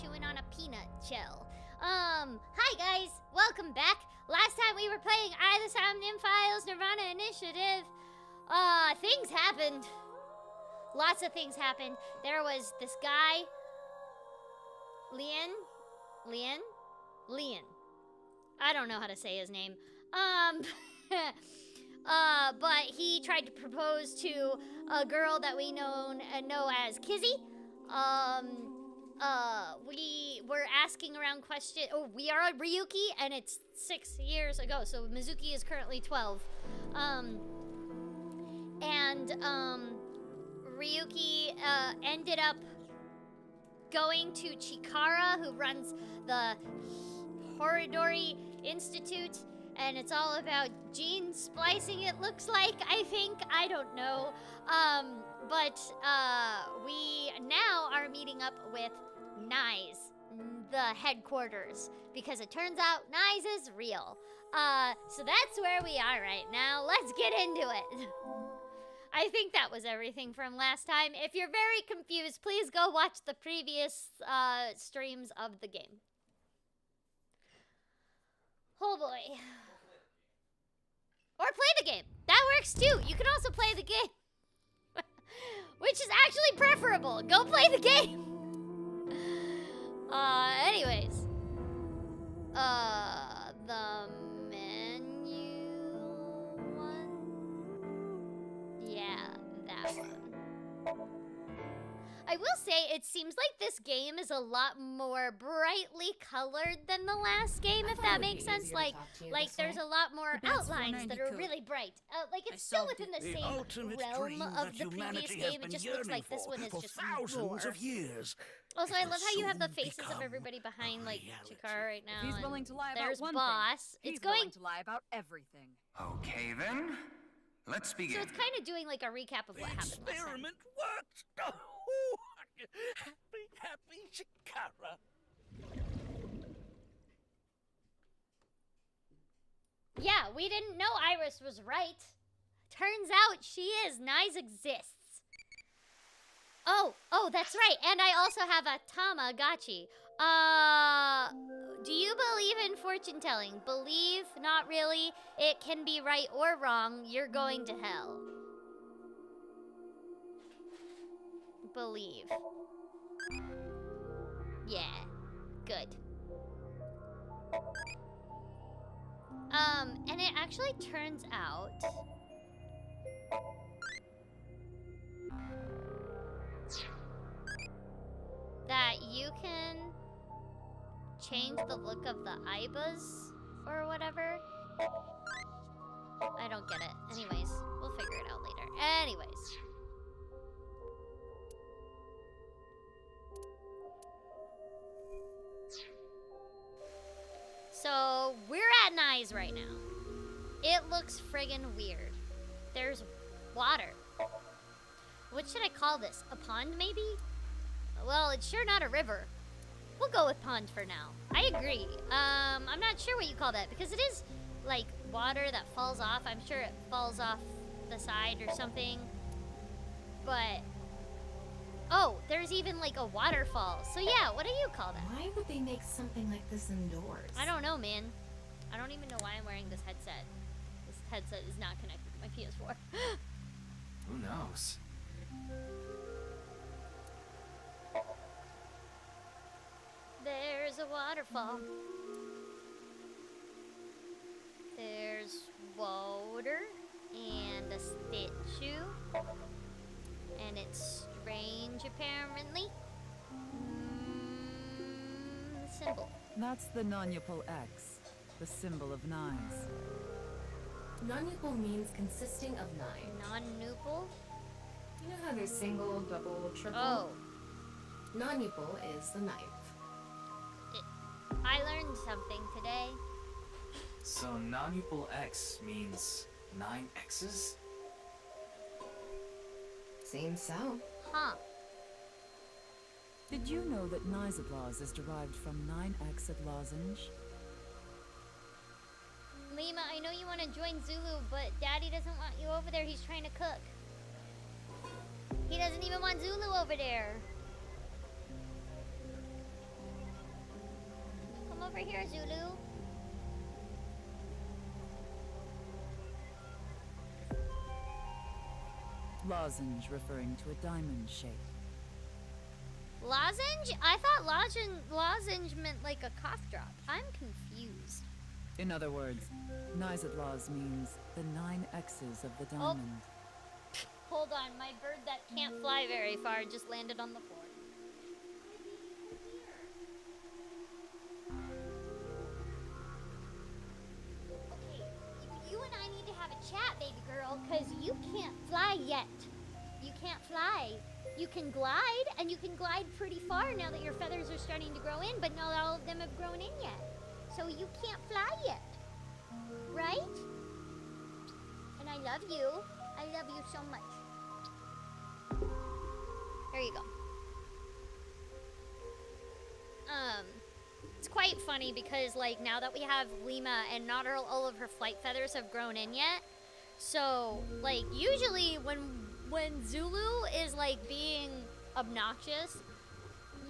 chewing on a peanut shell. Hi guys, welcome back. Last time we were playing the Somnium CIles, NirvanA Initiative. Things happened. Lots of things happened. There was this guy, Leon. I don't know how to say his name. But he tried to propose to a girl that we know as Kizzy. We were asking around questions. Oh, we are on Ryuki, and it's 6 years ago, so Mizuki is currently 12. Ryuki ended up going to Chikara, who runs the Horidori Institute, and it's all about gene splicing, it looks like, I think. I don't know. But we now are meeting up with NISE, the headquarters, because it turns out NISE is real. So that's where we are right now. Let's get into it. I think that was everything from last time. If you're very confused, please go watch the previous streams of the game. Oh boy. Or play the game. That works too. You can also play the game. Which is actually preferable. Go play the game. Anyways. The menu one? Yeah, that one. I will say, it seems like this game is a lot more brightly colored than the last game, if that makes sense. Like there's a lot more outlines that are really bright. Like, it's still within the same realm of the previous game. It just looks like this one is just thousands of years. Also, I love how you have the faces of everybody behind, like, Chikara right now. He's willing to lie about there's one Boss. thing. It's going willing to lie about everything. Okay then, let's begin. So it's kind of doing like a recap of what happened last time. Experiment worked. Oh, happy Chikara. Yeah, we didn't know Iris was right. Turns out she is. NISE exists. Oh, that's right. And I also have a Tamagotchi. Do you believe in fortune telling? Believe? Not really. It can be right or wrong. You're going to hell. Believe. Yeah. Good. And it actually turns out that you can change the look of the ibas or whatever. I don't get it. Anyways, we'll figure it out later. Anyways. So, we're at NISE right now. It looks friggin' weird. There's water. What should I call this? A pond, maybe? Well, it's sure not a river. We'll go with pond for now. I agree. I'm not sure what you call that, because it is, like, water that falls off. I'm sure it falls off the side or something. But... oh, there's even, like, a waterfall. So, yeah, what do you call that? Why would they make something like this indoors? I don't know, man. I don't even know why I'm wearing this headset. This headset is not connected to my PS4. Who knows? There's a waterfall. There's water and a statue. And it's strange, apparently. Symbol. That's the non-upal X, the symbol of NISE. Non-upal means consisting of 9. Non-nupal? You know how there's single, double, triple? Oh. Non-upal is the 9th. I learned something today. So non-upal X means 9 X's? Seems so. Huh. Did you know that Nisoplaz is derived from 9X at lozenge? Lima, I know you want to join Zulu, but Daddy doesn't want you over there. He's trying to cook. He doesn't even want Zulu over there. over here, Zulu. Lozenge referring to a diamond shape. Lozenge? I thought lozenge meant like a cough drop. I'm confused. In other words, NISE means the 9 X's of the diamond. Hold on, my bird that can't fly very far just landed on the floor. Okay, you and I need to have a chat, baby girl, because you can't fly yet. You can't fly. You can glide, and you can glide pretty far now that your feathers are starting to grow in, but not all of them have grown in yet. So you can't fly yet. Right? And I love you. I love you so much. There you go. It's quite funny because, like, now that we have Lima and not all of her flight feathers have grown in yet, so, like, usually when Zulu is, like, being obnoxious,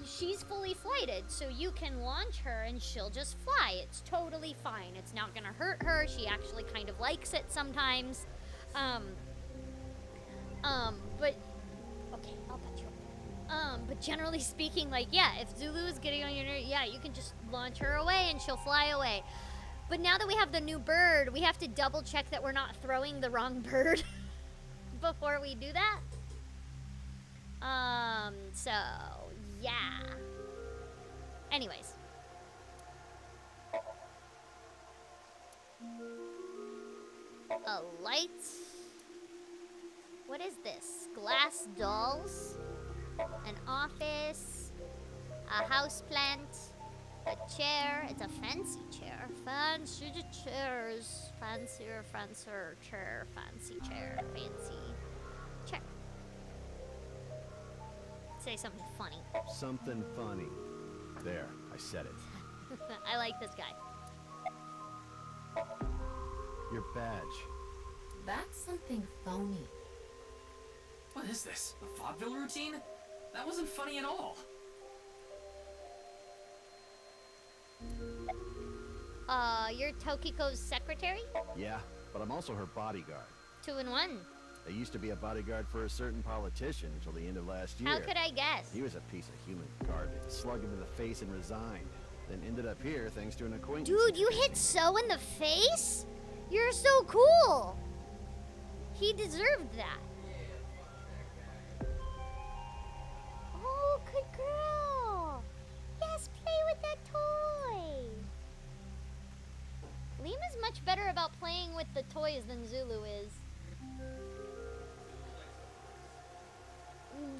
she's fully flighted, so you can launch her and she'll just fly. It's totally fine. It's not gonna hurt her. She actually kind of likes it sometimes. But okay, I'll put you up. But generally speaking, like, yeah, if Zulu is getting on your nerve, yeah, you can just launch her away and she'll fly away. But now that we have the new bird, we have to double check that we're not throwing the wrong bird before we do that. So yeah. Anyways. A light. What is this? Glass dolls. An office. A houseplant. A chair. It's a fancy chair. Fancy chairs. Fancier chair. Fancy chair. Fancy chair. Say something funny. Something funny. There, I said it. I like this guy. Your badge. That's something phony. What is this? A vaudeville routine? That wasn't funny at all. You're Tokiko's secretary? Yeah, but I'm also her bodyguard. 2 in 1. I used to be a bodyguard for a certain politician until the end of last year. How could I guess? He was a piece of human garbage. Slugged him in the face and resigned. Then ended up here thanks to an acquaintance. Dude, you hit So in the face? You're so cool. He deserved that. Oh, good girl. Yes, play with that toy. Lima's much better about playing with the toys than Zulu is.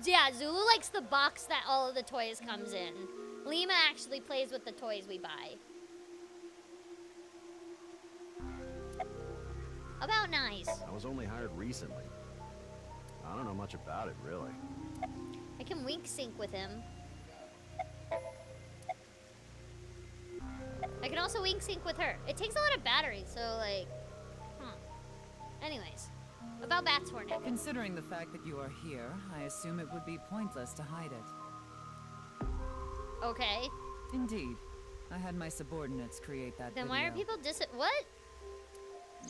Yeah, Zulu likes the box that all of the toys comes in. Lima actually plays with the toys we buy. About NISE. I was only hired recently. I don't know much about it, really. I can wink sync with him. I can also wink sync with her. It takes a lot of battery, so like, Anyways, about Bats Hornet. Considering the fact that you are here, I assume it would be pointless to hide it. Okay. Indeed. I had my subordinates create that Then video. why are people what?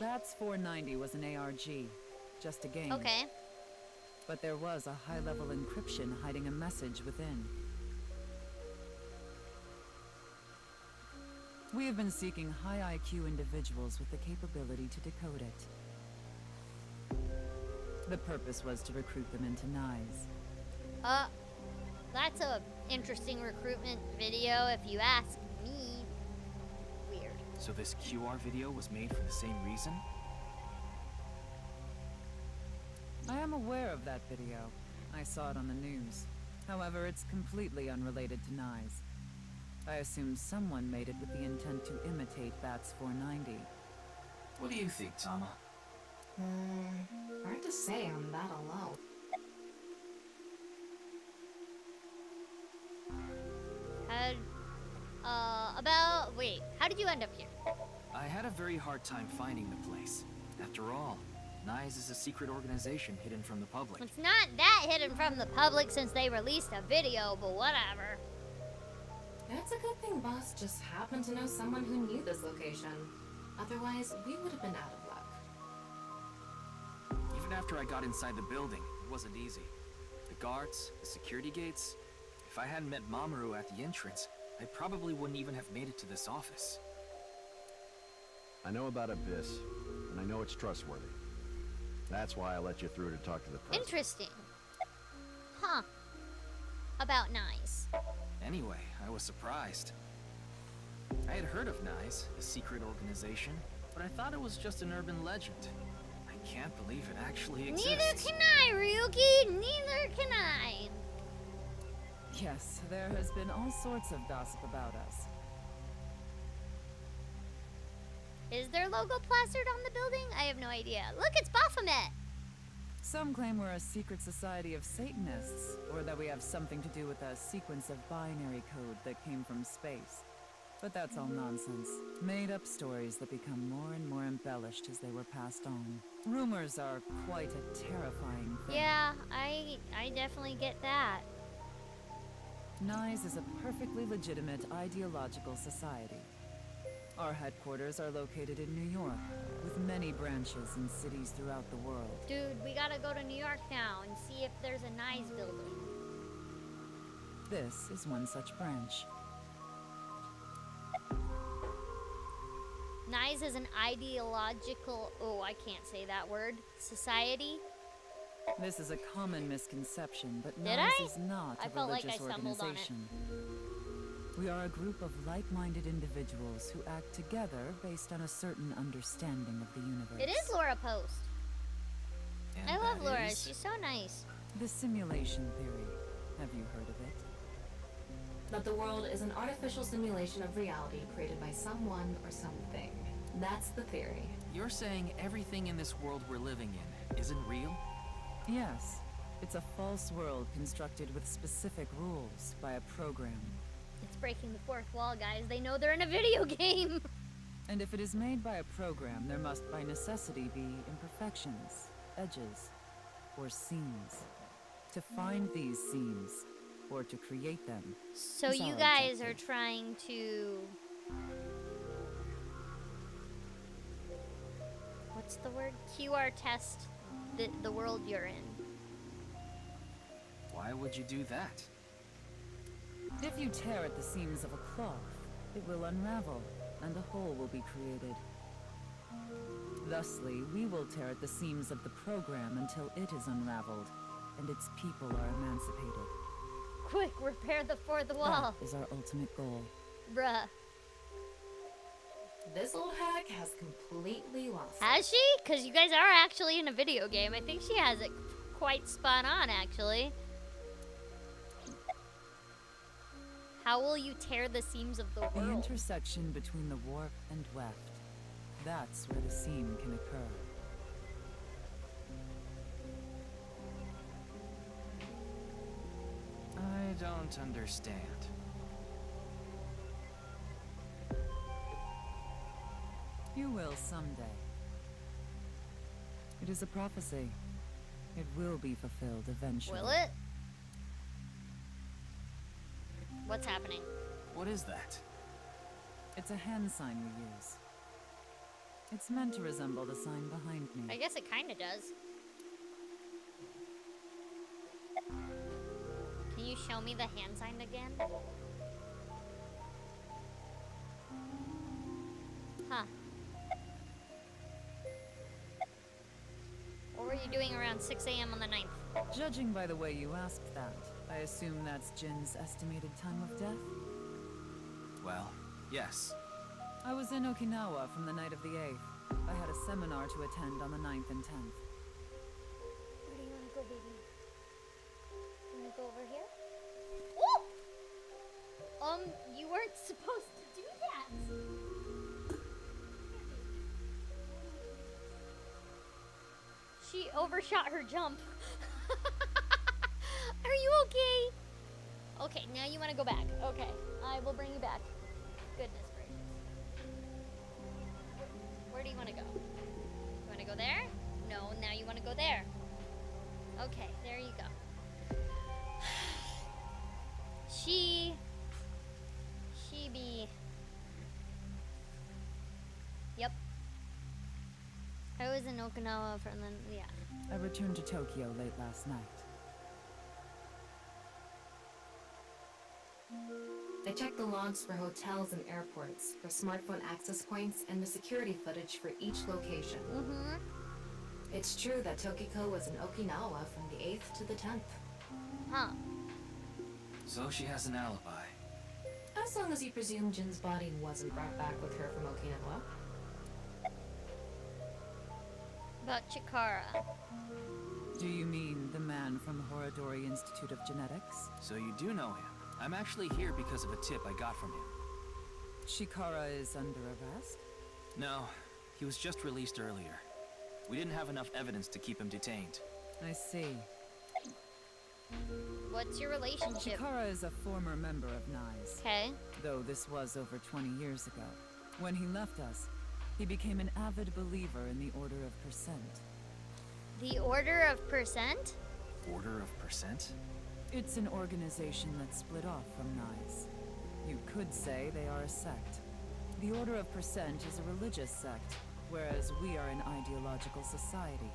Bats 490 was an ARG. Just a game. Okay. But there was a high-level encryption hiding a message within. We have been seeking high IQ individuals with the capability to decode it. The purpose was to recruit them into NISE. That's a interesting recruitment video if you ask me. Weird. So this QR video was made for the same reason? I am aware of that video. I saw it on the news. However, it's completely unrelated to NISE. I assume someone made it with the intent to imitate Bats 490. What do you think, Tama? Hard to say on that alone. How did you end up here? I had a very hard time finding the place. After all, NISE is a secret organization hidden from the public. It's not that hidden from the public since they released a video, but whatever. It's a good thing Boss just happened to know someone who knew this location. Otherwise, we would have been out of luck. Even after I got inside the building, it wasn't easy. The guards, the security gates. If I hadn't met Mamoru at the entrance, I probably wouldn't even have made it to this office. I know about Abyss, and I know it's trustworthy. That's why I let you through to talk to the president. Interesting. Huh. About NISE. Anyway, I was surprised. I had heard of NISE, a secret organization, but I thought it was just an urban legend. I can't believe it actually exists. Neither can I, Ryuki! Neither can I! Yes, there has been all sorts of gossip about us. Is their logo plastered on the building? I have no idea. Look, it's Baphomet! Some claim we're a secret society of Satanists, or that we have something to do with a sequence of binary code that came from space. But that's all nonsense. Made-up stories that become more and more embellished as they were passed on. Rumors are quite a terrifying thing. Yeah, I definitely get that. NISE is a perfectly legitimate ideological society. Our headquarters are located in New York, with many branches in cities throughout the world. Dude, we gotta go to New York now and see if there's a NISE building. This is one such branch. NISE is an ideological, oh, I can't say that word, society. This is a common misconception, but Did NISE I? is not I a felt like religious I stumbled on it. organization. We are a group of like-minded individuals who act together based on a certain understanding of the universe. It is Laura Post. And I love that Laura, is- she's so nice. The simulation theory. Have you heard of it? That the world is an artificial simulation of reality created by someone or something. That's the theory. You're saying everything in this world we're living in isn't real? Yes. It's a false world constructed with specific rules by a program. It's breaking the fourth wall, guys. They know they're in a video game. And if it is made by a program, there must by necessity be imperfections, edges, or seams. To find these seams, or to create them. So is you our guys are objective. trying to... What's the word? QR test the world you're in. Why would you do that? If you tear at the seams of a cloth, it will unravel, and a hole will be created. Thusly, we will tear at the seams of the program until it is unraveled, and its people are emancipated. Quick, repair the fourth wall. That is our ultimate goal. Bruh. This old hack has completely lost it. Has she? Because you guys are actually in a video game. I think she has it quite spot on, actually. How will you tear the seams of the The world? intersection between the warp and weft. That's where the seam can occur. I don't understand. You will someday. It is a prophecy. It will be fulfilled eventually. Will it? What's happening? What is that? It's a hand sign we use. It's meant to resemble the sign behind me. I guess it kind of does. Can you show me the hand sign again? Huh. What were you doing around 6 a.m. on the 9th? Judging by the way you asked that, I assume that's Jin's estimated time of death? Well, yes. I was in Okinawa from the night of the 8th. I had a seminar to attend on the 9th and 10th. Where do you want to go, baby? You want to go over here? Ooh! You weren't supposed to do that! She overshot her jump. Are you okay? Okay, now you want to go back. Okay, I will bring you back. Goodness gracious. Where do you want to go? You want to go there? No, now you want to go there. Okay, there you go. She be... Yep. I was in Okinawa for then, yeah. I returned to Tokyo late last night. They checked the logs for hotels and airports, for smartphone access points, and the security footage for each location. Mm-hmm. It's true that Tokiko was in Okinawa from the 8th to the 10th. Huh. So she has an alibi. As long as you presume Jin's body wasn't brought back with her from Okinawa. About Chikara. Do you mean the man from the Horodori Institute of Genetics? So you do know him. I'm actually here because of a tip I got from him. Chikara is under arrest? No, he was just released earlier. We didn't have enough evidence to keep him detained. I see. What's your relationship? Chikara is a former member of NISE. Okay. Though this was over 20 years ago. When he left us, he became an avid believer in the Order of Percent. The Order of Percent? Order of Percent? It's an organization that split off from NISE. You could say they are a sect. The Order of Percent is a religious sect, whereas we are an ideological society.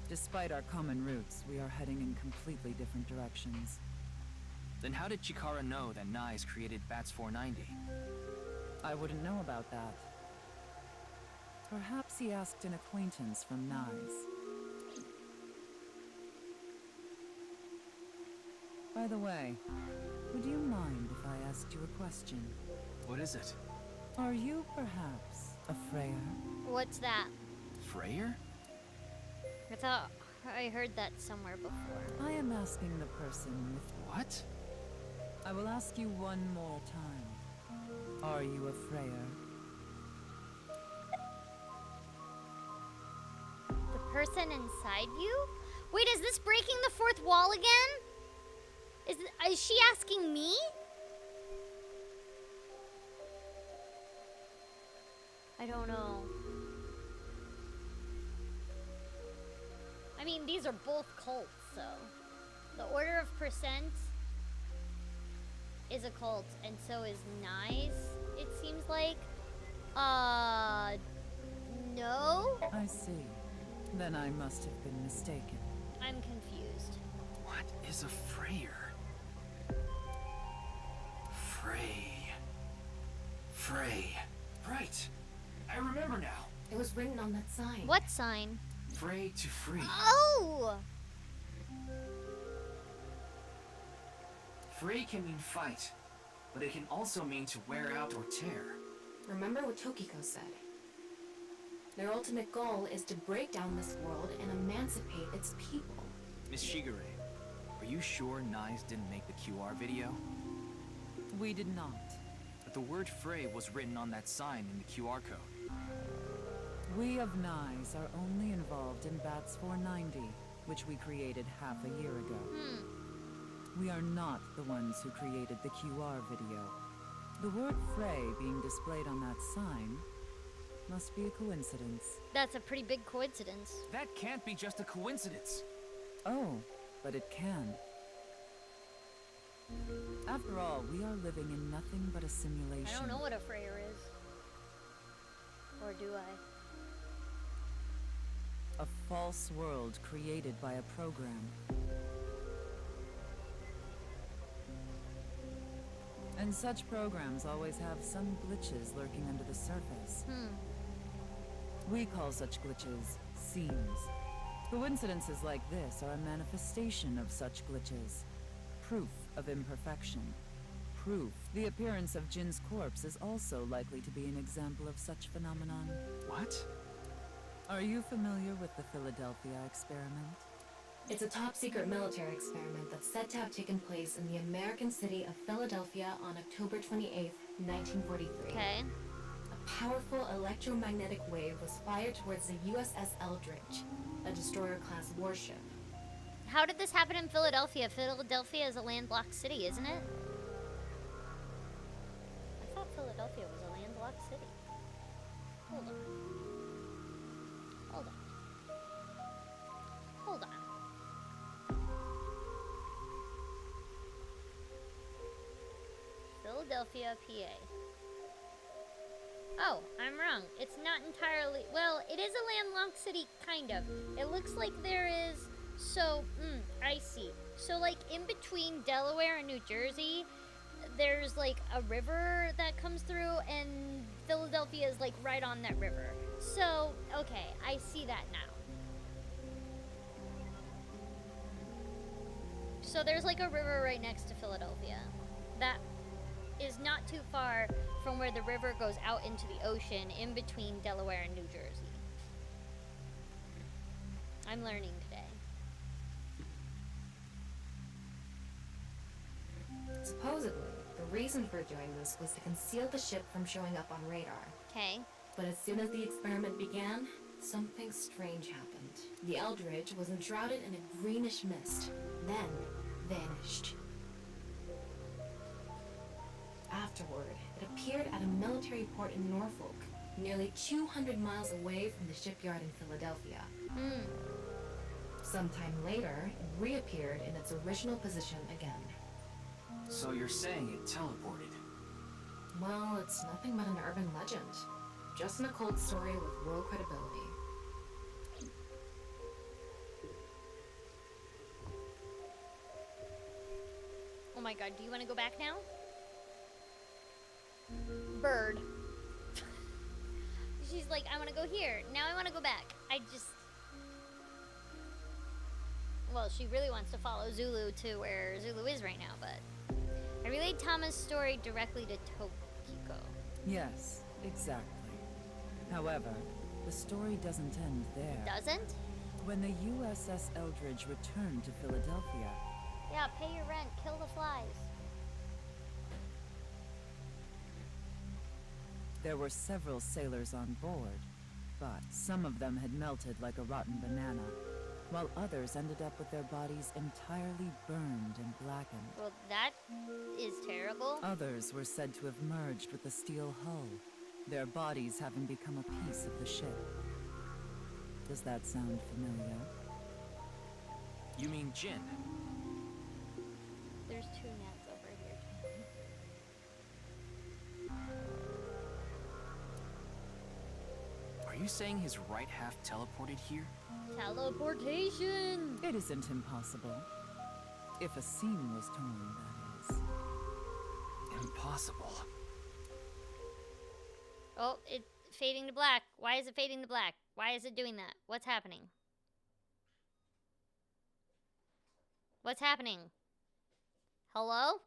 Despite our common roots, we are heading in completely different directions. Then how did Chikara know that NISE created Bats 490? I wouldn't know about that. Perhaps he asked an acquaintance from NISE. By the way, would you mind if I asked you a question? What is it? Are you perhaps a Freyer? What's that? Freyer? I thought I heard that somewhere before. I am asking the person with... What? I will ask you one more time. Are you a Freyer? The person inside you? Wait, is this breaking the fourth wall again? Is she asking me? I don't know. I mean, these are both cults, so... The Order of Percent is a cult, and so is NISE, it seems like. No? I see. Then I must have been mistaken. I'm confused. What is a Freyer? Frey. Right. I remember now. It was written on that sign. What sign? Frey to free. Oh! Frey can mean fight, but it can also mean to wear out or tear. Remember what Tokiko said. Their ultimate goal is to break down this world and emancipate its people. Miss Shigure, are you sure NISE didn't make the QR video? We did not. But the word Frey was written on that sign in the QR code. We of NISE are only involved in Bats 490, which we created half a year ago. We are not the ones who created the QR video. The word Frey being displayed on that sign must be a coincidence. That's a pretty big coincidence. That can't be just a coincidence. Oh, but it can. After all, we are living in nothing but a simulation. I don't know what a Freyer is. Or do I? A false world created by a program. And such programs always have some glitches lurking under the surface. We call such glitches seams. Coincidences like this are a manifestation of such glitches. Proof of imperfection. Proof the appearance of Jin's corpse is also likely to be an example of such phenomenon. What? Are you familiar with the Philadelphia experiment? It's a top-secret military experiment that's said to have taken place in the American city of Philadelphia on October 28th, 1943. Okay. A powerful electromagnetic wave was fired towards the USS Eldridge, a destroyer-class warship. How did this happen in Philadelphia? Philadelphia is a landlocked city, isn't it? I thought Philadelphia was a landlocked city. Hold on. Hold on. Hold on. Philadelphia, PA. Oh, I'm wrong. It's not entirely... Well, it is a landlocked city, kind of. It looks like there is... So, I see. So, like, in between Delaware and New Jersey, there's, like, a river that comes through, and Philadelphia is, like, right on that river. So, okay, I see that now. So there's, like, a river right next to Philadelphia. That is not too far from where the river goes out into the ocean in between Delaware and New Jersey. I'm learning today. Supposedly, the reason for doing this was to conceal the ship from showing up on radar. Okay. But as soon as the experiment began, something strange happened. The Eldridge was enshrouded in a greenish mist, then vanished. Afterward, it appeared at a military port in Norfolk, nearly 200 miles away from the shipyard in Philadelphia. Sometime later, it reappeared in its original position again. So you're saying it teleported? Well, it's nothing but an urban legend. Just an occult story with low credibility. Oh my god, do you want to go back now? Bird. She's like, I want to go here. Now I want to go back. Well, she really wants to follow Zulu to where Zulu is right now, but... I relayed Tama's story directly to Tokiko. Yes, exactly. However, the story doesn't end there. Doesn't? When the USS Eldridge returned to Philadelphia, Yeah, pay your rent, kill the flies. there were several sailors on board, but some of them had melted like a rotten banana, while others ended up with their bodies entirely burned and blackened. Well, that is terrible. Others were said to have merged with the steel hull, their bodies having become a piece of the ship. Does that sound familiar? You mean Jin? There's two nets over here. Are you saying his right half teleported here? Teleportation! It isn't impossible. If a seam was torn, that is. Impossible. Oh, it's fading to black. Why is it fading to black? Why is it doing that? What's happening? What's happening? Hello?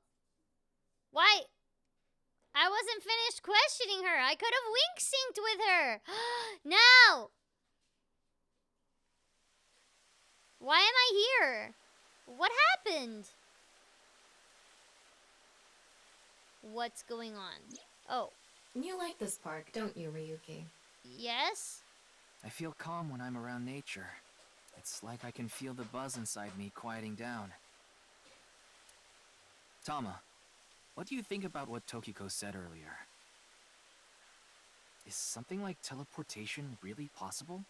Why? I wasn't finished questioning her. I could have wink synced with her. No! Why am I here? What happened? What's going on? Oh, You like this park, don't you, Ryuki? yes? I feel calm when I'm around nature. It's like I can feel the buzz inside me quieting down. Tama, what do you think about what Tokiko said earlier? Is something like teleportation really possible?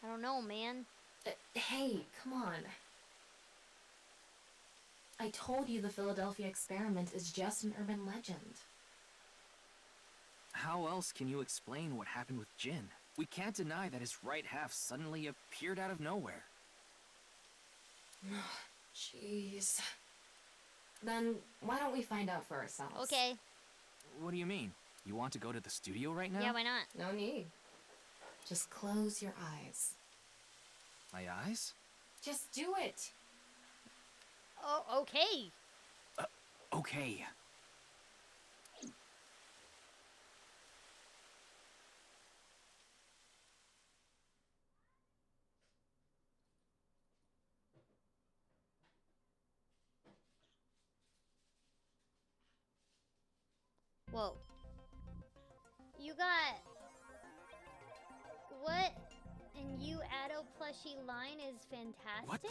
I don't know, man. Hey, come on. I told you the Philadelphia experiment is just an urban legend. How else can you explain what happened with Jin? We can't deny that his right half suddenly appeared out of nowhere. Jeez. Then why don't we find out for ourselves? Okay. What do you mean? You want to go to the studio right now? Yeah, why not? No need. Just close your eyes. My eyes? Just do it. Oh, okay. Okay. Whoa. You got... What? And you Addo plushie line is fantastic? What the?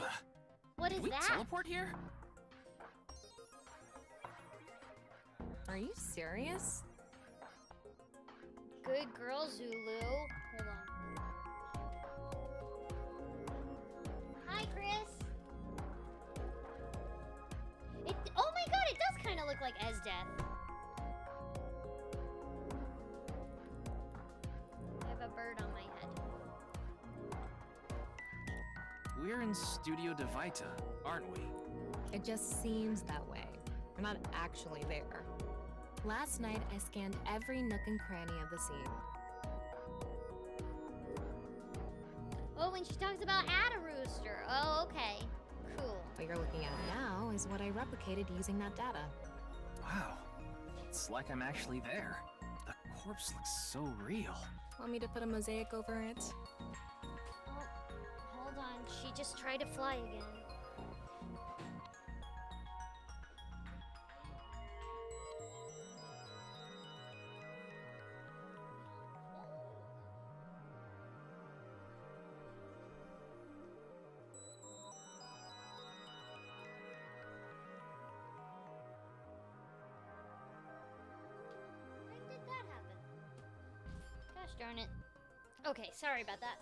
What is Did we that? teleport here? Are you serious? Good girl, Zulu. Hold on. Hi, Chris. Oh my god, it does kind of look like Esdeath. we're in Studio De Vita, aren't we? It just seems that way. We're not actually there. Last night, I scanned every nook and cranny of the scene. Oh, when she talks about add a rooster. Oh, okay. Cool. What you're looking at now is what I replicated using that data. Wow. It's like I'm actually there. The corpse looks so real. Want me to put a mosaic over it? Oh, hold on. She just tried to fly again. When did that happen? Gosh darn it. Okay, sorry about that.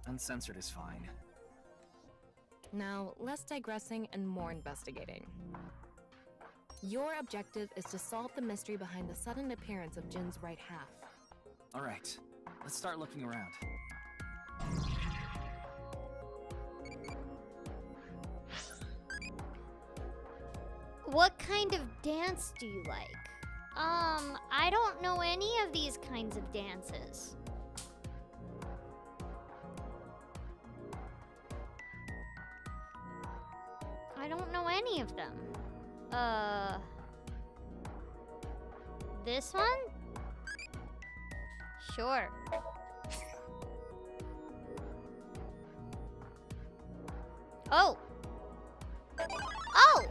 Uncensored is fine. Now, less digressing and more investigating. Your objective is to solve the mystery behind the sudden appearance of Jin's right half. All right, let's start looking around. What kind of dance do you like? I don't know any of these kinds of dances. I don't know any of them. This one? Sure. Oh! Oh!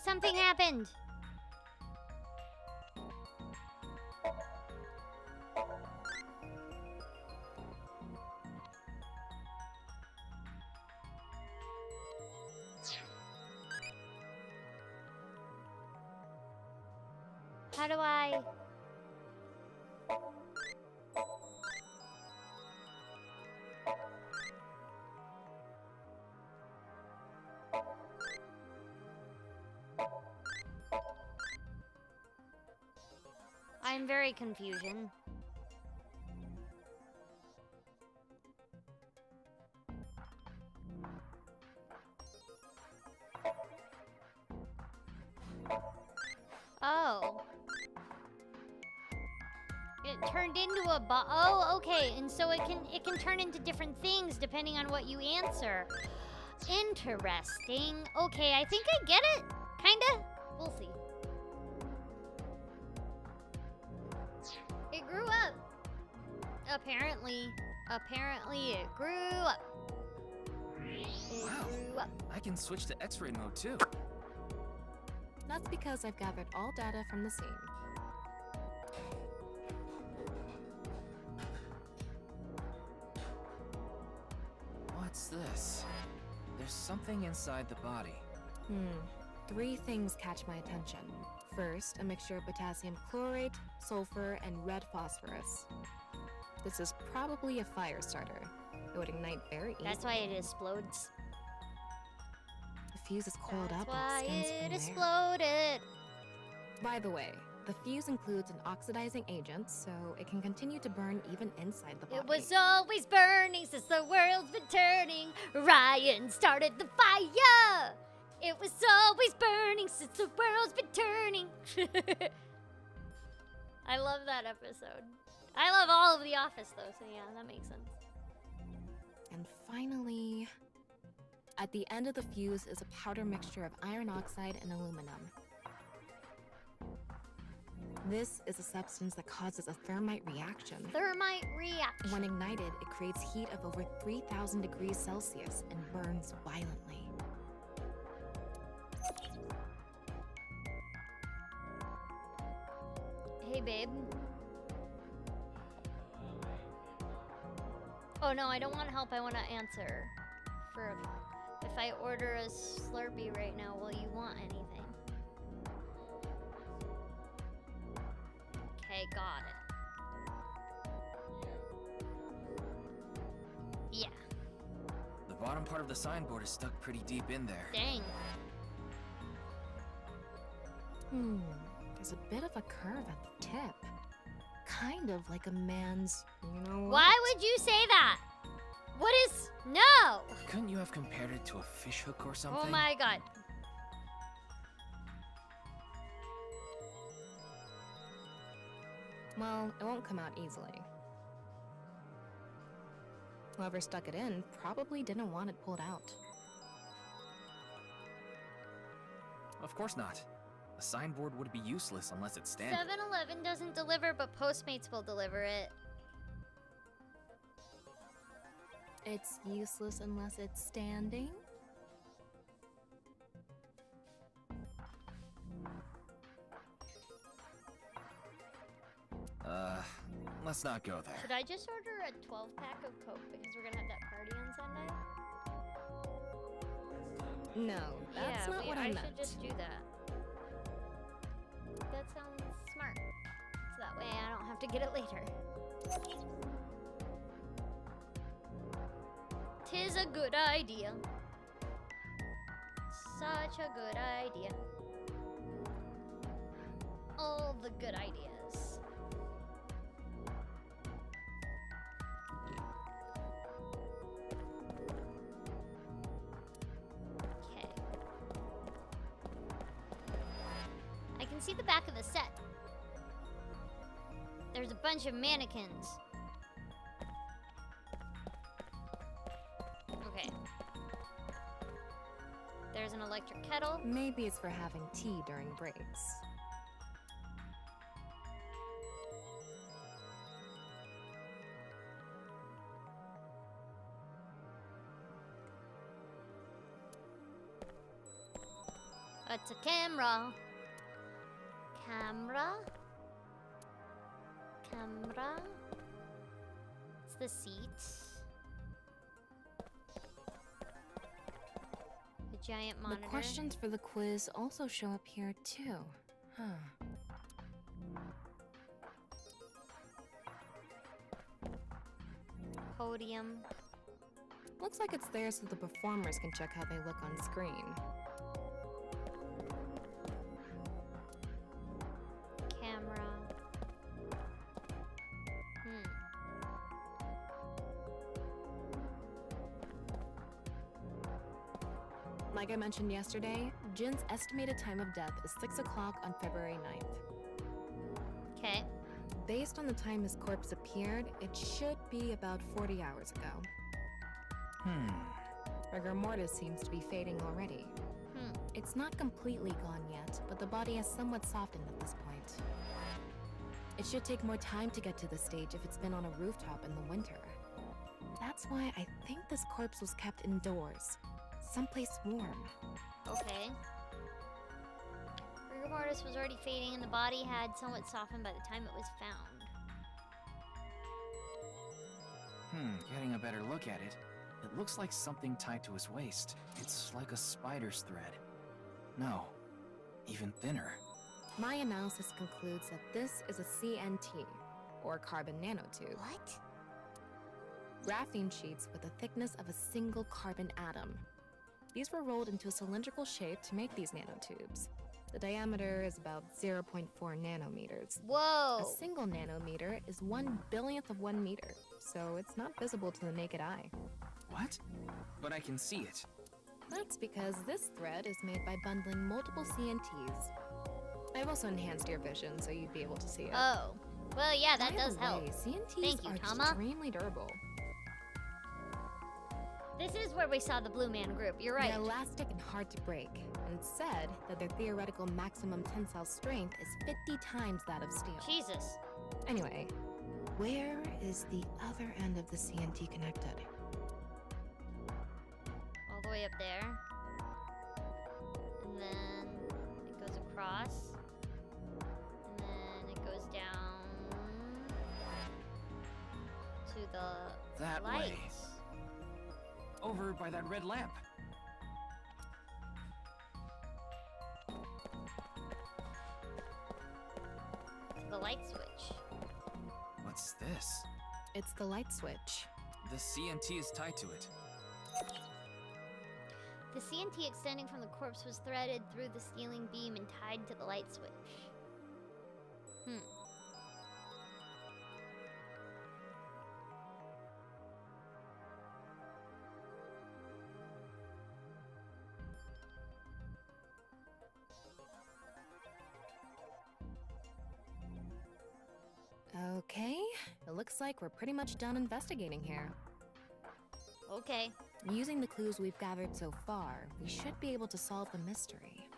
Something happened. How do I... I'm very confusion. Oh. It turned into a oh, okay, and so it can turn into different things depending on what you answer. Interesting. Okay, I think I get it. Kinda. We'll see. It grew up. Apparently it grew up. It Wow. grew up. I can switch to X-ray mode too. That's because I've gathered all data from the scene. What's this? There's something inside the body. Three things catch my attention. First, a mixture of potassium chlorate, sulfur, and red phosphorus. This is probably a fire starter. It would ignite very easily. That's why it explodes. The fuse is coiled That's up why and extends it from there. exploded. By the way, the fuse includes an oxidizing agent, so it can continue to burn even inside the body. It was always burning since the world's been turning. Ryan started the fire. It was always burning since the world's been turning. I love that episode. I love all of The Office, though, so yeah, that makes sense. And finally, at the end of the fuse is a powder mixture of iron oxide and aluminum. This is a substance that causes a thermite reaction. Thermite reaction. When ignited, it creates heat of over 3,000 degrees Celsius and burns violently. Hey, babe. Oh no, I don't want help. I want to answer. If I order a Slurpee right now, will you want anything? Okay, got it. Yeah. The bottom part of the signboard is stuck pretty deep in there. Dang. There's a bit of a curve at the tip. Kind of like a man's, you know what? Why would you say that? What is... No! Couldn't you have compared it to a fish hook or something? Oh my god. Well, it won't come out easily. Whoever stuck it in probably didn't want it pulled out. Of course not. A signboard would be useless unless it's standard. 7-Eleven doesn't deliver, but Postmates will deliver it. It's useless unless it's standing? Let's not go there. Should I just order a 12-pack of Coke because we're gonna have that party on Sunday? No, that's not what I meant. should just do that. That sounds smart. So that way I don't have to get it later. Tis a good idea. Such a good idea. All the good ideas. Okay. I can see the back of the set. There's a bunch of mannequins. Okay. There's an electric kettle. Maybe it's for having tea during breaks. It's a camera. Camera. Camera. It's the seat. The giant monitor. The questions for the quiz also show up here too. Huh. Podium. Looks like it's there so the performers can check how they look on screen. Camera. Like I mentioned yesterday, Jin's estimated time of death is 6 o'clock on February 9th. Okay. Based on the time his corpse appeared, it should be about 40 hours ago. Rigor mortis seems to be fading already. It's not completely gone yet, but the body has somewhat softened at this point. It should take more time to get to this stage if it's been on a rooftop in the winter. That's why I think this corpse was kept indoors. Someplace warm. Okay. Rigor mortis was already fading and the body had somewhat softened by the time it was found. Getting a better look at it. It looks like something tied to his waist. It's like a spider's thread. No, even thinner. My analysis concludes that this is a CNT, or carbon nanotube. What? Graphene sheets with the thickness of a single carbon atom. These were rolled into a cylindrical shape to make these nanotubes. The diameter is about 0.4 nanometers. Whoa! A single nanometer is 1/1000th of 1 meter, so it's not visible to the naked eye. What? But I can see it. That's because this thread is made by bundling multiple CNTs. I've also enhanced your vision so you'd be able to see it. Oh. Well, yeah, that By does the help. way, CNTs Thank you, are Tama. extremely durable. This is where we saw the Blue Man group. You're right. They're elastic and hard to break, and it's said that their theoretical maximum tensile strength is 50 times that of steel. Jesus. Anyway, where is the other end of the CNT connected? All the way up there. And then it goes across. And then it goes down to the That way. lights. Over by that red lamp. To the light switch. What's this? It's the light switch. The CNT is tied to it. The CNT extending from the corpse was threaded through the ceiling beam and tied to the light switch. Okay, it looks like we're pretty much done investigating here. Okay. Using the clues we've gathered so far, we should be able to solve the mystery.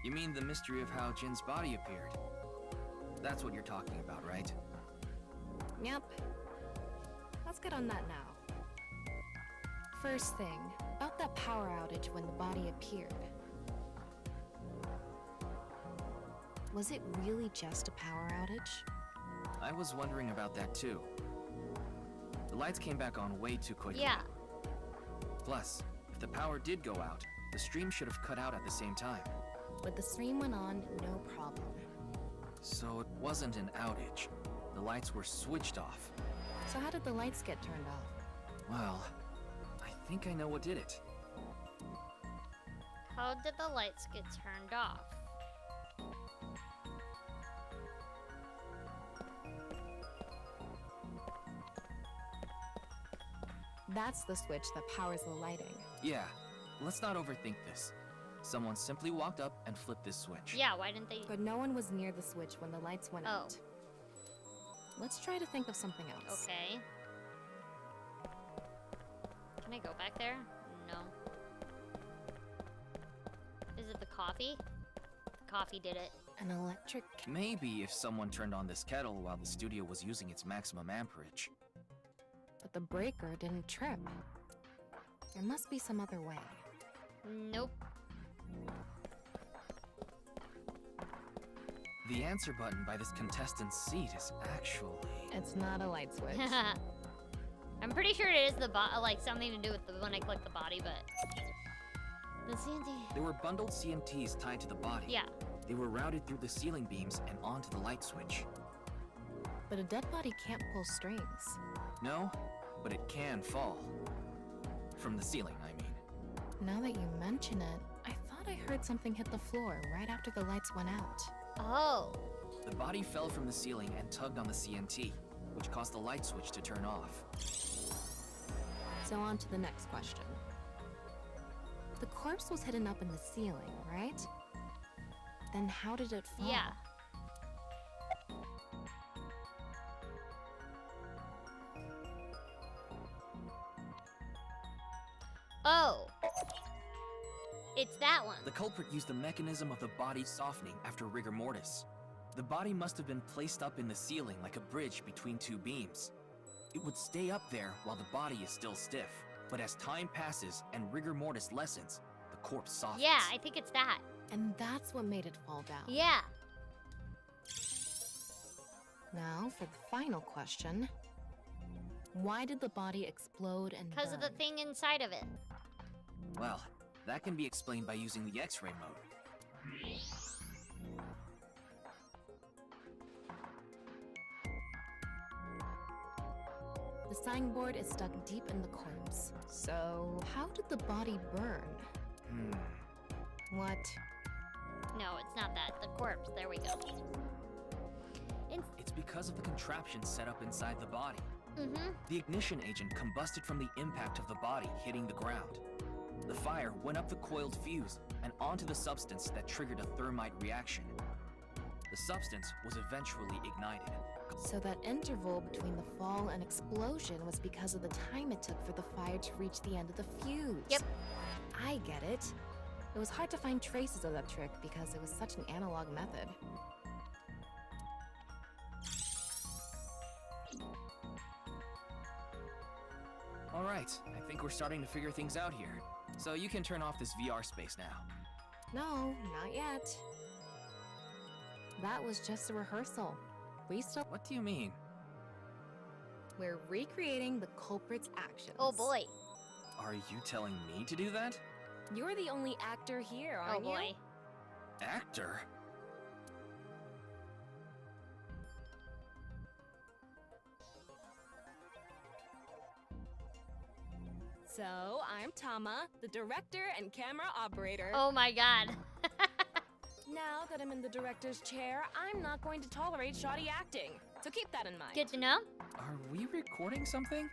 You mean the mystery of how Jin's body appeared? That's what you're talking about, right? Yep. Let's get on that now. First thing, about that power outage when the body appeared. Was it really just a power outage? I was wondering about that too. The lights came back on way too quickly. Yeah. Plus, if the power did go out, the stream should have cut out at the same time. But the stream went on, no problem. So it wasn't an outage. The lights were switched off. So how did the lights get turned off? Well, I think I know what did it. How did the lights get turned off? That's the switch that powers the lighting. Yeah, let's not overthink this. Someone simply walked up and flipped this switch. Yeah, why didn't they? But no one was near the switch when the lights went out. Let's try to think of something else. Okay. Can I go back there? No. Is it the coffee? The coffee did it. An electric... Maybe if someone turned on this kettle while the studio was using its maximum amperage. But the breaker didn't trip. There must be some other way. Nope. The answer button by this contestant's seat is actually... It's not a light switch. I'm pretty sure it is the like something to do with the when I click the body, but the CNT. There were bundled CMTs tied to the body. Yeah. They were routed through the ceiling beams and onto the light switch. But a dead body can't pull strings. No, but it can fall. From the ceiling, I mean. Now that you mention it, I thought I heard something hit the floor right after the lights went out. Oh. The body fell from the ceiling and tugged on the CMT, which caused the light switch to turn off. So on to the next question. The corpse was hidden up in the ceiling, right? Then how did it fall? Yeah. Oh. It's that one. The culprit used the mechanism of the body softening after rigor mortis. The body must have been placed up in the ceiling like a bridge between two beams. It would stay up there while the body is still stiff, but as time passes and rigor mortis lessens, the corpse softens. Yeah, I think it's that. And that's what made it fall down. Yeah. Now for the final question. Why did the body explode and Because of the burn? thing inside of it. Well, that can be explained by using the X-ray mode. The signboard is stuck deep in the corpse. So how did the body burn? What? No, it's not that. The corpse. There we go. It's because of the contraption set up inside the body. Mm-hmm. The ignition agent combusted from the impact of the body hitting the ground. The fire went up the coiled fuse and onto the substance that triggered a thermite reaction. The substance was eventually ignited. So that interval between the fall and explosion was because of the time it took for the fire to reach the end of the fuse. Yep. I get it. It was hard to find traces of that trick because it was such an analog method. All right, I think we're starting to figure things out here. So you can turn off this VR space now. No, not yet. That was just a rehearsal. What do you mean? We're recreating the culprit's actions. Oh boy. Are you telling me to do that? You're the only actor here, Oh aren't you? boy. Actor? So, I'm Tama, the director and camera operator. Oh my god. Now that I'm in the director's chair, I'm not going to tolerate shoddy acting. So keep that in mind. Good to know. Are we recording something?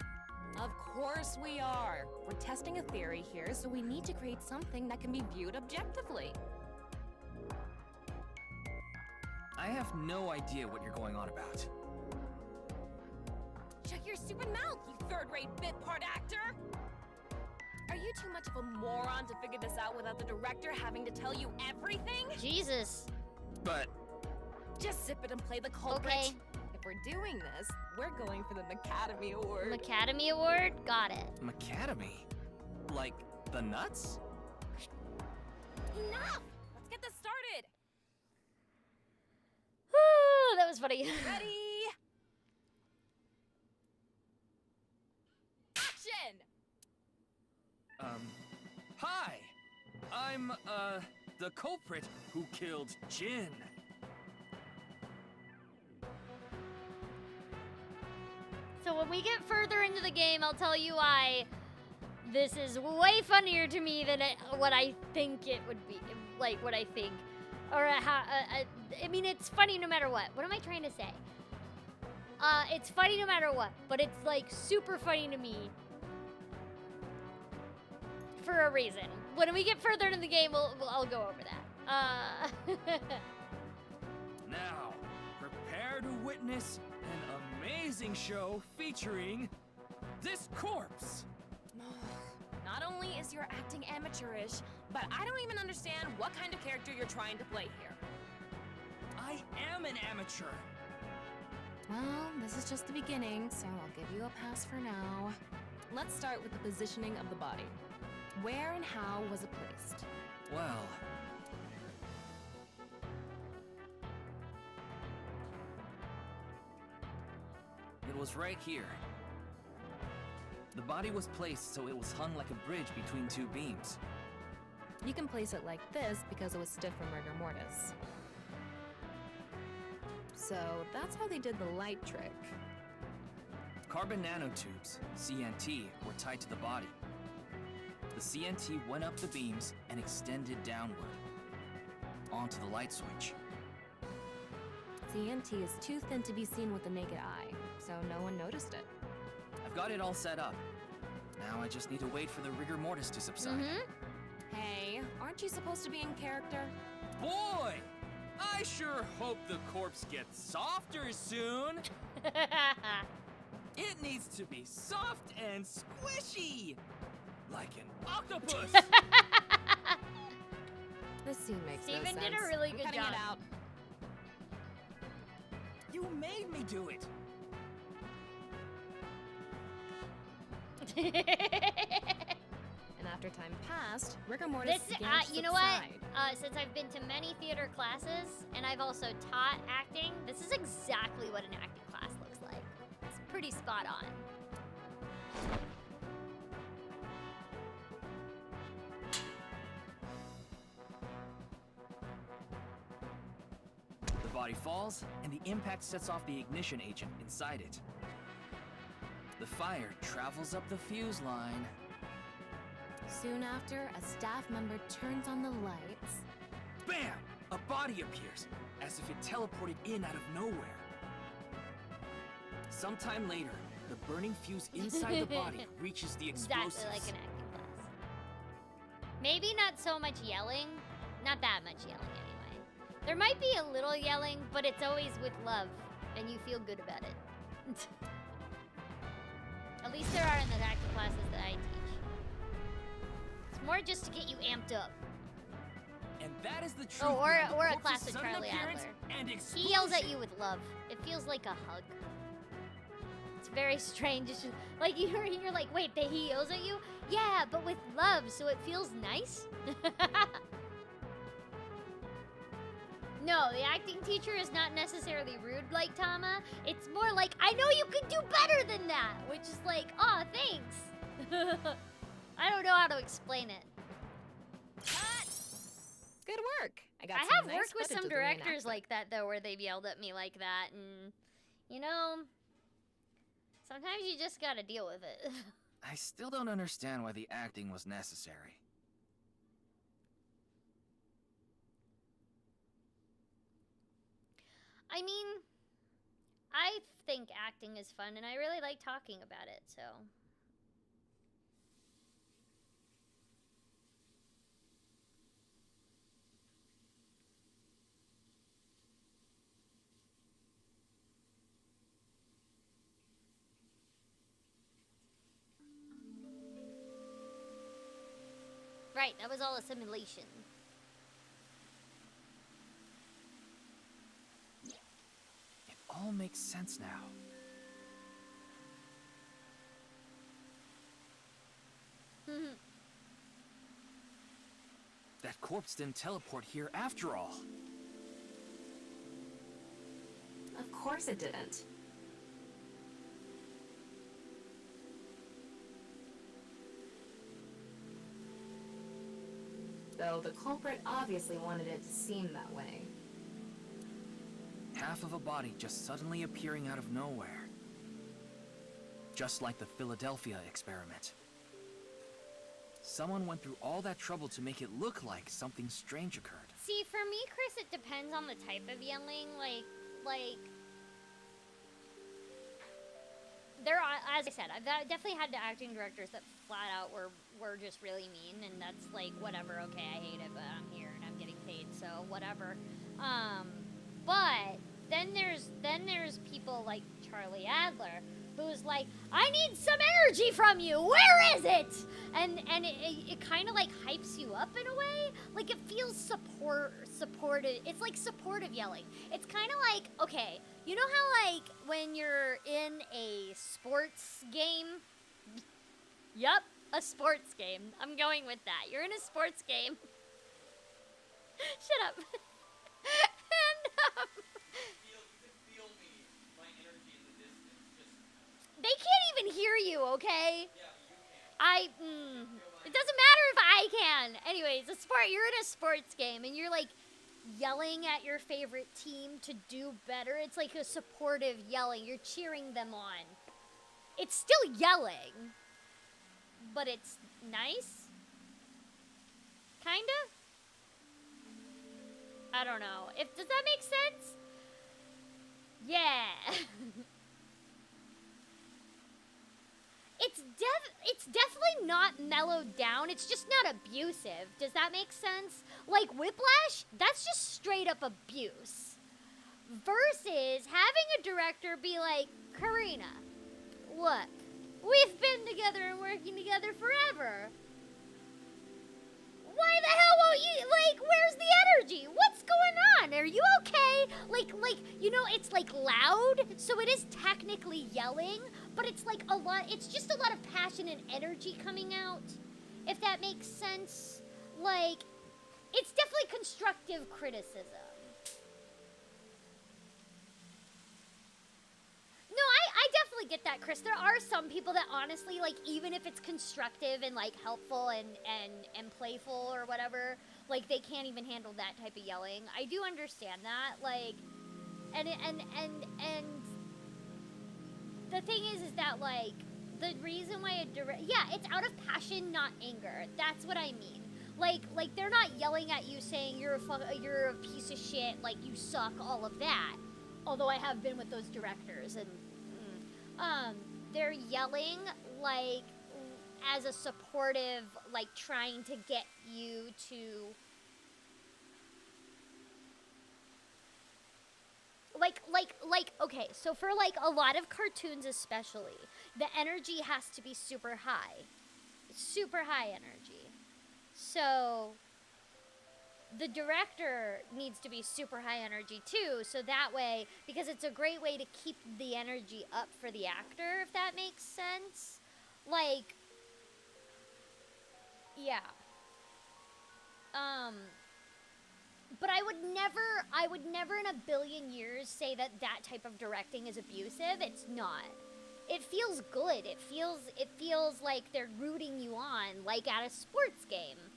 Of course we are. We're testing a theory here, so we need to create something that can be viewed objectively. I have no idea what you're going on about. Shut your stupid mouth, you third-rate bit part actor! Are you too much of a moron to figure this out without the director having to tell you everything? Jesus. But Just zip it and play the culprit. Okay. If we're doing this, we're going for the Academy Award. Academy Award? Got it. Macadamy? Like the nuts? Enough! Let's get this started! Woo, that was funny. Ready? Action! Hi! I'm, the culprit who killed Jin. So when we get further into the game, I'll tell you why this is way funnier to me than what I think it would be. Like, what I think. Or how, I mean, it's funny no matter what. What am I trying to say? It's funny no matter what, but it's, like, super funny to me. For a reason. When we get further into the game, I'll go over that. Now, prepare to witness an amazing show featuring this corpse. Not only is your acting amateurish, but I don't even understand what kind of character you're trying to play here. I am an amateur. Well, this is just the beginning, so I'll give you a pass for now. Let's start with the positioning of the body. Where and how was it placed? Well, it was right here. The body was placed so it was hung like a bridge between two beams. You can place it like this because it was stiff from rigor mortis. So that's how they did the light trick. Carbon nanotubes, CNT, were tied to the body. The CNT went up the beams and extended downward, onto the light switch. CNT is too thin to be seen with the naked eye, so no one noticed it. I've got it all set up. Now I just need to wait for the rigor mortis to subside. Hey, aren't you supposed to be in character? Boy! I sure hope the corpse gets softer soon! It needs to be soft and squishy! Like an octopus! This scene makes no Steven sense. did a really I'm good cutting job. it out. You made me do it! And after time passed, rigor mortis This, began to you know what? subside. Since I've been to many theater classes, and I've also taught acting, this is exactly what an acting class looks like. It's pretty spot on. The body falls, and the impact sets off the ignition agent inside it. The fire travels up the fuse line. Soon after, a staff member turns on the lights. Bam! A body appears, as if it teleported in out of nowhere. Sometime later, the burning fuse inside the body reaches the explosives. Exactly like an acting class. Maybe not so much yelling. Not that much yelling, anyway. There might be a little yelling, but it's always with love, and you feel good about it. At least there are in the acting classes that I teach. It's more just to get you amped up. And that is the truth. Oh, or behind the a corpse's class with sudden Charlie appearance Adler. and He yells at explosion. you with love. It feels like a hug. It's very strange. It's just, like you're like, wait, he yells at you? Yeah, but with love, so it feels nice. No, the acting teacher is not necessarily rude like Tama. It's more like, I know you can do better than that, which is like, aw, thanks. I don't know how to explain it. Good work. I got I some have nice worked with footage some of the directors reenactment. like that, though, where they've yelled at me like that, and, you know, sometimes you just gotta deal with it. I still don't understand why the acting was necessary. I mean, I think acting is fun, and I really like talking about it, so. Right, that was all a simulation. It all makes sense now. That corpse didn't teleport here after all. Of course it didn't. Though the culprit obviously wanted it to seem that way. Half of a body just suddenly appearing out of nowhere. Just like the Philadelphia experiment. Someone went through all that trouble to make it look like something strange occurred. See, for me, Chris, it depends on the type of yelling. Like, there are, as I said, I've definitely had acting directors that flat out were just really mean, and that's like, whatever, okay, I hate it, but I'm here and I'm getting paid, so whatever. But then there's people like Charlie Adler, who's like, I need some energy from you, where is it? And it kind of like hypes you up in a way. Like, it feels supportive. It's like supportive yelling. It's kind of like, okay, you know how like when you're in a sports game? Yup, a sports game. I'm going with that. You're in a sports game. Shut up. And, You can feel me, my energy in the distance. they can't even hear you, okay? Yeah, you can. It doesn't matter if I can. Anyways, you're in a sports game and you're like yelling at your favorite team to do better. It's like a supportive yelling. You're cheering them on. It's still yelling, but it's nice. Kinda? I don't know. Does that make sense? Yeah. It's definitely not mellowed down. It's just not abusive. Does that make sense? Like Whiplash, that's just straight up abuse. Versus having a director be like, Corina, look, we've been together and working together forever. Why the hell won't you, like, where's the energy? What's going on? Are you okay? Like, you know, it's like loud, so it is technically yelling, but it's like it's just a lot of passion and energy coming out, if that makes sense. Like, it's definitely constructive criticism. No, I definitely get that, Chris. There are some people that honestly, like, even if it's constructive and, like, helpful and playful or whatever, like, they can't even handle that type of yelling. I do understand that, like, and the thing is that, like, the reason why it's out of passion, not anger. That's what I mean. Like, they're not yelling at you saying you're a piece of shit, like, you suck, all of that. Although I have been with those directors, and they're yelling like as a supportive, like trying to get you to like okay, so for like a lot of cartoons especially, the energy has to be super high energy. So the director needs to be super high energy too, so that way, because it's a great way to keep the energy up for the actor, if that makes sense. Like, yeah. But I would never in a billion years say that type of directing is abusive. It's not. It feels good. It feels like they're rooting you on, like at a sports game.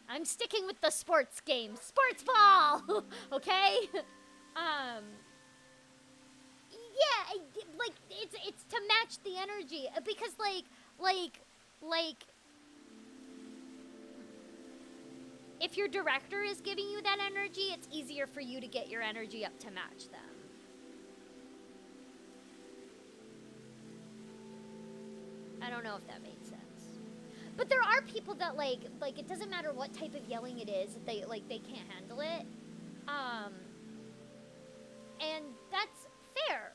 I'm sticking with the sports game. Sports ball! Okay? Yeah, like, it's to match the energy. Because, like, if your director is giving you that energy, it's easier for you to get your energy up to match them. I don't know if that made sense. But there are people that like it doesn't matter what type of yelling it is, they can't handle it. And that's fair.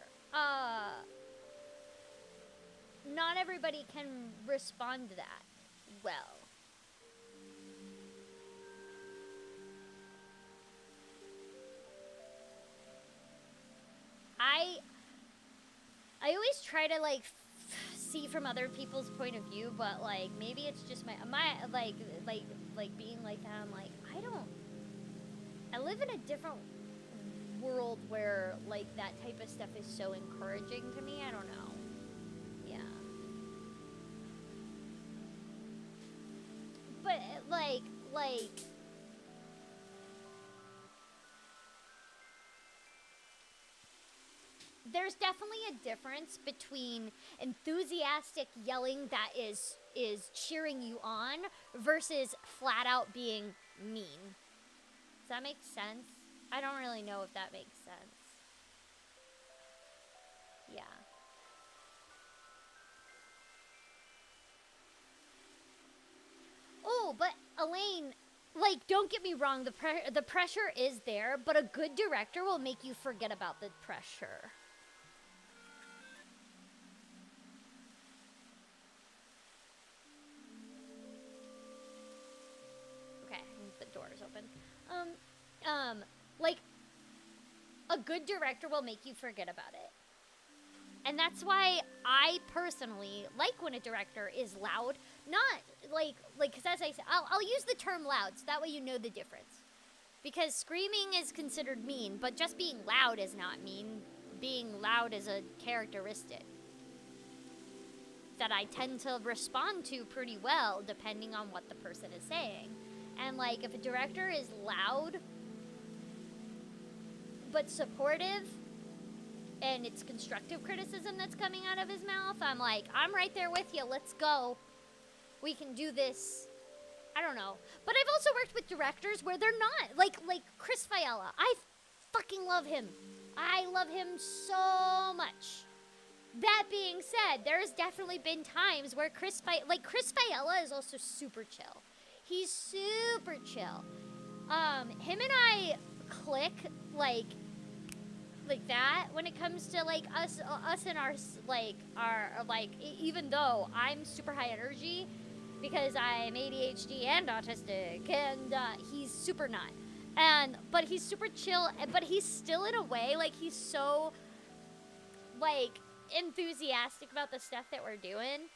Not everybody can respond to that well. I always try to like see from other people's point of view, but like maybe it's just my like being like that. I'm like, I live in a different world where like that type of stuff is so encouraging to me. I don't know. Yeah. But like there's definitely a difference between enthusiastic yelling that is cheering you on versus flat out being mean. Does that make sense? I don't really know if that makes sense. Yeah. Oh, but Elaine, like, don't get me wrong, the pressure is there, but a good director will make you forget about the pressure. Okay, the door is open. Like, a good director will make you forget about it. And that's why I personally like when a director is loud. Not, like, because as I said, I'll use the term loud, so that way you know the difference. Because screaming is considered mean, but just being loud is not mean. Being loud is a characteristic that I tend to respond to pretty well, depending on what the person is saying. And, like, if a director is loud, but supportive, and it's constructive criticism that's coming out of his mouth, I'm like, I'm right there with you, let's go. We can do this. I don't know. But I've also worked with directors where they're not. Like Chris Fiala. I fucking love him. I love him so much. That being said, there's definitely been times where Chris Fiala is also super chill. He's super chill. Him and I click like that when it comes to like us and our even though I'm super high energy because I'm ADHD and autistic, and he's super not. But he's super chill, but he's still in a way like he's so like enthusiastic about the stuff that we're doing.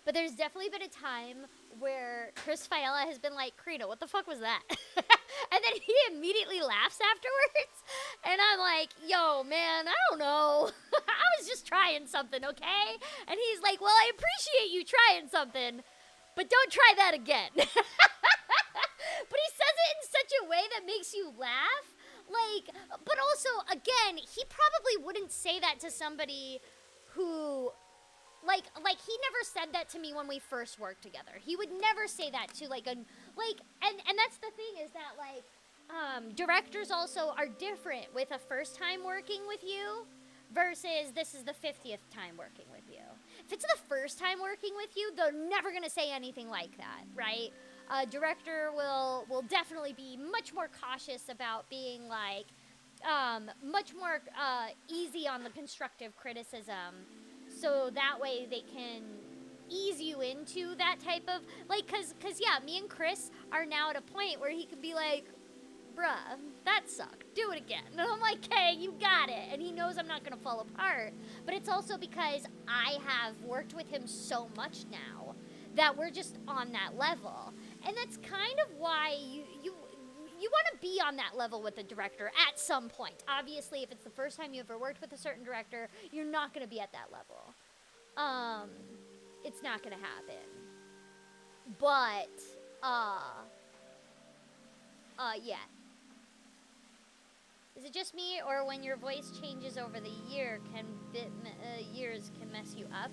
But there's definitely been a time where Chris Fiala has been like, Corina, what the fuck was that? And then he immediately laughs afterwards. And I'm like, yo, man, I don't know. I was just trying something, okay? And he's like, well, I appreciate you trying something, but don't try that again. But he says it in such a way that makes you laugh. Like, but also, again, he probably wouldn't say that to somebody who... Like he never said that to me when we first worked together. He would never say that to and that's the thing is that directors also are different with a first time working with you versus this is the 50th time working with you. If it's the first time working with you, they're never gonna say anything like that, right? A director will definitely be much more cautious about being much more easy on the constructive criticism. So that way they can ease you into that type of, cause yeah, me and Chris are now at a point where he can be like, bruh, that sucked, do it again. And I'm like, hey, you got it. And he knows I'm not gonna fall apart. But it's also because I have worked with him so much now that we're just on that level. And that's kind of why you want to be on that level with the director at some point. Obviously, if it's the first time you ever worked with a certain director, you're not going to be at that level. It's not going to happen. But, yeah. Is it just me, or when your voice changes over the years can mess you up?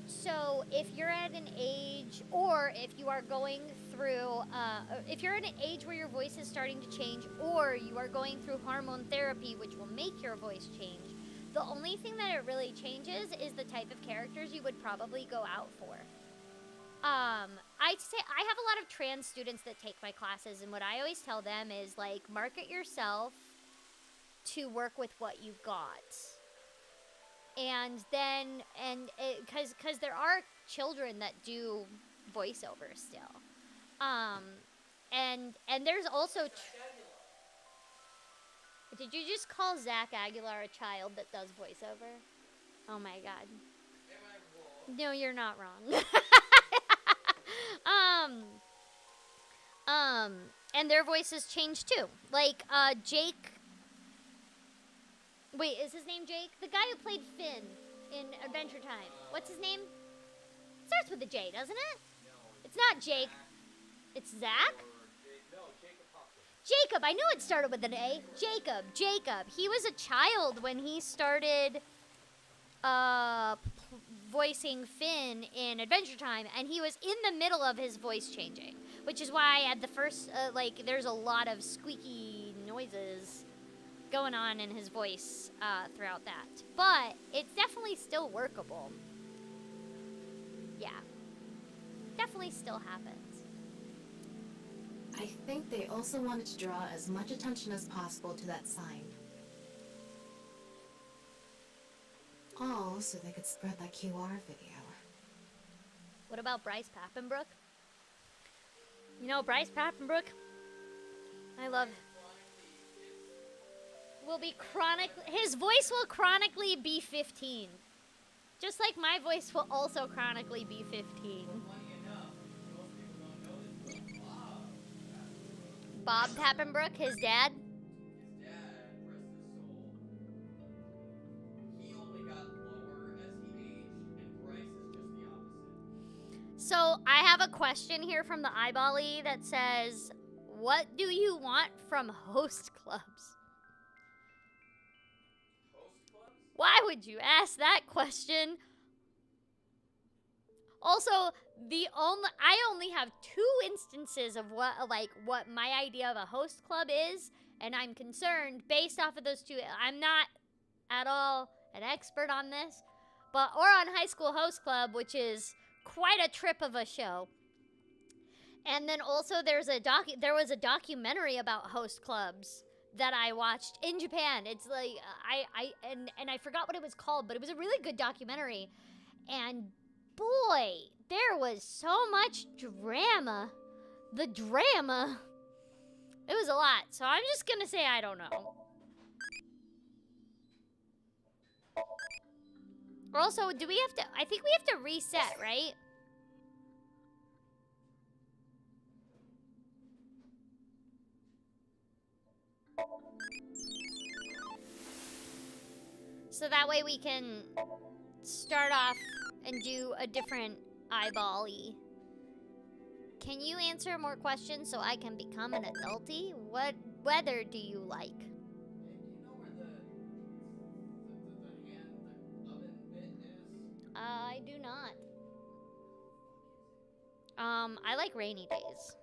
So if you're at an age, or if you are going through, if you're at an age where your voice is starting to change, or you are going through hormone therapy, which will make your voice change, The only thing that it really changes is the type of characters you would probably go out for. I'd say I have a lot of trans students that take my classes, and what I always tell them is, like, market yourself to work with what you've got. And then, because there are children that do voiceover still. And there's also... Did you just call Zach Aguilar a child that does voiceover? Oh my god. Am I wrong? No, you're not wrong. And their voices change too. Like, Jake... Wait, is his name Jake? The guy who played Finn in Adventure Time. What's his name? Starts with a J, doesn't it? No. It's not Jake. It's Zach? No, Jacob Hopkins. Jacob, I knew it started with an A. Jacob. He was a child when he started voicing Finn in Adventure Time, and he was in the middle of his voice changing, which is why at the first, there's a lot of squeaky noises going on in his voice throughout that. But it's definitely still workable. Yeah. Definitely still happens. I think they also wanted to draw as much attention as possible to that sign. All so they could spread that QR video. What about Bryce Papenbrook? You know, Bryce Papenbrook, I love... His voice will chronically be 15. Just like my voice will also chronically be 15. Funny enough, most people don't know this, but Bob Papenbrook, his dad. his dad, rest his soul, he only got lower as he aged, and Bryce is just the opposite. So I have a question here from the Eyebally that says, what do you want from host clubs? Host clubs? Why would you ask that question? Also, I only have 2 instances of what my idea of a host club is, and I'm concerned based off of those 2. I'm not at all an expert on this, or on High School Host Club, which is quite a trip of a show. And then also there was a documentary about host clubs that I watched in Japan. It's like I forgot what it was called, but it was a really good documentary. And boy, there was so much drama. The drama. It was a lot. So I'm just gonna say I don't know. Also, do we have to... I think we have to reset, right? So that way we can start off and do a different eyeball-y. Can you answer more questions so I can become an adulty? What weather do you like? Hey, do you know where the oven bit is? I do not. I like rainy days.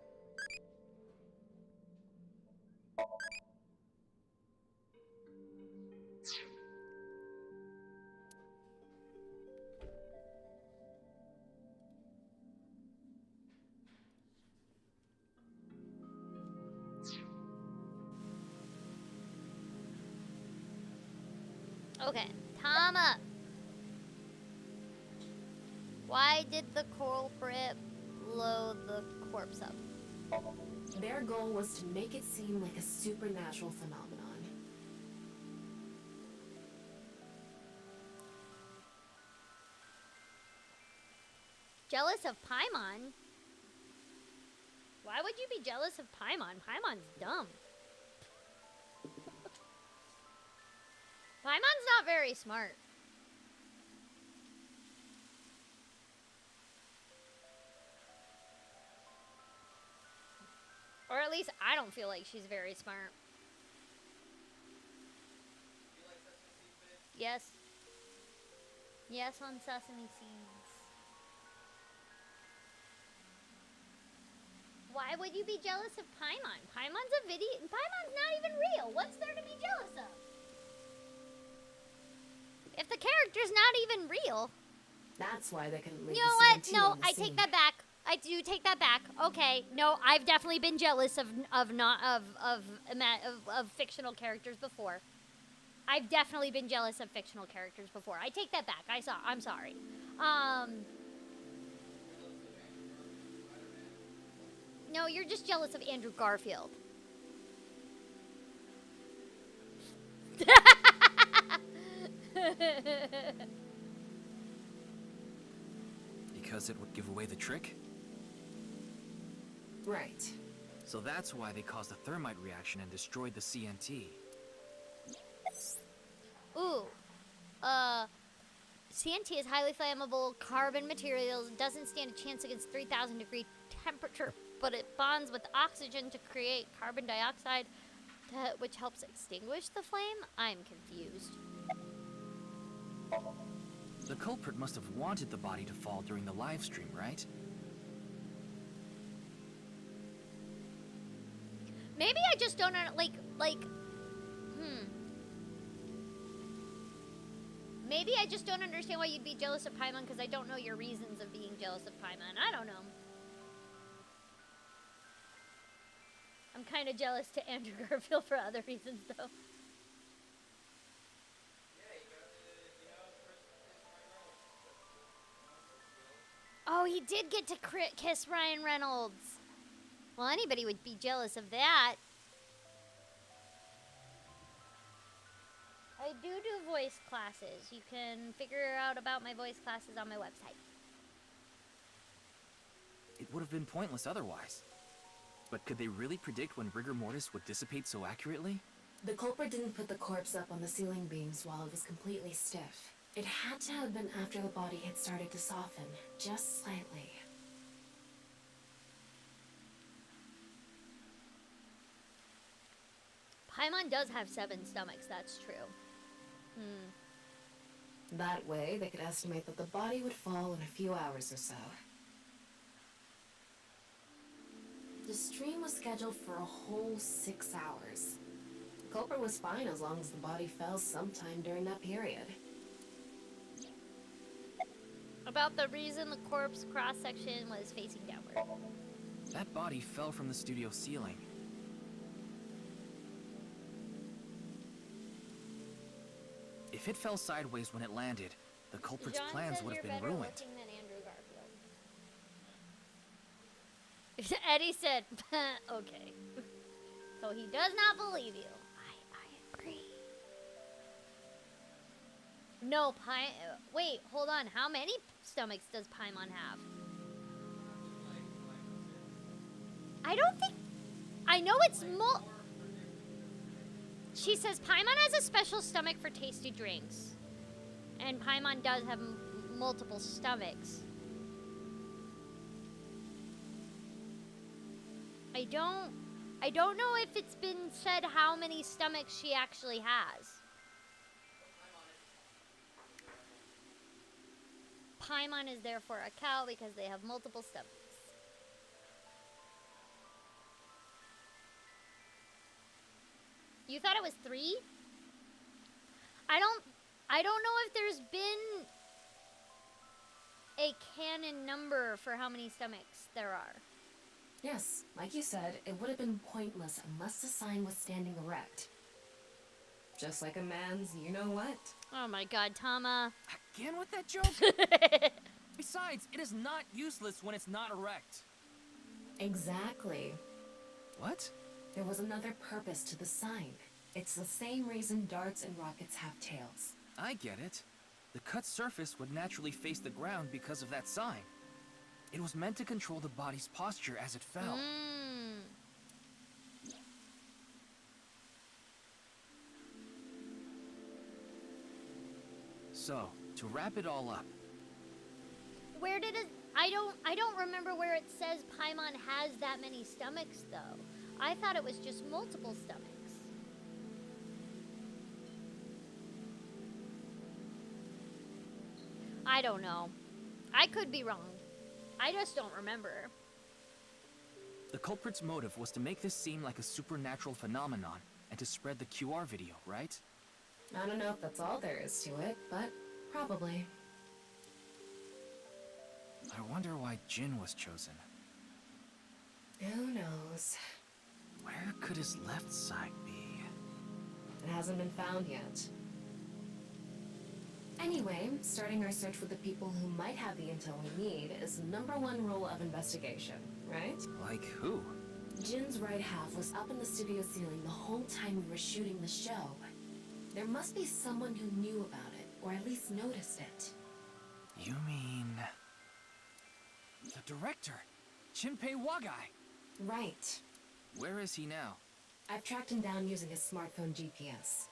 Okay, time up. Why did the culprit blow the corpse up? Their goal was to make it seem like a supernatural phenomenon. Jealous of Paimon? Why would you be jealous of Paimon? Paimon's dumb. Paimon's not very smart. Or at least I don't feel like she's very smart. Do you like Sesame Seed bits? Yes. Yes, on Sesame Seeds. Why would you be jealous of Paimon? Paimon's a video. Paimon's not even real. What's there to be jealous of? If the character's not even real. That's why they couldn't leave You know the what? CNT No, on the I scene. take that back. I do take that back. Okay, no, I've definitely been jealous of fictional characters before. I've definitely been jealous of fictional characters before. I take that back. I'm sorry. No, you're just jealous of Andrew Garfield. Because it would give away the trick? Right. So that's why they caused a thermite reaction and destroyed the CNT. Ooh. CNT is highly flammable carbon materials. Doesn't stand a chance against 3,000 degree temperature, but it bonds with oxygen to create carbon dioxide, which helps extinguish the flame? I'm confused. The culprit must have wanted the body to fall during the live stream, right? Maybe I just don't Maybe I just don't understand why you'd be jealous of Paimon, because I don't know your reasons of being jealous of Paimon. I don't know. I'm kind of jealous to Andrew Garfield for other reasons, though. Oh, he did get to kiss Ryan Reynolds. Well, anybody would be jealous of that. I do voice classes. You can figure out about my voice classes on my website. It would have been pointless otherwise. But could they really predict when rigor mortis would dissipate so accurately? The culprit didn't put the corpse up on the ceiling beams while it was completely stiff. It had to have been after the body had started to soften, just slightly. Paimon does have 7 stomachs, that's true. That way, they could estimate that the body would fall in a few hours or so. The stream was scheduled for a whole 6 hours. The culprit was fine as long as the body fell sometime during that period. About the reason the corpse cross-section was facing downward. That body fell from the studio ceiling. If it fell sideways when it landed, the culprit's John plans says would have you're been better ruined. looking than Andrew Garfield. Eddie said, okay. So he does not believe you. I agree. No, wait, hold on. How many stomachs does Paimon have? I don't think... I know it's She says Paimon has a special stomach for tasty drinks. And Paimon does have multiple stomachs. I don't know if it's been said how many stomachs she actually has. Paimon is therefore a cow because they have multiple stomachs. You thought it was 3? I don't know if there's been a canon number for how many stomachs there are. Yes, like you said, it would have been pointless unless the sign was standing erect. Just like a man's you-know-what. Oh my god, Tama. Again with that joke? Besides, it is not useless when it's not erect. Exactly. What? There was another purpose to the sign. It's the same reason darts and rockets have tails. I get it. The cut surface would naturally face the ground because of that sign. It was meant to control the body's posture as it fell. So, to wrap it all up. Where did it... I don't remember where it says Paimon has that many stomachs, though. I thought it was just multiple stomachs. I don't know. I could be wrong. I just don't remember. The culprit's motive was to make this seem like a supernatural phenomenon and to spread the QR video, right? I don't know if that's all there is to it, but probably. I wonder why Jin was chosen. Who knows? Where could his left side be? It hasn't been found yet. Anyway, starting our search with the people who might have the intel we need is the #1 rule of investigation, right? Like who? Jin's right half was up in the studio ceiling the whole time we were shooting the show. There must be someone who knew about it, or at least noticed it. You mean... the director, Jinpei Wagai. Right. Where is he now? I've tracked him down using his smartphone GPS.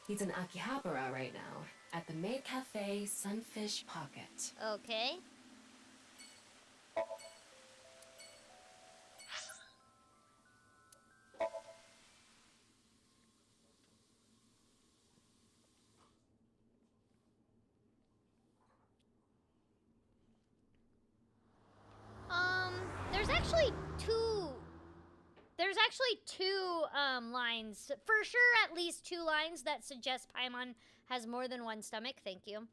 He's in Akihabara right now, at the maid cafe Sunfish Pocket. Okay. There's actually two lines, for sure at least 2 lines that suggest Paimon has more than one stomach, thank you.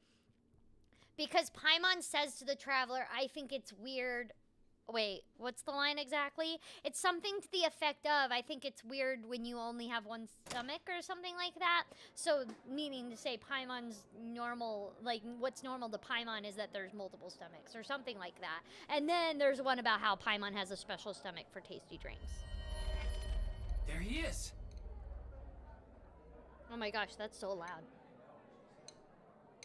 Because Paimon says to the traveler, I think it's weird. Wait, what's the line exactly? It's something to the effect of, I think it's weird when you only have one stomach or something like that. So, meaning to say Paimon's normal, like what's normal to Paimon is that there's multiple stomachs or something like that. And then there's one about how Paimon has a special stomach for tasty drinks. There he is! Oh my gosh, that's so loud.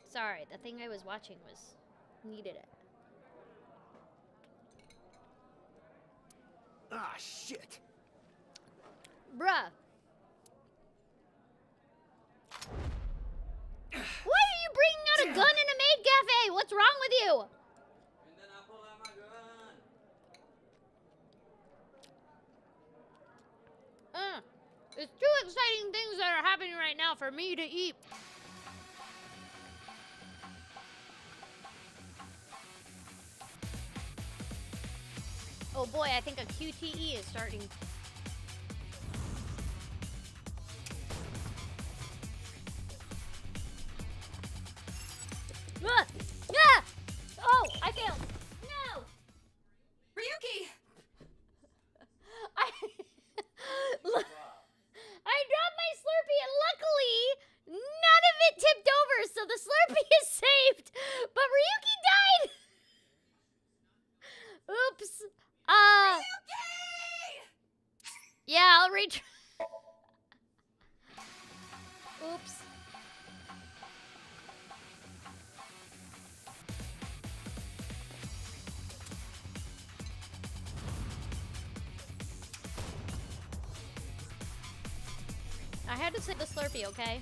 Sorry, the thing I was watching needed it. Ah, shit. Bruh. Why are you bringing out a gun in a maid cafe? What's wrong with you? And then I pull out my gun. It's 2 exciting things that are happening right now for me to eat. Oh boy, I think a QTE is starting. Ah! Ah! Oh, I failed. No! Ryuki! I dropped my Slurpee and luckily none of it tipped over, so the Slurpee is saved. But Ryuki died. Oops. Yeah, I'll reach. Oops. I had to save the Slurpee, okay?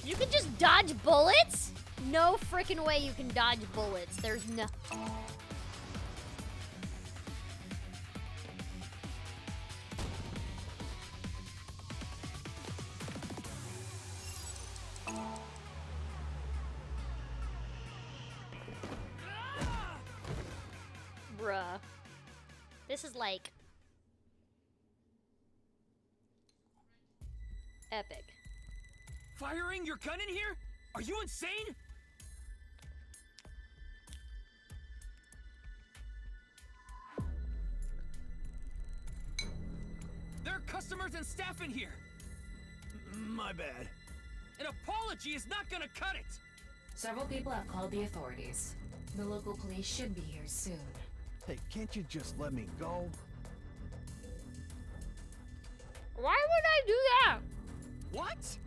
You can just dodge bullets? No freaking way you can dodge bullets. There's no... Bruh. This is like... epic. Firing your gun in here? Are you insane? There are customers and staff in here. My bad. An apology is not gonna cut it. Several people have called the authorities. The local police should be here soon. Hey, can't you just let me go? Why would I do that? What?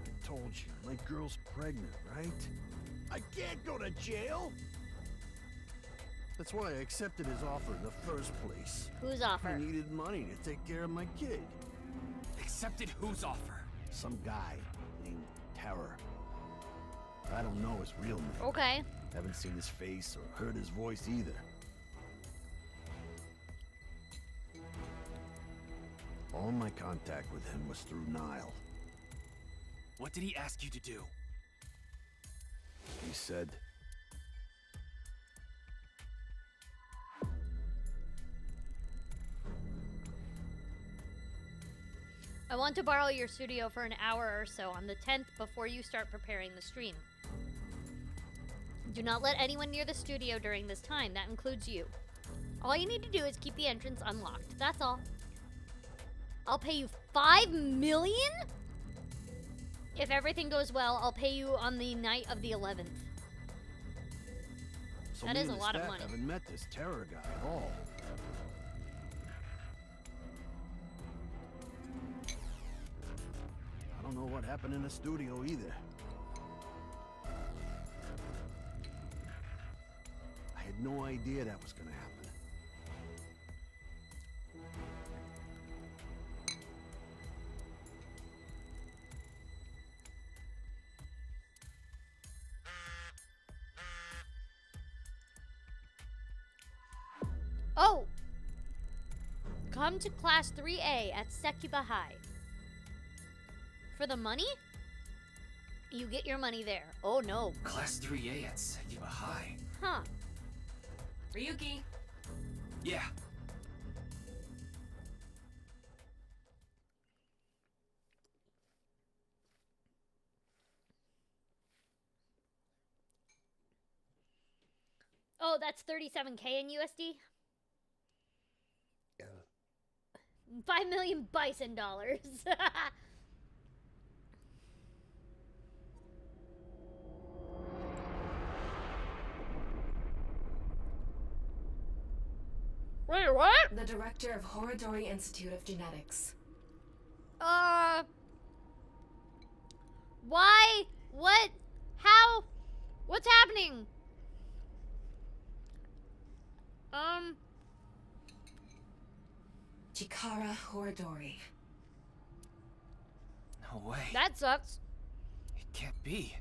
I told you, my girl's pregnant, right? I can't go to jail! That's why I accepted his offer in the first place. Whose I offer? needed money to take care of my kid. Accepted whose offer? Some guy named Terror. I don't know his real name. Okay. Haven't seen his face or heard his voice either. All my contact with him was through Nile. What did he ask you to do? He said... I want to borrow your studio for an hour or so on the 10th before you start preparing the stream. Do not let anyone near the studio during this time. That includes you. All you need to do is keep the entrance unlocked. That's all. I'll pay you 5 million? If everything goes well, I'll pay you on the night of the 11th. So That me is and a the lot of staff money. haven't met this terror guy at all. I don't know what happened in the studio either. I had no idea that was gonna happen. Oh! Come to class 3A at Sekiba High. For the money? You get your money there. Oh no. Class 3A at Sekiba High. Huh. Ryuki! Yeah. Oh, that's 37K in USD? Yeah. 5 million bison dollars. Wait, what? The director of Horodori Institute of Genetics. Why? What? How? What's happening? Chikara Horodori. No way. That sucks. It can't be.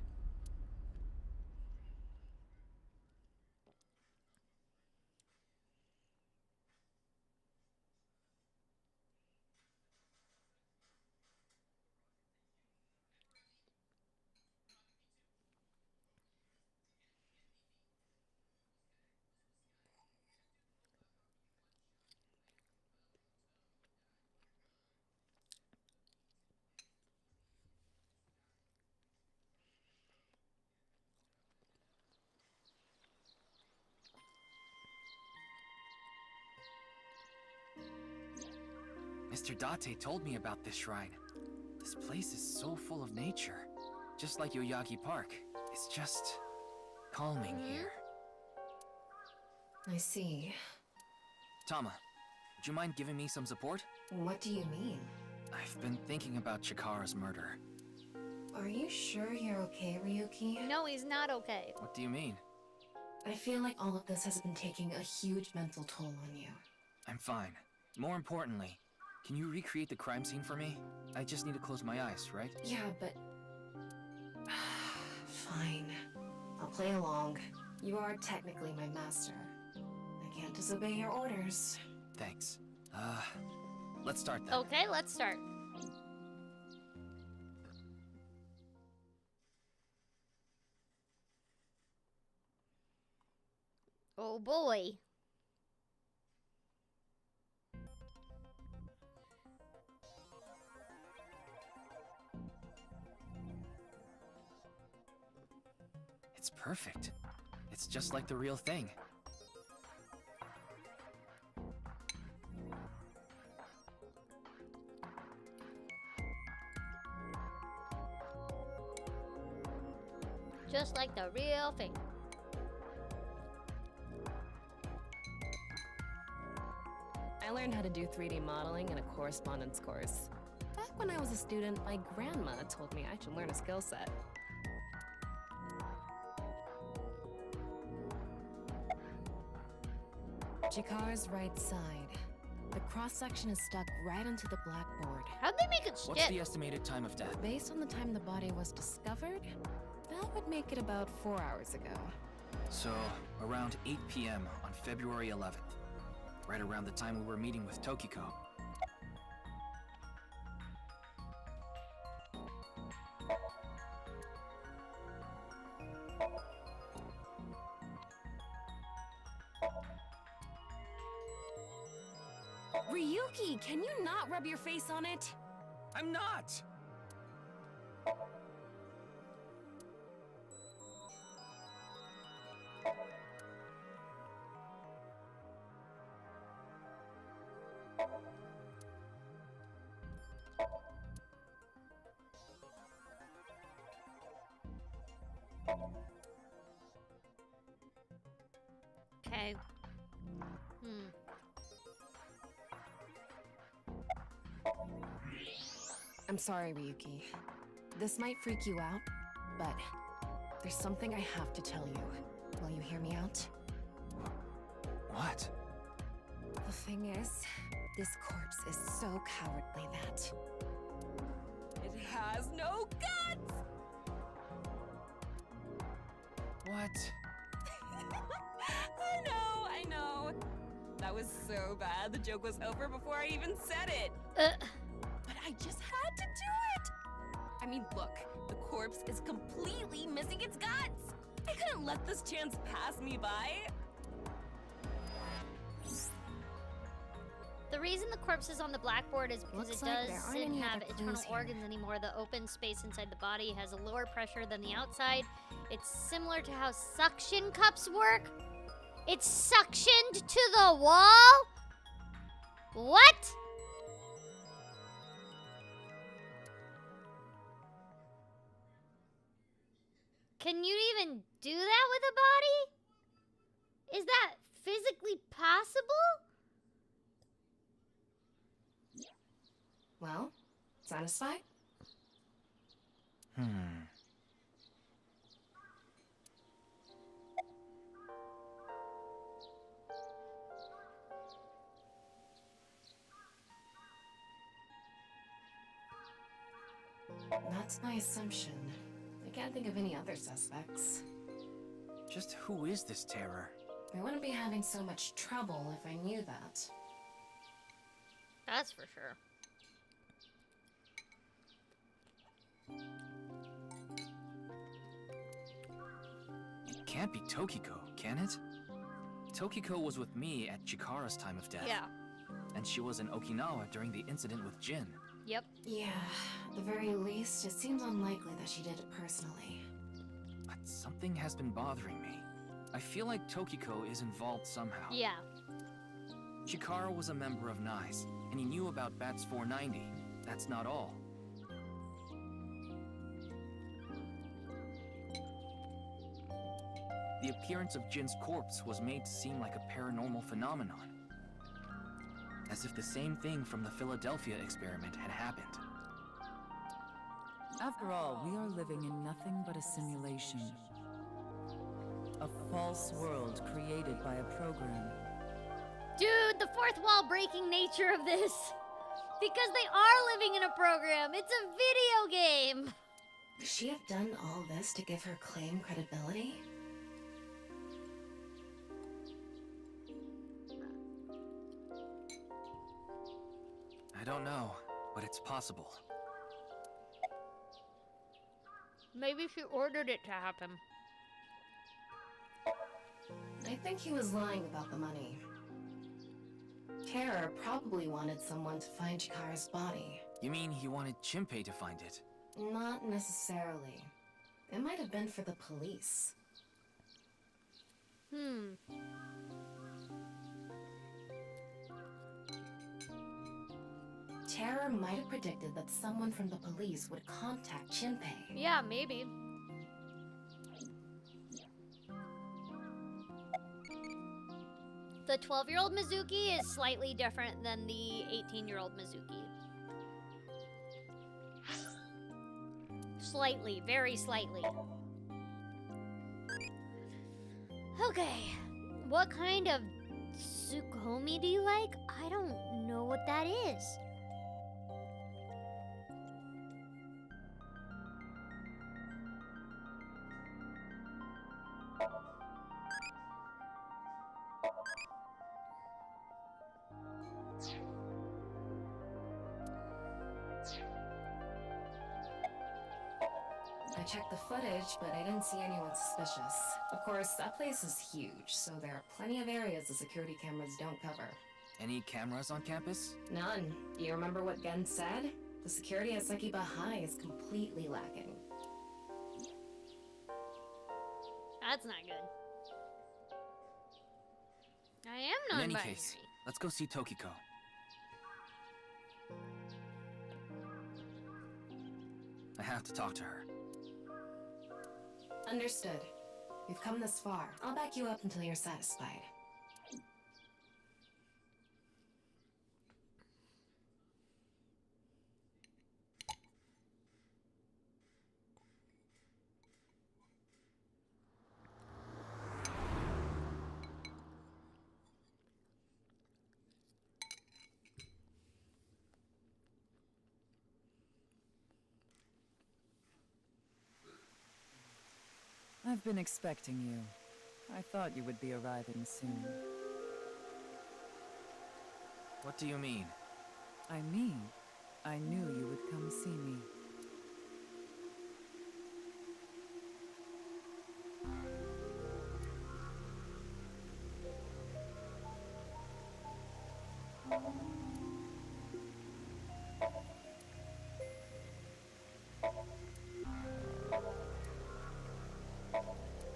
Mr. Date told me about this shrine. This place is so full of nature. Just like Yoyagi Park. It's just calming here. I see. Tama, would you mind giving me some support? What do you mean? I've been thinking about Chikara's murder. Are you sure you're okay, Ryuki? No, he's not okay. What do you mean? I feel like all of this has been taking a huge mental toll on you. I'm fine. More importantly, can you recreate the crime scene for me? I just need to close my eyes, right? Yeah, but... Fine. I'll play along. You are technically my master. I can't disobey your orders. Thanks. Let's start then. Okay, let's start. Oh boy. It's perfect. It's just like the real thing. Just like the real thing. I learned how to do 3D modeling in a correspondence course. Back when I was a student, my grandma told me I should learn a skill set. Chikara's right side. The cross-section is stuck right into the blackboard. How'd they make it What's stick? the estimated time of death? Based on the time the body was discovered, that would make it about 4 hours ago. So, around 8 p.m. on February 11th. Right around the time we were meeting with Tokiko. Ryuki, can you not rub your face on it? I'm not! Okay. I'm sorry, Ryuki. This might freak you out, but there's something I have to tell you. Will you hear me out? What? The thing is, this corpse is so cowardly that it has no guts! What? I know. That was so bad. The joke was over before I even said it. But I just had to do it! I mean, look, the corpse is completely missing its guts! I couldn't let this chance pass me by. The reason the corpse is on the blackboard is because Looks it like there aren't doesn't any have other internal clues here. organs anymore. The open space inside the body has a lower pressure than the outside. It's similar to how suction cups work. It's suctioned to the wall? What? Can you even do that with a body? Is that physically possible? Well, satisfied? That's my assumption. I can't think of any other suspects. Just who is this terror? I wouldn't be having so much trouble if I knew that. That's for sure. It can't be Tokiko, can it? Tokiko was with me at Chikara's time of death. Yeah. And she was in Okinawa during the incident with Jin. Yep. Yeah, at the very least, it seems unlikely that she did it personally. But something has been bothering me. I feel like Tokiko is involved somehow. Yeah. Chikara was a member of NISE, and he knew about Bats 490. That's not all. The appearance of Jin's corpse was made to seem like a paranormal phenomenon. As if the same thing from the Philadelphia experiment had happened. After all, we are living in nothing but a simulation. A false world created by a program. Dude, the fourth wall breaking nature of this. Because they are living in a program. It's a video game. Could she have done all this to give her claim credibility? I don't know, but it's possible. Maybe she ordered it to happen. I think he was lying about the money. Terror probably wanted someone to find Chikara's body. You mean he wanted Chimpei to find it? Not necessarily. It might have been for the police. Terror might have predicted that someone from the police would contact Chimpei. Yeah, maybe. The 12-year-old Mizuki is slightly different than the 18-year-old Mizuki. Slightly, very slightly. Okay, what kind of Tsukomi do you like? I don't know what that is. I checked the footage, but I didn't see anyone suspicious. Of course, that place is huge, so there are plenty of areas the security cameras don't cover. Any cameras on campus? None. Do you remember what Gen said? The security at Sekiba High is completely lacking. That's not good. I am In non-binary. any case, let's go see Tokiko. I have to talk to her. Understood. We've come this far. I'll back you up until you're satisfied. I've been expecting you. I thought you would be arriving soon. What do you mean? I mean, I knew you would come see me.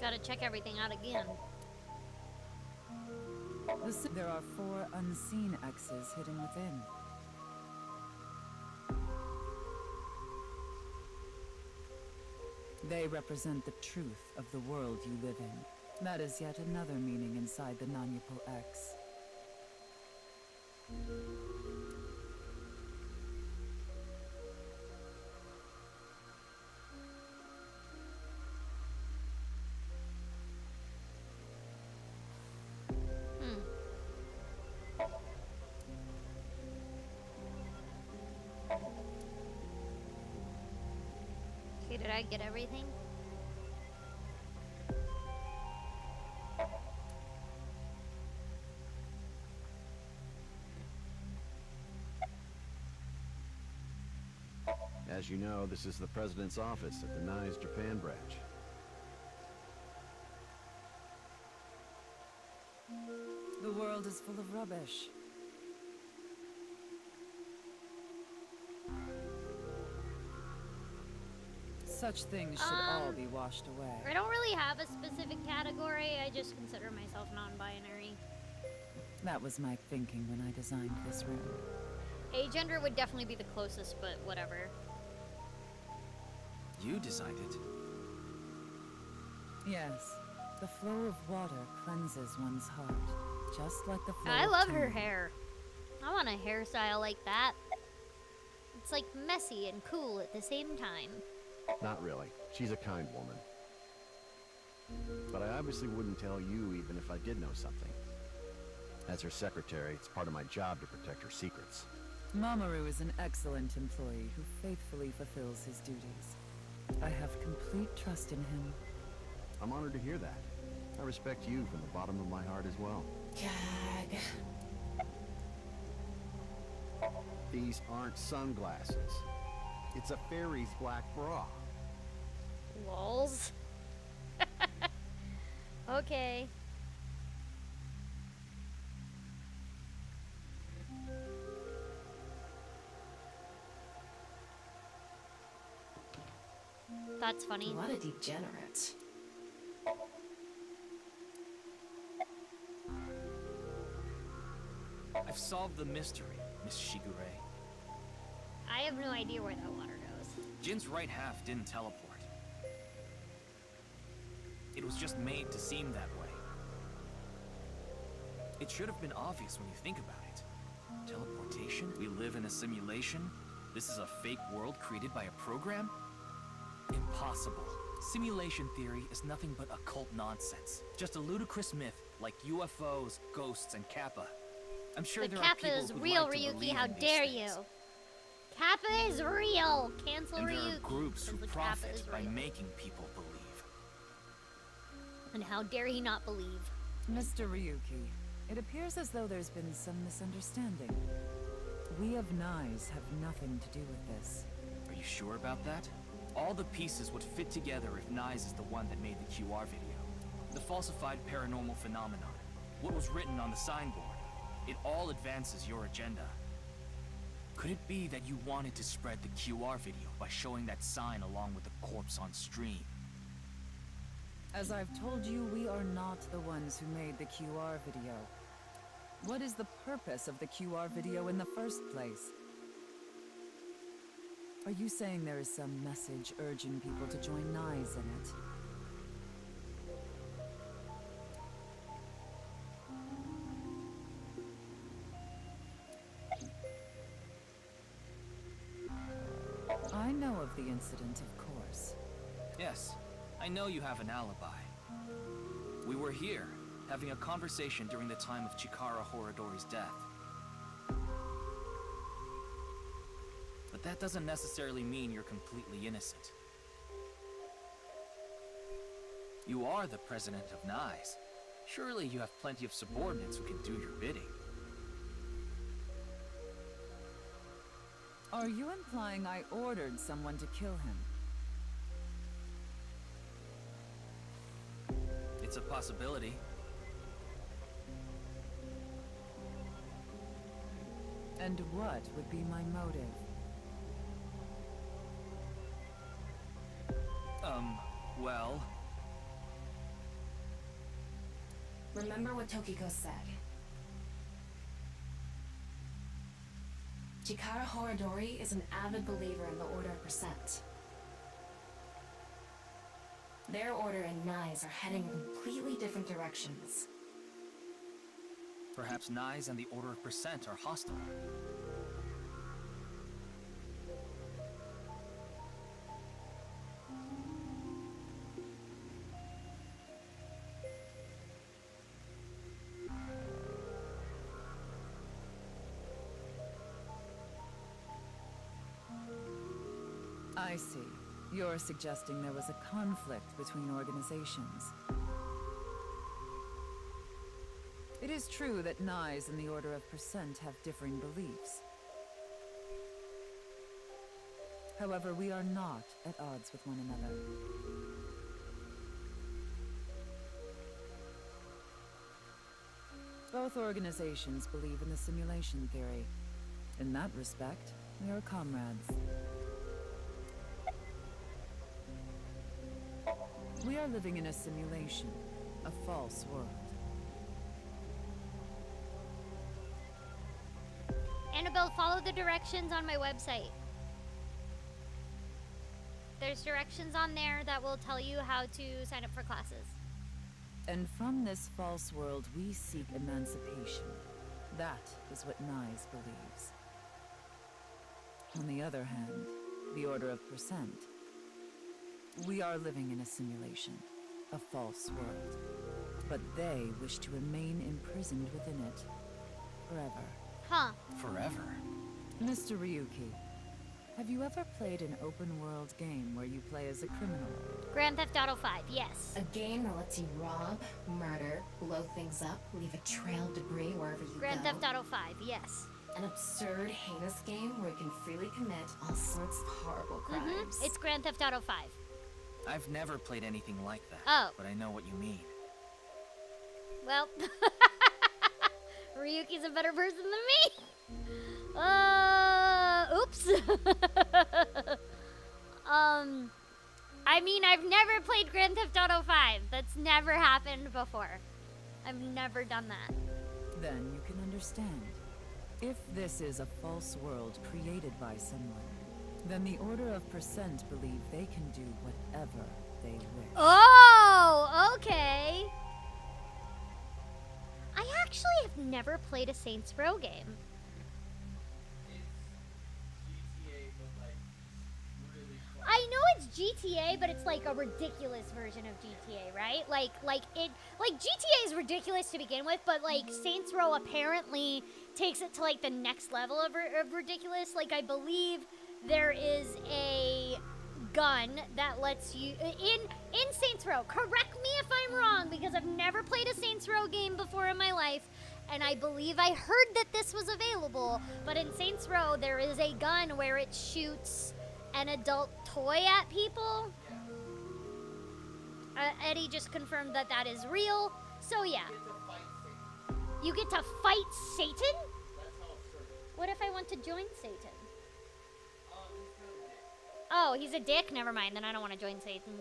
Gotta check everything out again. There are 4 unseen X's hidden within. They represent the truth of the world you live in. That is yet another meaning inside the Nanyapo X. Okay, did I get everything? As you know, this is the President's office at the NISE Japan branch. The world is full of rubbish. Such things should all be washed away. I don't really have a specific category. I just consider myself non-binary. That was my thinking when I designed this room. Agender would definitely be the closest, but whatever. You designed it. Yes, the flow of water cleanses one's heart, just like the flow I of love her time. hair. I want a hairstyle like that. It's like messy and cool at the same time. Not really. She's a kind woman. But I obviously wouldn't tell you even if I did know something. As her secretary, it's part of my job to protect her secrets. Mamoru is an excellent employee who faithfully fulfills his duties. I have complete trust in him. I'm honored to hear that. I respect you from the bottom of my heart as well. Gag. These aren't sunglasses. It's a fairy's black bra. Lols. Okay. That's funny. What a degenerate. I've solved the mystery, Miss Shigure. I have no idea where that water goes. Jin's right half didn't teleport. It was just made to seem that way. It should have been obvious when you think about it. Teleportation? We live in a simulation? This is a fake world created by a program? Impossible. Simulation theory is nothing but occult nonsense. Just a ludicrous myth like UFOs, ghosts, and Kappa. I'm sure But there are Kappa people is who'd real, like to Ryuki. believe How in these dare things. you? Kappa is real. Cancel And there Ryuki. are groups who because the Kappa profit is by real. making people believe. And how dare he not believe? Mr. Ryuki, it appears as though there's been some misunderstanding. We of NISE have nothing to do with this. Are you sure about that? All the pieces would fit together if NISE is the one that made the QR video. The falsified paranormal phenomenon. What was written on the signboard. It all advances your agenda. Could it be that you wanted to spread the QR video by showing that sign along with the corpse on stream? As I've told you, we are not the ones who made the QR video. What is the purpose of the QR video in the first place? Are you saying there is some message urging people to join NISE in it? I know of the incident, of course. Yes, I know you have an alibi. We were here, having a conversation during the time of Chikara Horadori's death. But that doesn't necessarily mean you're completely innocent. You are the president of NISE. Surely you have plenty of subordinates who can do your bidding. Are you implying I ordered someone to kill him? It's a possibility. And what would be my motive? Well... Remember what Tokiko said. Chikara Horadori is an avid believer in the Order of Percent. Their order and NISE are heading in completely different directions. Perhaps NISE and the Order of Percent are hostile. I see. You're suggesting there was a conflict between organizations. It is true that NISE and the Order of Percent have differing beliefs. However, we are not at odds with one another. Both organizations believe in the simulation theory. In that respect, we are comrades. We are living in a simulation, a false world. Annabelle, follow the directions on my website. There's directions on there that will tell you how to sign up for classes. And from this false world, we seek emancipation. That is what NISE believes. On the other hand, the Order of Percent. We are living in a simulation, a false world. But they wish to remain imprisoned within it, forever. Huh. Forever? Mr. Ryuki, have you ever played an open-world game where you play as a criminal? Grand Theft Auto 5, yes. A game that lets you rob, murder, blow things up, leave a trail of debris wherever you Grand go. Theft Auto 5, yes. An absurd, heinous game where you can freely commit all sorts of horrible crimes. It's Grand Theft Auto 5. I've never played anything like that. Oh. But I know what you mean. Well, Ryuki's a better person than me. Oops. I mean, I've never played Grand Theft Auto 5. That's never happened before. I've never done that. Then you can understand. If this is a false world created by someone, then the Order of Percent believe they can do whatever they wish. Oh, okay. I actually have never played a Saints Row game. It's GTA, but like really fun. I know it's GTA, but it's like a ridiculous version of GTA, right? Like GTA is ridiculous to begin with, but like Saints Row apparently takes it to like the next level of ridiculous. Like I believe there is a gun that lets you in Saints Row. Correct me if I'm wrong, because I've never played a Saints Row game before in my life, and I believe I heard that this was available. But in Saints Row, there is a gun where it shoots an adult toy at people. Eddie just confirmed that that is real. So yeah, You get to fight Satan. you get to fight Satan. That's how it started. What if I want to join Satan? Oh, he's a dick? Never mind, then I don't want to join Satan.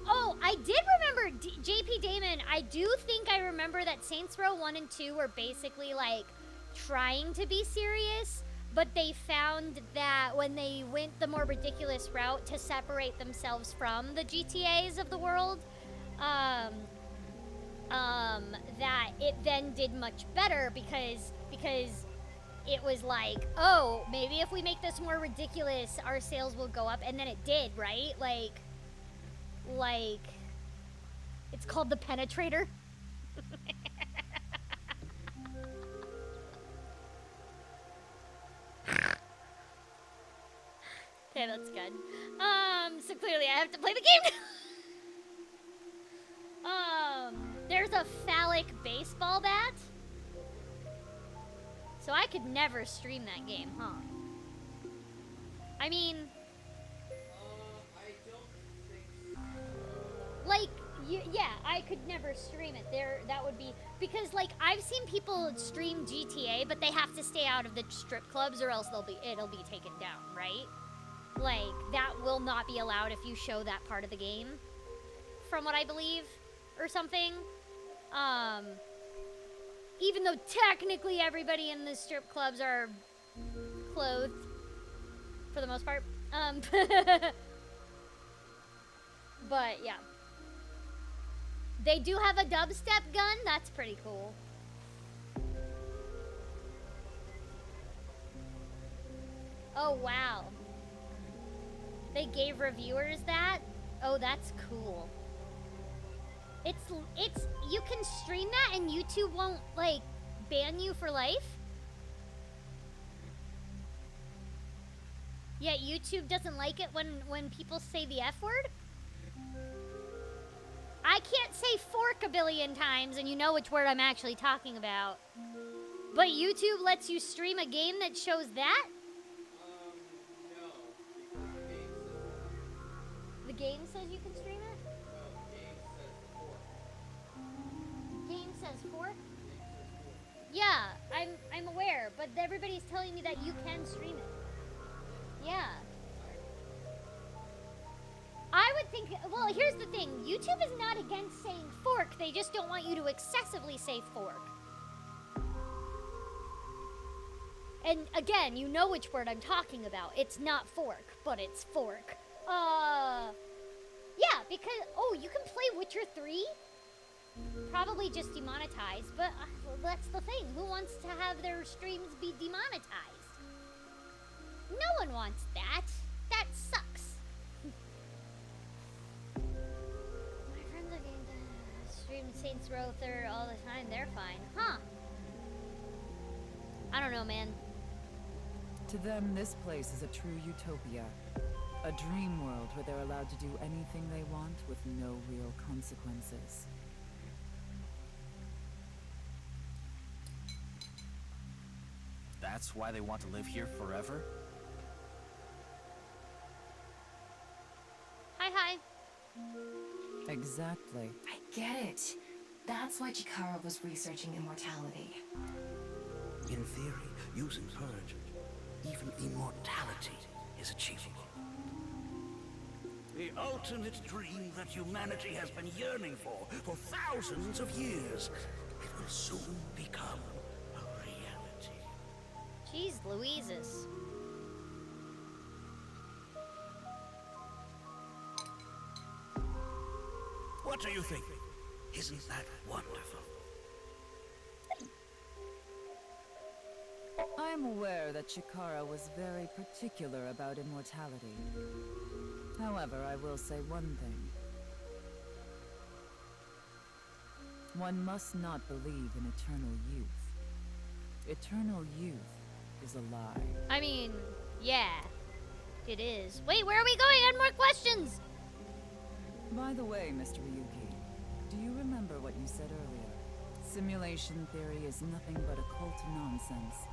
Oh, I did remember JP Damon. I do think I remember that Saints Row 1 and 2 were basically like trying to be serious, but they found that when they went the more ridiculous route to separate themselves from the GTAs of the world, that it then did much better because it was like, oh, maybe if we make this more ridiculous, our sales will go up, and then it did, right? Like, it's called the Penetrator. Okay, that's good. So clearly I have to play the game. There's a phallic baseball bat. So I could never stream that game, huh? I mean, I don't think so. like, yeah, I could never stream it. That would be because, like, I've seen people stream GTA, but they have to stay out of the strip clubs, or else it'll be taken down, right? Like, that will not be allowed if you show that part of the game, from what I believe, or something. Even though technically everybody in the strip clubs are clothed, for the most part. But, yeah. They do have a dubstep gun. That's pretty cool. Oh, wow. They gave reviewers that? Oh, that's cool. It's, you can stream that and YouTube won't, like, ban you for life? Yeah, YouTube doesn't like it when people say the F word? I can't say fork a billion times and you know which word I'm actually talking about. But YouTube lets you stream a game that shows that? No, because The game says you can stream it? the game says the fork. Game says fork? Yeah, I'm aware, but everybody's telling me that you can stream it. Yeah. I would think, well, here's the thing. YouTube is not against saying fork. They just don't want you to excessively say fork. And again, you know which word I'm talking about. It's not fork, but it's fork. Yeah, because, oh, you can play Witcher 3? Probably just demonetized, but that's the thing. Who wants to have their streams be demonetized? No one wants that. That sucks. My friends are getting to stream Saints Row 3 all the time. They're fine. Huh. I don't know, man. To them, this place is a true utopia. A dream world where they're allowed to do anything they want with no real consequences. That's why they want to live here forever? Hi. Exactly. I get it. That's why Chikara was researching immortality. In theory, using Purge, even immortality is achievable. The ultimate dream that humanity has been yearning for thousands of years. It will soon become a reality. Jeez Louises. What do you think? Isn't that wonderful? I am aware that Chikara was very particular about immortality. However, I will say one thing. One must not believe in eternal youth. Eternal youth is a lie. I mean, yeah, it is. Wait, where are we going? I had more questions. By the way, Mr. Ryuki, do you remember what you said earlier? Simulation theory is nothing but occult nonsense.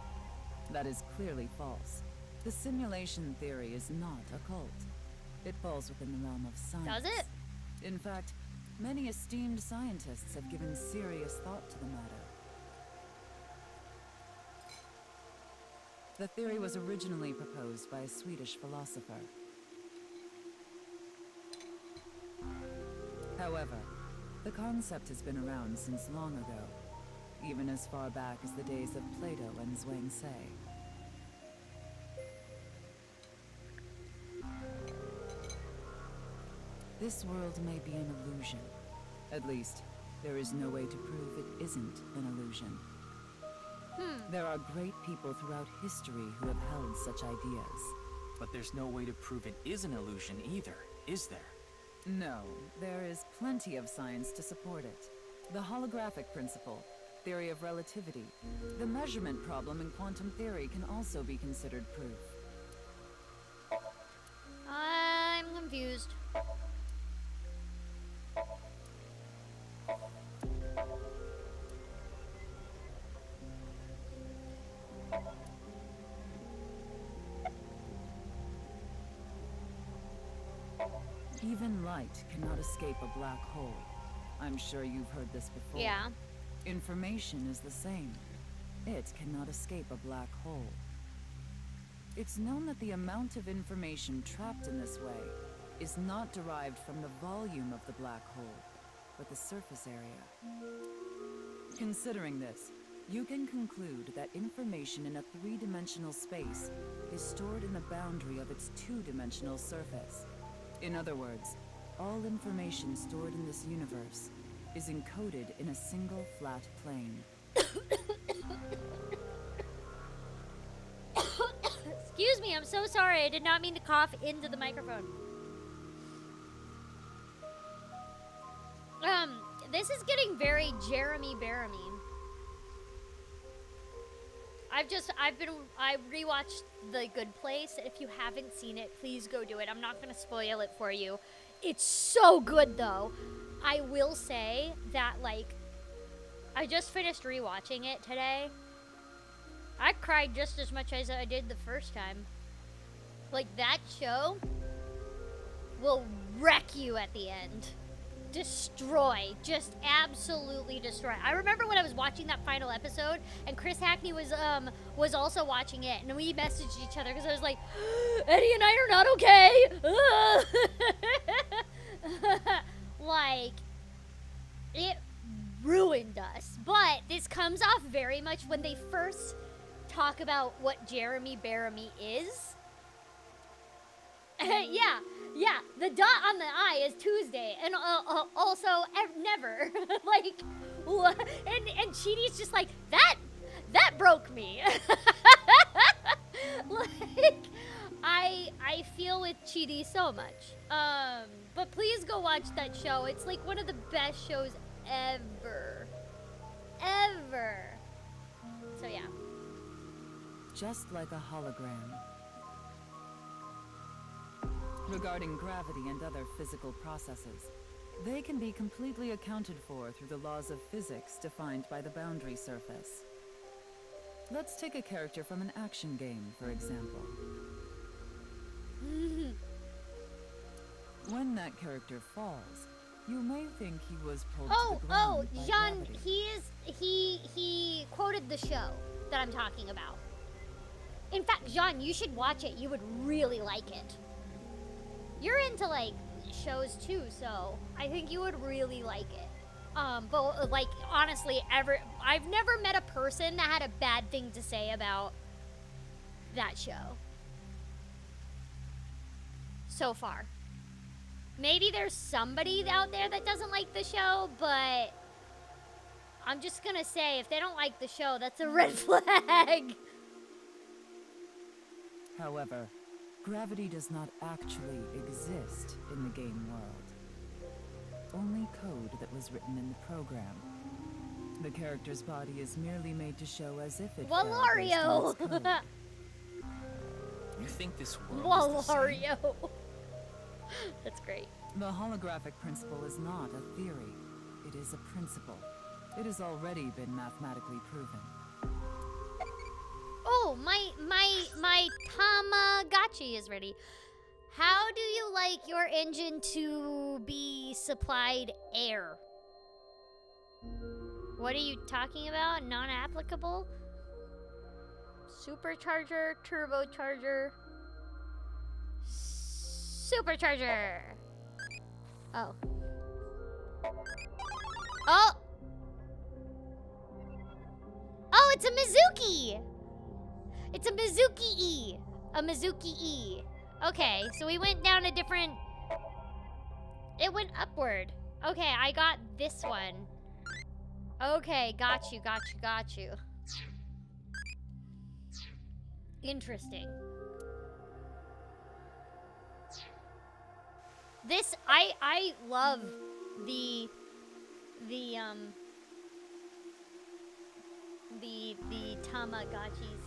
That is clearly false. The simulation theory is not occult. It falls within the realm of science. Does it? In fact, many esteemed scientists have given serious thought to the matter. The theory was originally proposed by a Swedish philosopher. However, the concept has been around since long ago, even as far back as the days of Plato and Zhuangzi. This world may be an illusion. At least, there is no way to prove it isn't an illusion. There are great people throughout history who have held such ideas. But there's no way to prove it is an illusion either, is there? No, there is plenty of science to support it. The holographic principle, theory of relativity, the measurement problem in quantum theory can also be considered proof. I'm confused. Even light cannot escape a black hole. I'm sure you've heard this before. Yeah. Information is the same. It cannot escape a black hole. It's known that the amount of information trapped in this way is not derived from the volume of the black hole, but the surface area. Considering this, you can conclude that information in a three-dimensional space is stored in the boundary of its two-dimensional surface. In other words, all information stored in this universe is encoded in a single flat plane. Excuse me, I'm so sorry. I did not mean to cough into the microphone. This is getting very Jeremy Baramy. I rewatched The Good Place. If you haven't seen it, please go do it. I'm not gonna spoil it for you. It's so good though. I will say that, like, I just finished rewatching it today. I cried just as much as I did the first time. Like, that show will wreck you at the end. Destroy. Just absolutely destroy. I remember when I was watching that final episode, and Chris Hackney was also watching it, and we messaged each other because I was like, Eddie and I are not okay. Like, it ruined us. But this comes off very much when they first talk about what Jeremy Baramy is. Yeah, the dot on the I is Tuesday, and also never. Like, and Chidi's just like, that broke me. Like, I feel with Chidi so much. But please go watch that show. It's like one of the best shows ever. So yeah. Just like a hologram. Regarding gravity and other physical processes, they can be completely accounted for through the laws of physics defined by the boundary surface. Let's take a character from an action game, for example. When that character falls, you may think he was pulled to the ground by Jean, gravity. he quoted the show that I'm talking about. In fact, Jean, you should watch it. You would really like it. You're into, like, shows too, so I think you would really like it. But, like, honestly, I've never met a person that had a bad thing to say about that show. So far. Maybe there's somebody out there that doesn't like the show, but I'm just gonna say, if they don't like the show, that's a red flag. However, gravity does not actually exist in the game world. Only code that was written in the program. The character's body is merely made to show as if it fell based on its code. You think this world is the same? Wallario. That's great. The holographic principle is not a theory. It is a principle. It has already been mathematically proven. Oh, my Tamagotchi is ready. How do you like your engine to be supplied air? What are you talking about? Non-applicable? Supercharger, turbocharger, supercharger. Oh. Oh! Oh, it's a Mizuki! It's a Mizuki E. A Mizuki E. Okay, so we went down a different... It went upward. Okay, I got this one. Okay, got you. Interesting. This, I love the Tamagotchis.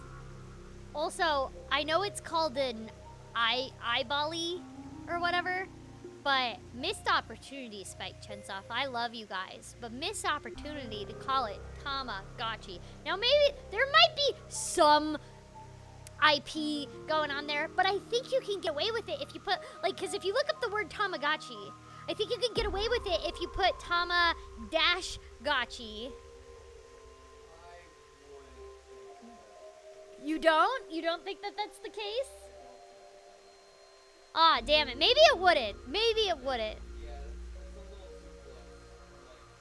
Also, I know it's called an eyebally or whatever, but missed opportunity, Spike Chensoff. I love you guys, but missed opportunity to call it Tamagotchi. Now maybe there might be some IP going on there, but I think you can get away with it if you put, like, because if you look up the word Tamagotchi, I think you can get away with it if you put Tama-Gotchi. You don't? You don't think that that's the case? Ah, damn it. Maybe it wouldn't.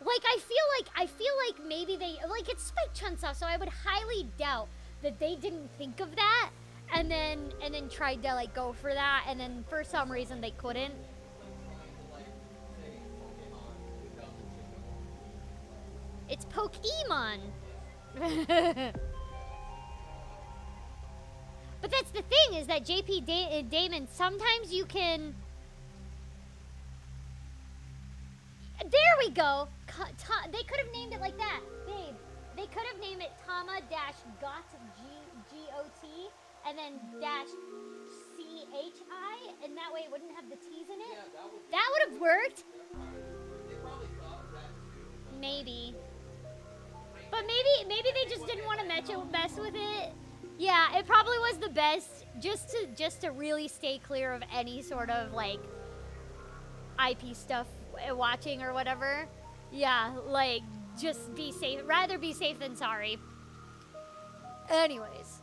Like, I feel like maybe they, like, it's Spike Chunsoft, so I would highly doubt that they didn't think of that and then tried to, like, go for that, and then for some reason they couldn't. It's Pokemon. But that's the thing, is that JP Damon, sometimes you can... There we go! They could have named it like that, babe. They could have named it Tama-Got, G-O-T, and then dash C-H-I, and that way it wouldn't have the T's in it. Yeah, that would have worked. They probably thought of that too. Maybe. But maybe they just didn't want to mess with it. Yeah, it probably was the best just to really stay clear of any sort of like IP stuff watching or whatever. Yeah, like just be safe. Rather be safe than sorry. Anyways.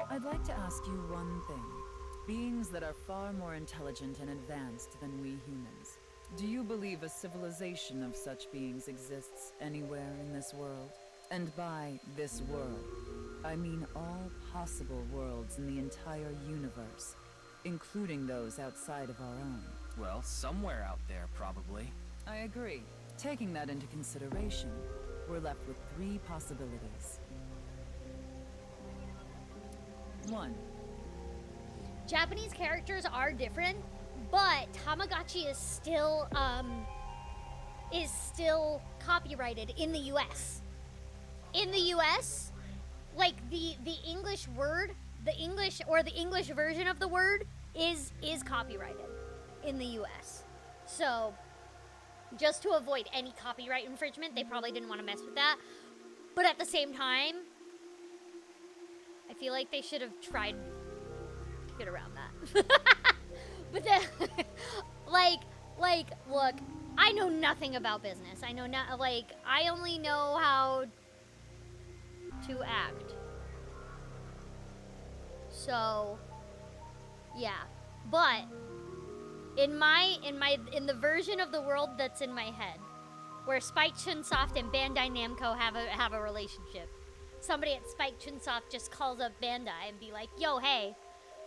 I'd like to ask you one thing. Beings that are far more intelligent and advanced than we humans. Do you believe a civilization of such beings exists anywhere in this world? And by this world, I mean all possible worlds in the entire universe, including those outside of our own. Well, somewhere out there, probably. I agree. Taking that into consideration, we're left with 3 possibilities. 1. Japanese characters are different, but Tamagotchi is still copyrighted in the US. In the US, like the English word, the English version of the word is copyrighted in the US. So just to avoid any copyright infringement, they probably didn't want to mess with that. But at the same time, I feel like they should have tried to get around that. But then, like, look, I know nothing about business. I only know how to act. So, yeah. But in the version of the world that's in my head, where Spike Chunsoft and Bandai Namco have a relationship, somebody at Spike Chunsoft just calls up Bandai and be like, "Yo, hey,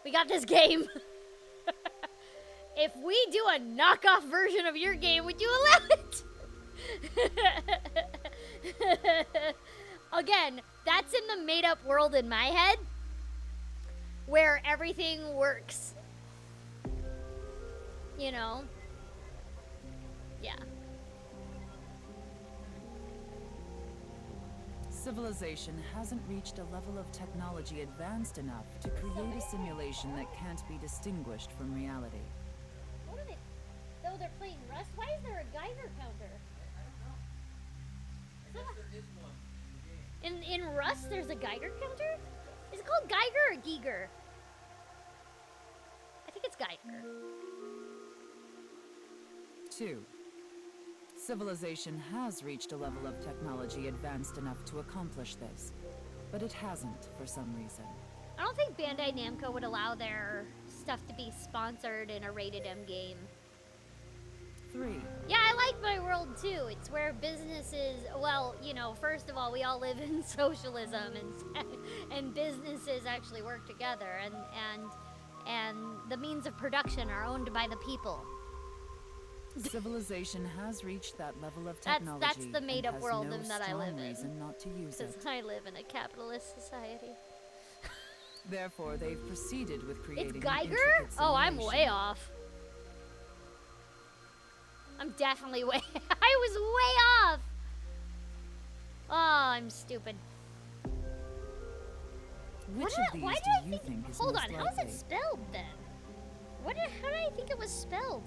we got this game. If we do a knockoff version of your game, would you allow it?" Again, that's in the made-up world in my head, where everything works. You know? Yeah. Civilization hasn't reached a level of technology advanced enough to create a simulation that can't be distinguished from reality. What are they? Though they're playing Rust? Why is there a Geiger counter? I guess there is one in the game. In Rust, there's a Geiger counter? Is it called Geiger or Giger? I think it's Geiger. 2. Civilization has reached a level of technology advanced enough to accomplish this. but it hasn't for some reason. I don't think Bandai Namco would allow their stuff to be sponsored in a rated M game. 3. Yeah, I like my world too. It's where businesses, well, you know, first of all, we all live in socialism, and businesses actually work together, and the means of production are owned by the people. Civilization has reached that level of technology. That's the made-up and has world no that I live strong reason in. not to use it. Because I live in a capitalist society. Therefore, they've proceeded with creating. It's an Geiger? intricate Oh, I'm simulation. way off. I'm definitely way. I was way off. Oh, I'm stupid. Which of these why do did you I think is Hold most on, how is likely? it spelled then? How did I think it was spelled?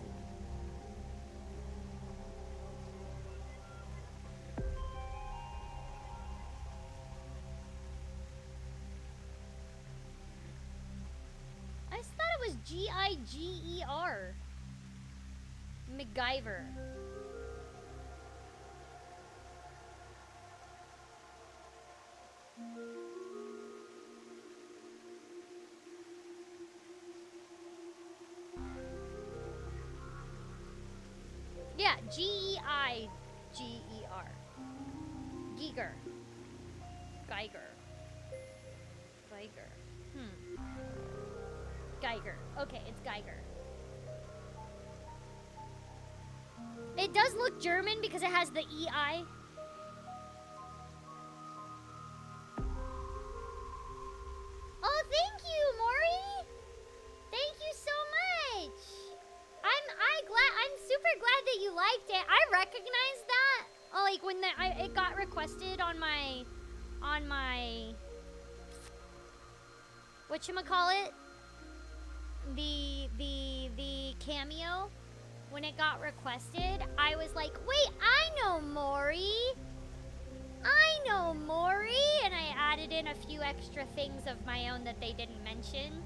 I just thought it was Giger. MacGyver. Yeah, Geiger. Giger. Geiger. Geiger. Okay, it's Geiger. It does look German because it has the EI. Oh, thank you, Maury. Thank you so much. I'm super glad that you liked it. I recognized that. Oh, like when it got requested on my whatchamacallit? The cameo. When it got requested, I was like, wait, I know Maury. And I added in a few extra things of my own that they didn't mention.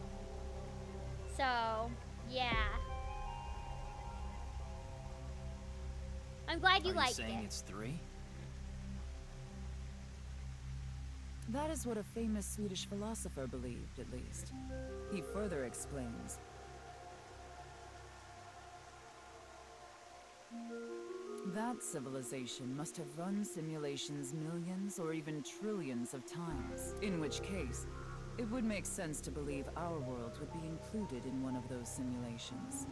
So, yeah. I'm glad you liked it. Are you saying it's 3? That is what a famous Swedish philosopher believed, at least. He further explains. That civilization must have run simulations millions or even trillions of times, in which case, it would make sense to believe our world would be included in one of those simulations.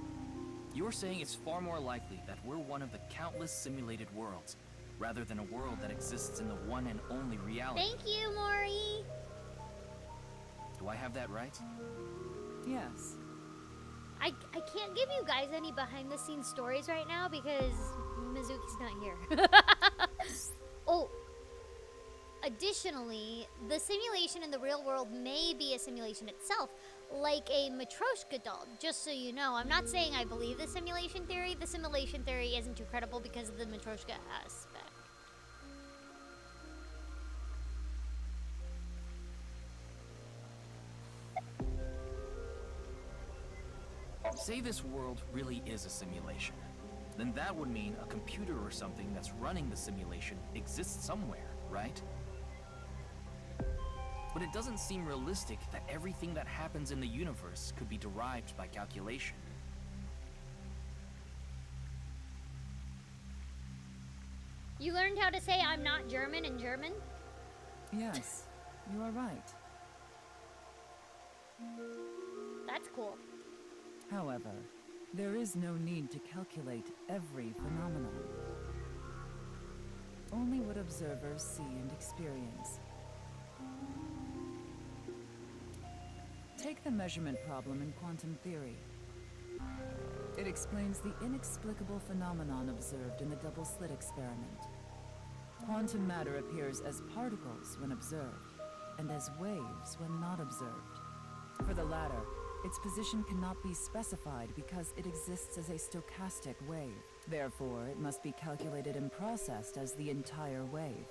You're saying it's far more likely that we're one of the countless simulated worlds, rather than a world that exists in the one and only reality. Thank you, Maury. Do I have that right? Yes. I can't give you guys any behind-the-scenes stories right now because Mizuki's not here. Oh, additionally, the simulation in the real world may be a simulation itself, like a Matryoshka doll. Just so you know, I'm not saying I believe the simulation theory. The simulation theory isn't too credible because of the Matryoshka aspect. Say this world really is a simulation. Then that would mean a computer or something that's running the simulation exists somewhere, right? But it doesn't seem realistic that everything that happens in the universe could be derived by calculation. You learned how to say I'm not German in German? Yes, you are right. That's cool. However, there is no need to calculate every phenomenon. Only what observers see and experience. Take the measurement problem in quantum theory. It explains the inexplicable phenomenon observed in the double-slit experiment. Quantum matter appears as particles when observed, and as waves when not observed. For the latter, its position cannot be specified because it exists as a stochastic wave. Therefore, it must be calculated and processed as the entire wave,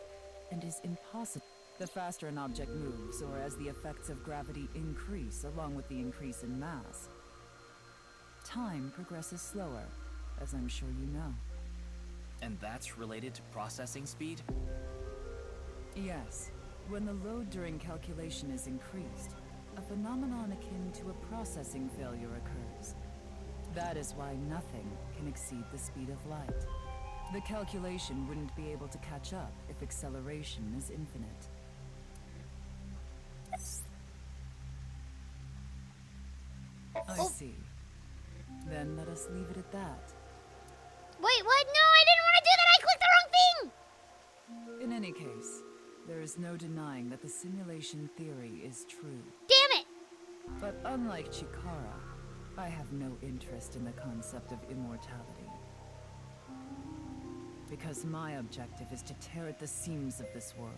and is impossible. The faster an object moves, or as the effects of gravity increase along with the increase in mass, time progresses slower, as I'm sure you know. And that's related to processing speed? Yes. When the load during calculation is increased, a phenomenon akin to a processing failure occurs. That is why nothing can exceed the speed of light. The calculation wouldn't be able to catch up if acceleration is infinite. I see. Then let us leave it at that. Wait, what? No, I didn't want to do that! I clicked the wrong thing! In any case, there is no denying that the simulation theory is true. Damn it! But unlike Chikara, I have no interest in the concept of immortality. Because my objective is to tear at the seams of this world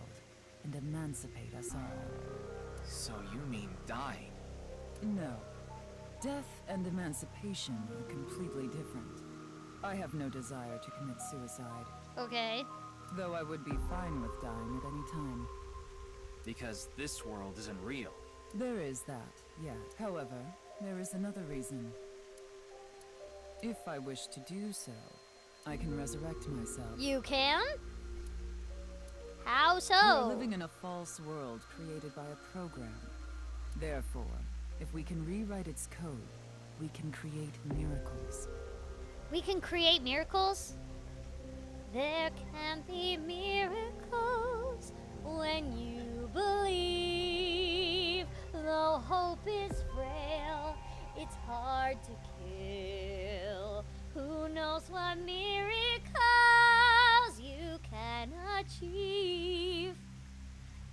and emancipate us all. So you mean dying? No. Death and emancipation are completely different. I have no desire to commit suicide, Okay. though I would be fine with dying at any time. Because this world isn't real. There is that, yeah. However, there is another reason. If I wish to do so, I can resurrect myself. You can? How We are so? living in a false world created by a program. Therefore, if we can rewrite its code, we can create miracles. We can create miracles? There can be miracles when you believe. Though hope is frail, it's hard to kill. Who knows what miracles you can achieve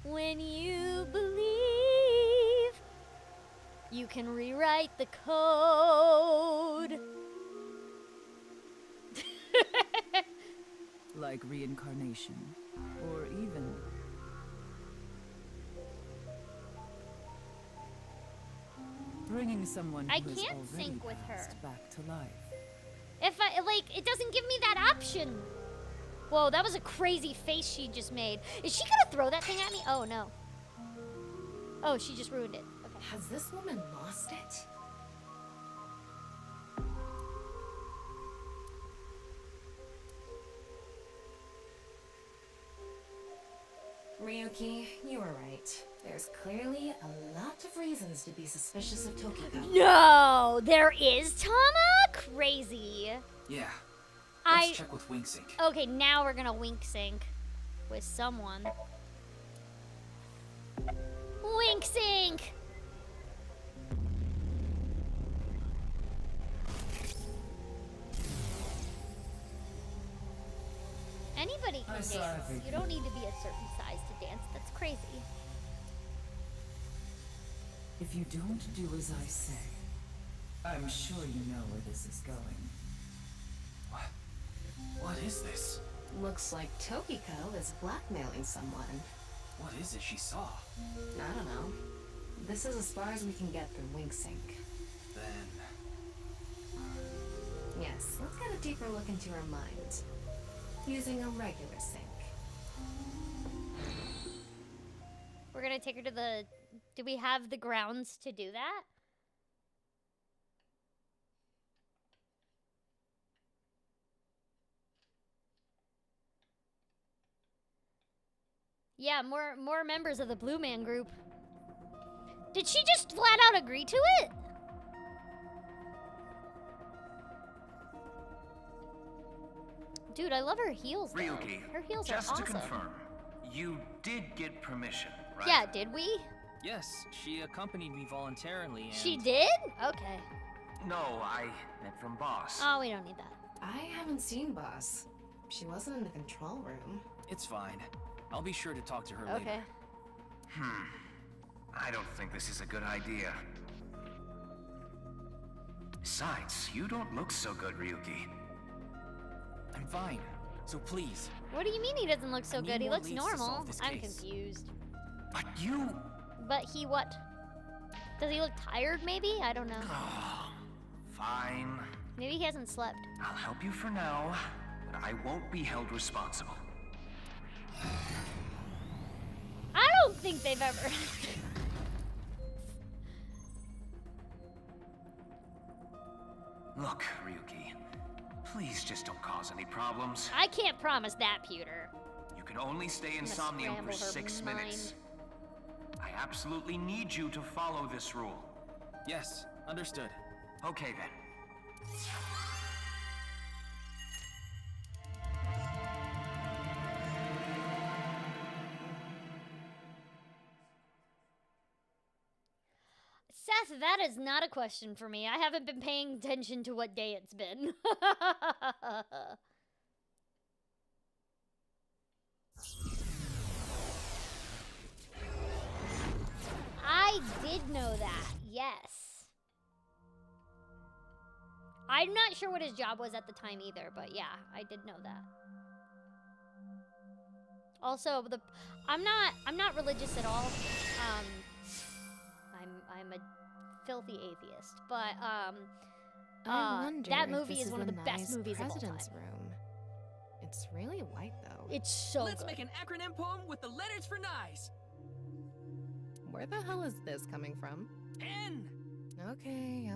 when you believe. You can rewrite the code. Like reincarnation, or even... bringing someone I who has can't already sync with her. passed back to life. If I, like, it doesn't give me that option. Whoa, that was a crazy face she just made. Is she gonna throw that thing at me? Oh, no. Oh, she just ruined it. Okay. Has this woman lost it? Ryuki, you were right. There's clearly a lot of reasons to be suspicious of Tokiko. No, there is, Tama? Crazy. Yeah. I... Let's check with WinkSync. Okay, now we're gonna wink sync with someone. Wink sync! Anybody can I saw dance. everything. You don't need to be a certain size to dance. That's crazy. If you don't do as I say, I'm sure you know where this is going. What is this? Looks like Tokiko is blackmailing someone. What is it she saw? I don't know. This is as far as we can get through WinkSync. Then... Yes, let's get a deeper look into her mind. Using a regular sync. We're gonna take her to the... Do we have the grounds to do that? Yeah, more members of the Blue Man group. Did she just flat out agree to it? Dude, I love her heels. Though. Ryuki, Her heels just are awesome. to confirm, you did get permission, right? Yeah, did we? Yes, she accompanied me voluntarily and... She did? Okay. No, I meant from boss. Oh, we don't need that. I haven't seen Boss. She wasn't in the control room. It's fine. I'll be sure to talk to her Okay. later. I don't think this is a good idea. Besides, you don't look so good, Ryuki. I'm fine. So please, What do you mean he doesn't look so I need good? He more looks leads to normal. solve this I'm case. confused. But you... But he what? Does he look tired maybe? I don't know. Fine. Maybe he hasn't slept. I'll help you for now, but I won't be held responsible. I don't think they've ever. Look, Ryuki, please just don't cause any problems. I can't promise that, Pewter. You can only stay in I'm gonna Somnium scramble for her 6 mind. minutes. I absolutely need you to follow this rule. Yes, understood. Okay then. Seth, that is not a question for me. I haven't been paying attention to what day it's been. I did know that, yes. I'm not sure what his job was at the time either, but yeah, I did know that. Also, I'm not religious at all. I'm a filthy atheist, but I wonder that if movie this is one of the best NISE movies of all time. President's room. It's really white though. It's so Let's good. make an acronym poem with the letters for NISE. Where the hell is this coming from? N. Okay.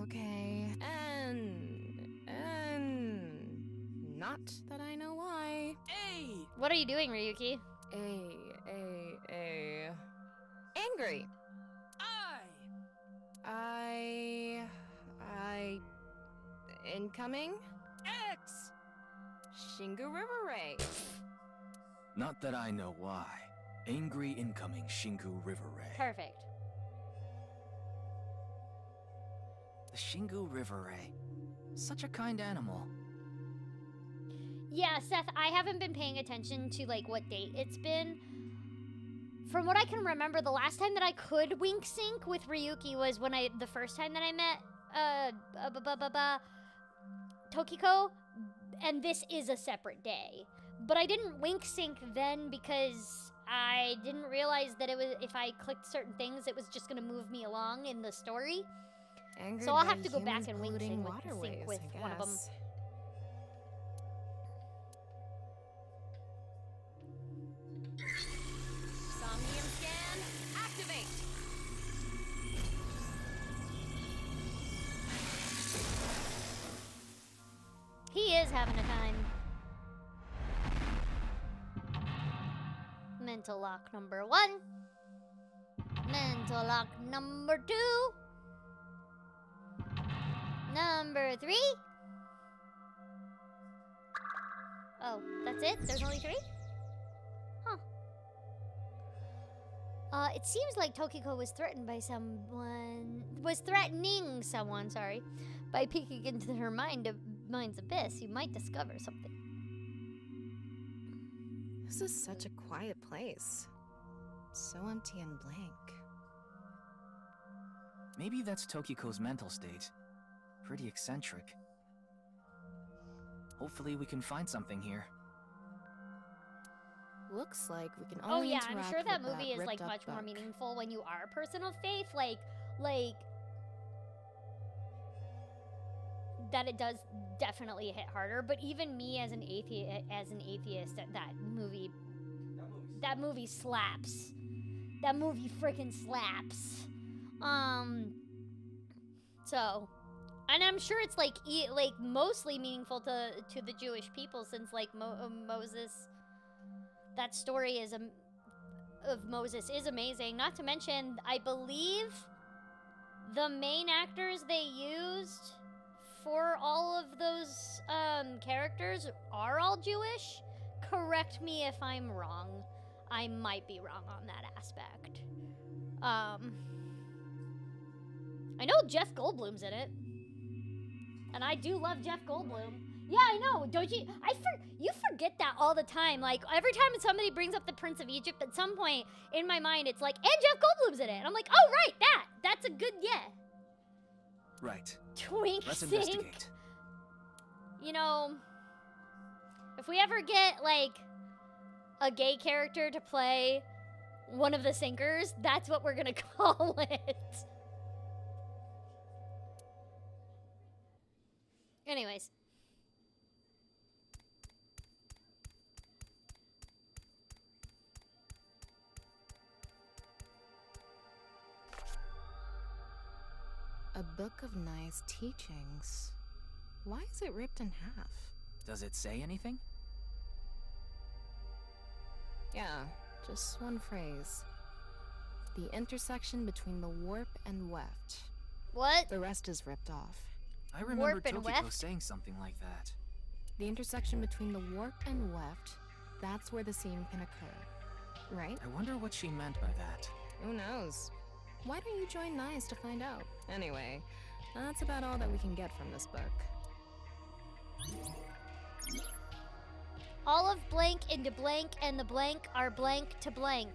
Not that I know why. A. What are you doing, Ryuki? Angry. I. Incoming? X. Shingu River Ray. Not that I know why. Angry incoming Shinku River Ray. Perfect. The Shingu River Ray. Such a kind animal. Yeah, Seth, I haven't been paying attention to like what date it's been. From what I can remember, the last time that I could wink sync with Ryuki was when the first time that I met Tokiko, and this is a separate day. But I didn't wink sync then because I didn't realize that it was, if I clicked certain things, it was just gonna move me along in the story. Angered So I'll by have to go back and wink humans sync polluting with waterways, I one of them. guess. Somnium scan, activate! He is having a time. Mental lock number 1. Mental lock number 2. Number 3. Oh, that's it? There's only 3? Huh. It seems like Tokiko was threatened by someone... was threatening someone, sorry, by peeking into her mind's abyss. You might discover something. This is such a quiet place. So empty and blank. Maybe that's Tokiko's mental state. Pretty eccentric. Hopefully we can find something here. Looks like we can Oh only yeah, I'm interact sure that with movie is like ripped-up much more book. meaningful when you are a person of faith. Like that it does definitely hit harder. But even me as an atheist, that movie slaps. That movie freaking slaps. So, and I'm sure it's like mostly meaningful to the Jewish people, since like Moses. That story of Moses is amazing. Not to mention, I believe the main actors they used for all of those characters are all Jewish. Correct me if I'm wrong. I might be wrong on that aspect. I know Jeff Goldblum's in it, and I do love Jeff Goldblum. Yeah, I know. Don't you? You forget that all the time. Like every time somebody brings up the Prince of Egypt, at some point in my mind, it's like, and Jeff Goldblum's in it. And I'm like, oh right, that's a good Right. Twink Let's sync. investigate. You know, if we ever get like a gay character to play one of the sinkers, that's what we're gonna call it. Anyways. A book of NISE teachings. Why is it ripped in half? Does it say anything? Yeah, just one phrase. The intersection between the warp and weft. What? The rest is ripped off. I remember Warp and Tokiko weft? saying something like that. The intersection between the warp and weft, that's where the seam can occur. Right? I wonder what she meant by that. Who knows? Why don't you join NISE to find out? Anyway, that's about all that we can get from this book. All of blank into blank, and the blank are blank to blank.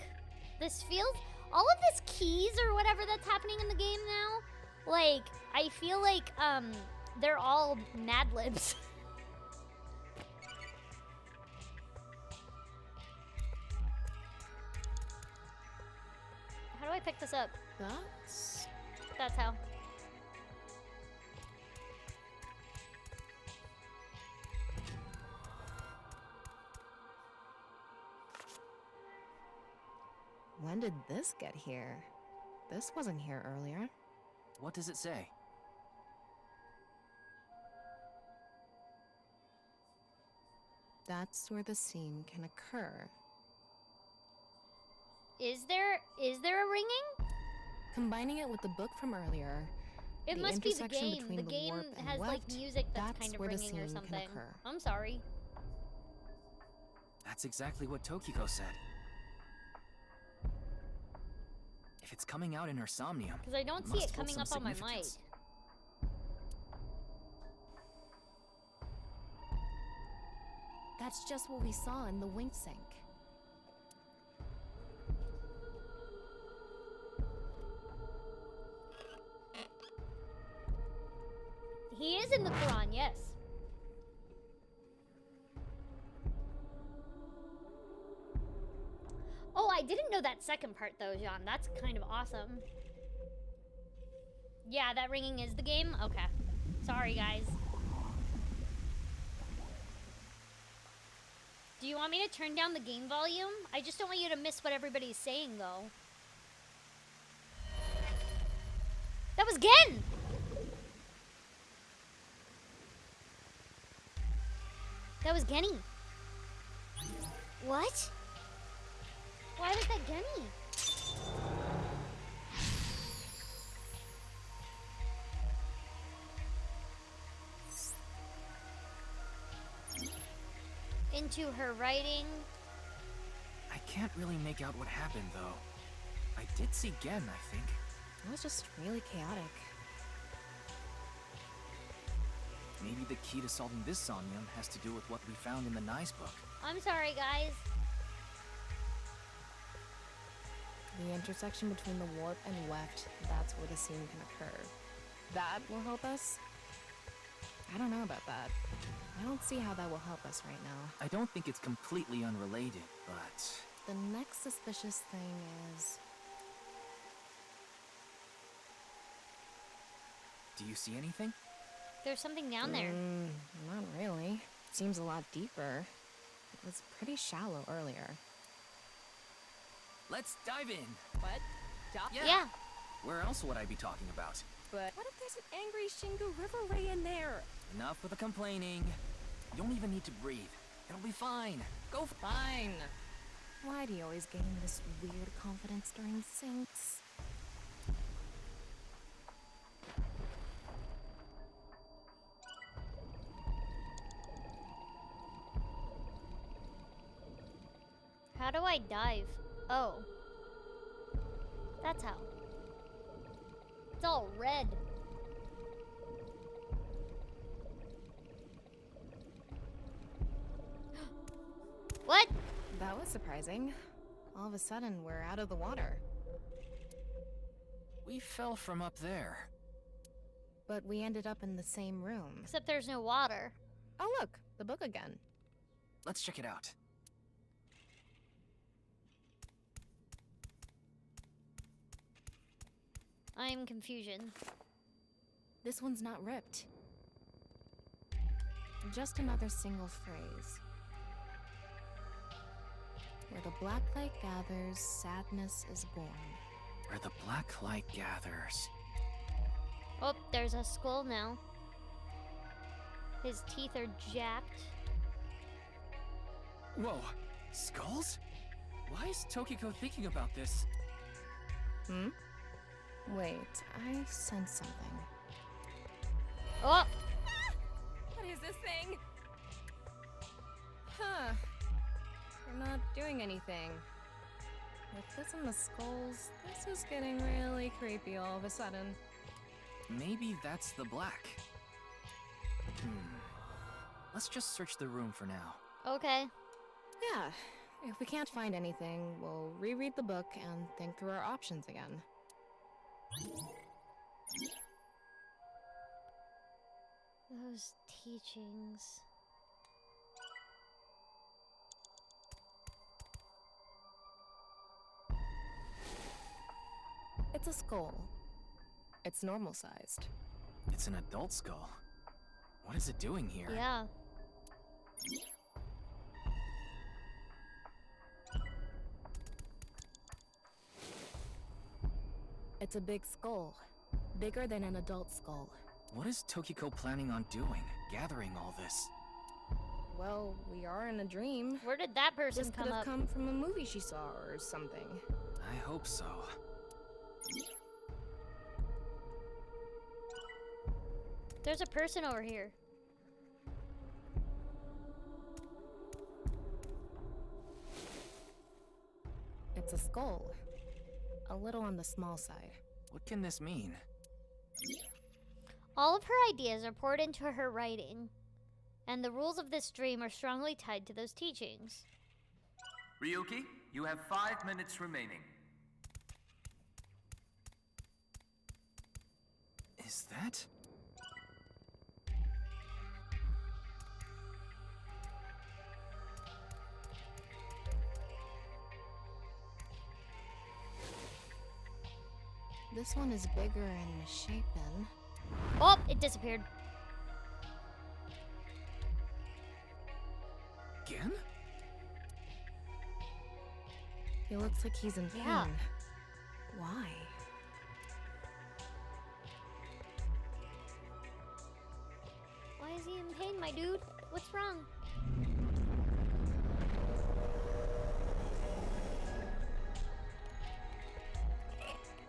This feels... all of this keys or whatever that's happening in the game now, like, I feel like, they're all Mad Libs. How do I pick this up? That's how. When did this get here? This wasn't here earlier. What does it say? That's where the seam can occur. Is there a ringing? Combining it with the book from earlier, It the must be the intersection game. between The the game warp and has like weft, music that's that's kind of where the ringing or seam can something. occur. I'm sorry. That's exactly what Tokiko said. If it's coming out in her Somnium, Because I don't see must it hold coming some up on my mic. significance. That's just what we saw in the wink sink. He is in the Quran, yes. Oh, I didn't know that second part though, John. That's kind of awesome. Yeah, that ringing is the game? Okay. Sorry, guys. Do you want me to turn down the game volume? I just don't want you to miss what everybody's saying, though. That was Gen! That was Genny. What? Why was that Genny? Into her writing. I can't really make out what happened, though. I did see Gen, I think. It was just really chaotic. Maybe the key to solving this Somnium has to do with what we found in the NISE book. I'm sorry, guys. The intersection between the warp and weft, that's where the seam can occur. That will help us? I don't know about that. I don't see how that will help us right now. I don't think it's completely unrelated, but... The next suspicious thing is... Do you see anything? There's something down there. Not really. Seems a lot deeper. It was pretty shallow earlier. Let's dive in! What? Yeah. Where else would I be talking about? But what if there's an angry Shingu River Ray in there? Enough with the complaining. You don't even need to breathe. It'll be fine. Go Fine. Why do you always gain this weird confidence during syncs? How do I dive? Oh. That's how. It's all red. What? That was surprising. All of a sudden, we're out of the water. We fell from up there. But we ended up in the same room. Except there's no water. Oh look, the book again. Let's check it out. I'm confusion. This one's not ripped. Just another single phrase. Where the black light gathers, sadness is born. Where the black light gathers. Oh, there's a skull now. His teeth are jacked. Whoa, skulls? Why is Tokiko thinking about this? Hmm? Wait, I sense something. Oh! What is this thing? Huh. They're not doing anything. With this and the skulls, this is getting really creepy all of a sudden. Maybe that's the black. Let's just search the room for now. Okay. Yeah, if we can't find anything, we'll reread the book and think through our options again. Those teachings. It's a skull. It's normal sized. It's an adult skull. What is it doing here? Yeah. It's a big skull. Bigger than an adult skull. What is Tokiko planning on doing, gathering all this? Well, we are in a dream. Where did that person This come could have up? come from a movie she saw or something. I hope so. There's a person over here. It's a skull. A little on the small side. What can this mean? All of her ideas are poured into her writing, and the rules of this dream are strongly tied to those teachings. Ryuki, you have 5 minutes remaining. Is that? This one is bigger and misshapen. Oh, it disappeared. Again? He looks like he's in pain. Yeah. Why? Why is he in pain, my dude? What's wrong?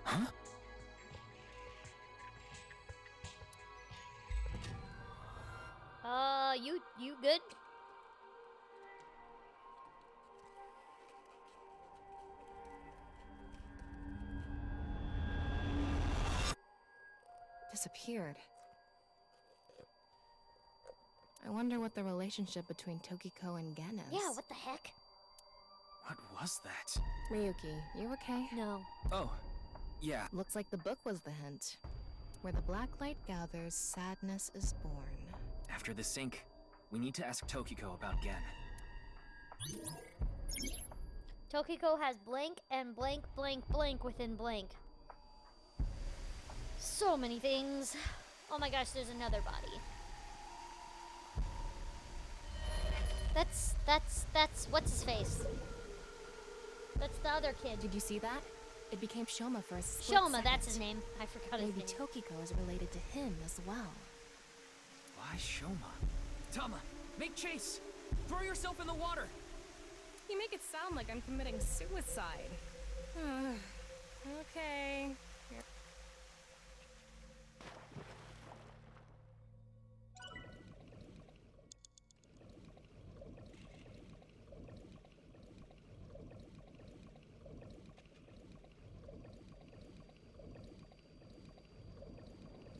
Huh? You good? Disappeared. I wonder what the relationship between Tokiko and Gen is. Yeah, what the heck? What was that? Ryuki, you okay? No. Oh, yeah. Looks like the book was the hint. Where the black light gathers, sadness is born. After the sync, we need to ask Tokiko about Gen. Tokiko has blank and blank blank blank within blank. So many things. Oh my gosh, there's another body. That's what's his face? That's the other kid. Did you see that? It became Shoma for a split Shoma, second. that's his name. I forgot his Maybe name. Tokiko is related to him as well. Why Shoma? Tama, make chase! Throw yourself in the water! You make it sound like I'm committing suicide. Okay.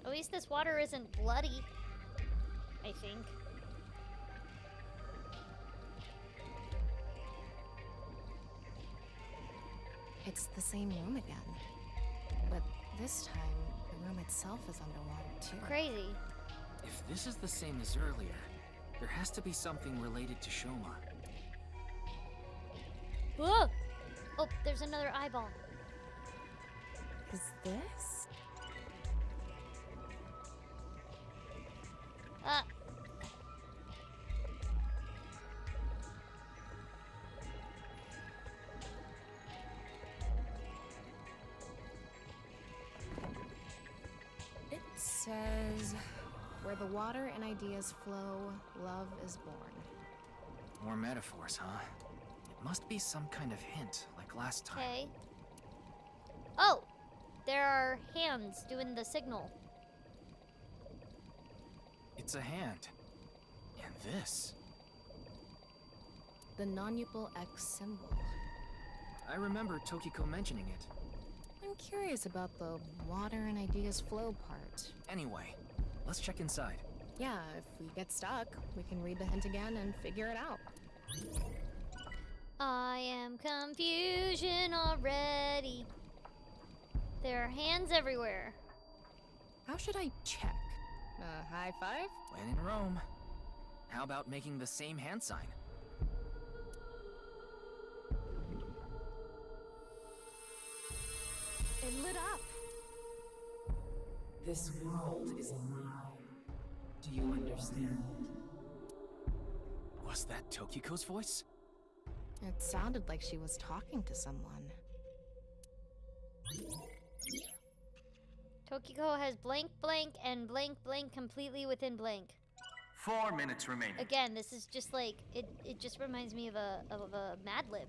At least this water isn't bloody, I think. It's the same room again. But this time, the room itself is underwater too. Crazy. If this is the same as earlier, there has to be something related to Shoma. Whoa! Oh, there's another eyeball. Is this? It says, where the water and ideas flow, love is born. More metaphors, huh? It must be some kind of hint, like last time. Okay. Oh, There are hands doing the signal. It's a hand. And this. The non-upal X symbol. I remember Tokiko mentioning it. I'm curious about the water and ideas flow part. Anyway, let's check inside. Yeah, if we get stuck, we can read the hint again and figure it out. I am confusion already. There are hands everywhere. How should I check? High five? When in Rome. How about making the same hand sign? It lit up. This world is a lie. Do you understand? Was that Tokiko's voice? It sounded like she was talking to someone. Tokiko has blank blank and blank blank completely within blank. 4 minutes remaining. Again, this is just like it just reminds me of a Mad Lib.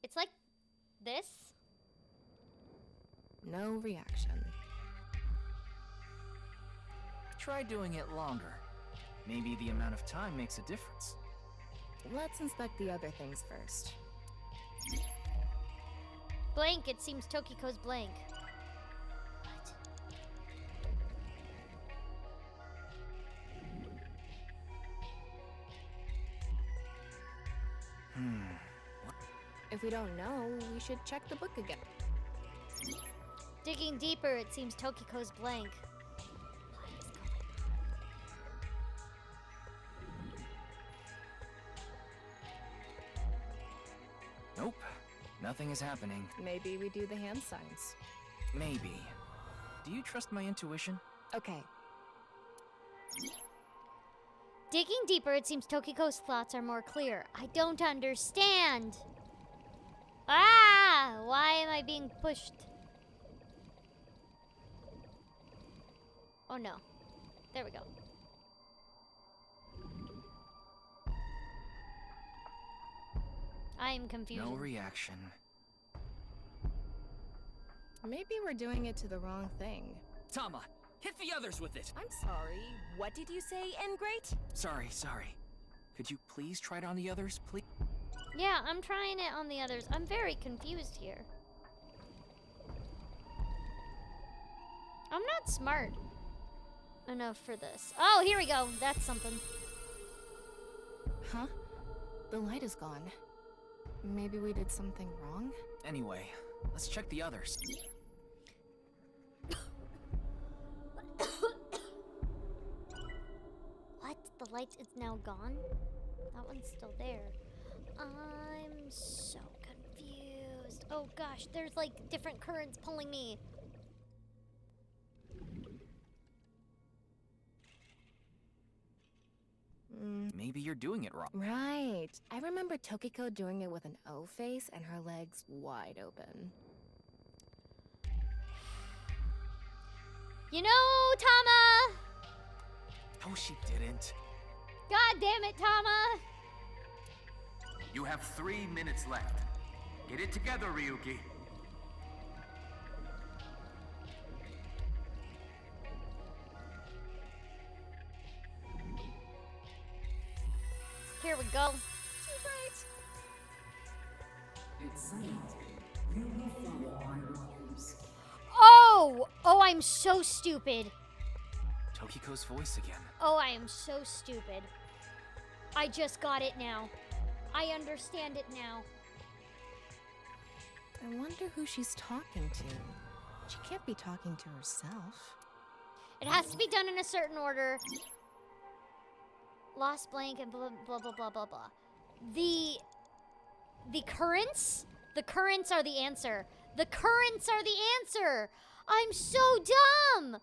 It's like this. No reaction. Try doing it longer. Maybe the amount of time makes a difference. Let's inspect the other things first. Blank, it seems Tokiko's blank. What? If we don't know, we should check the book again. Digging deeper, it seems Tokiko's blank. Nope. Nothing is happening. Maybe we do the hand signs. Maybe. Do you trust my intuition? Okay. Digging deeper, it seems Tokiko's thoughts are more clear. I don't understand. Ah! Why am I being pushed? Oh no. There we go. I am confused. No reaction. Maybe we're doing it to the wrong thing. Tama, hit the others with it! I'm sorry. What did you say, Ingrate? Sorry. Could you please try it on the others, please? Yeah, I'm trying it on the others. I'm very confused here. I'm not smart enough for this. Oh, here we go. That's something. Huh? The light is gone. Maybe we did something wrong? Anyway, let's check the others. What? The light is now gone? That one's still there. I'm so confused. Oh gosh, there's like different currents pulling me. Maybe you're doing it wrong. Right. I remember Tokiko doing it with an O face and her legs wide open. You know, Tama! No, she didn't. God damn it, Tama! You have 3 minutes left. Get it together, Ryuki. Here we go. It's silent. You will follow my orders. Oh! Oh, I'm so stupid. Tokiko's voice again. Oh, I am so stupid. I just got it now. I understand it now. I wonder who she's talking to. She can't be talking to herself. It has to be done in a certain order. Lost blank and blah blah blah blah blah blah. The currents? The currents are the answer. The currents are the answer. I'm so dumb.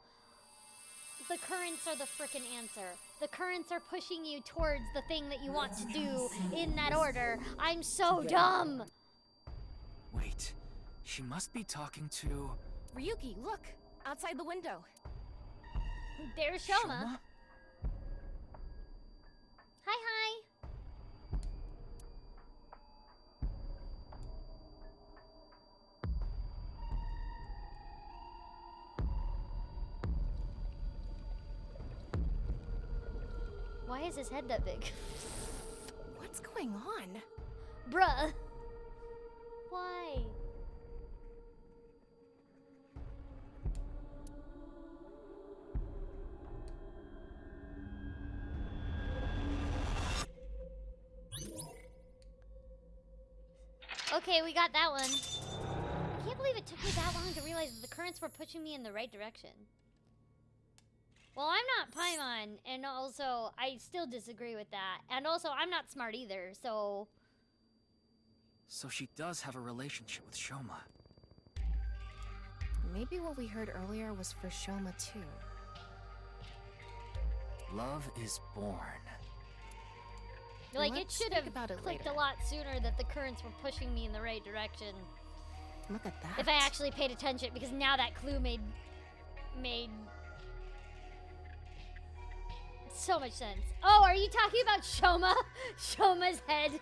The currents are the frickin' answer. The currents are pushing you towards the thing that you want to do in that order. I'm so dumb. Wait, she must be talking to... Ryuki, look! Outside the window. There's Shoma. Hi. Why is his head that big? What's going on? Bruh. Why? Okay, we got that one. I can't believe it took me that long to realize that the currents were pushing me in the right direction. Well, I'm not Paimon, and also, I still disagree with that. And also, I'm not smart either, so... So she does have a relationship with Shoma. Maybe what we heard earlier was for Shoma too. Love is born. Like, Let's it should think have about it clicked later. a lot sooner that the currents were pushing me in the right direction. Look at that. If I actually paid attention, because now that clue made so much sense. Oh, are you talking about Shoma? Shoma's head.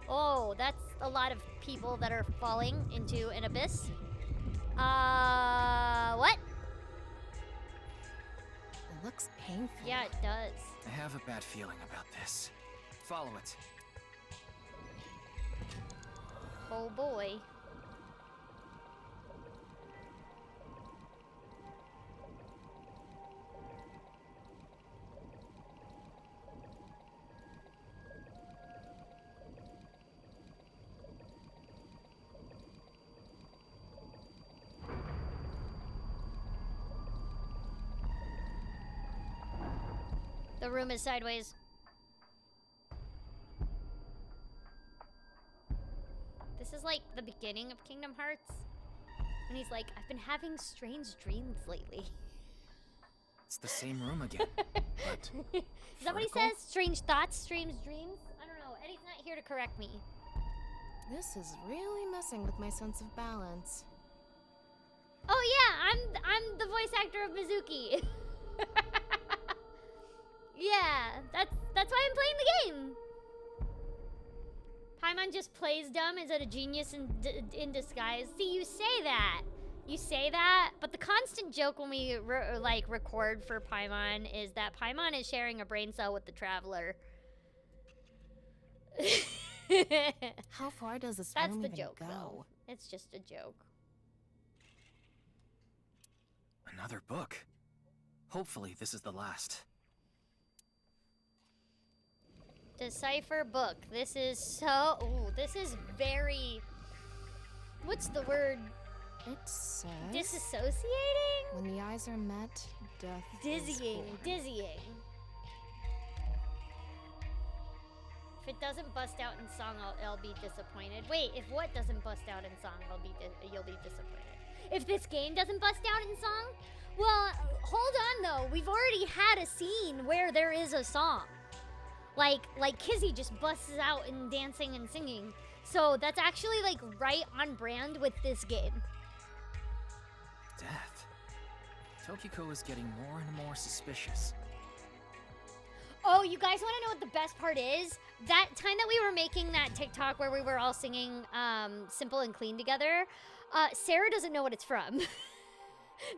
Oh, that's a lot of people that are falling into an abyss. What? It looks painful. Yeah, it does. I have a bad feeling about this. Follow it. Oh boy. The room is sideways. This is like the beginning of Kingdom Hearts. And he's like, I've been having strange dreams lately. It's the same room again. But Is that what he vertical? says? Strange thoughts, strange dreams? I don't know. Eddie's not here to correct me. This is really messing with my sense of balance. Oh yeah, I'm the voice actor of Mizuki. Yeah, that's why I'm playing the game. Paimon just plays dumb. Is it a genius in disguise? See, you say that. You say that, but the constant joke when we record for Paimon is that Paimon is sharing a brain cell with the Traveler. How far does this That's room the even joke, go? though. It's just a joke. Another book. Hopefully this is the last. Decipher book. This is so... Ooh, this is very... What's the word? It says... Disassociating? When the eyes are met, death Dizzying. is born. Dizzying. If it doesn't bust out in song, I'll be disappointed. Wait, if what doesn't bust out in song, you'll be disappointed. If this game doesn't bust out in song? Well, hold on though. We've already had a scene where there is a song. Like Kizzy just busts out in dancing and singing. So that's actually like right on brand with this game. Death. Tokiko is getting more and more suspicious. Oh, you guys want to know what the best part is? That time that we were making that TikTok where we were all singing Simple and Clean together, Sarah doesn't know what it's from.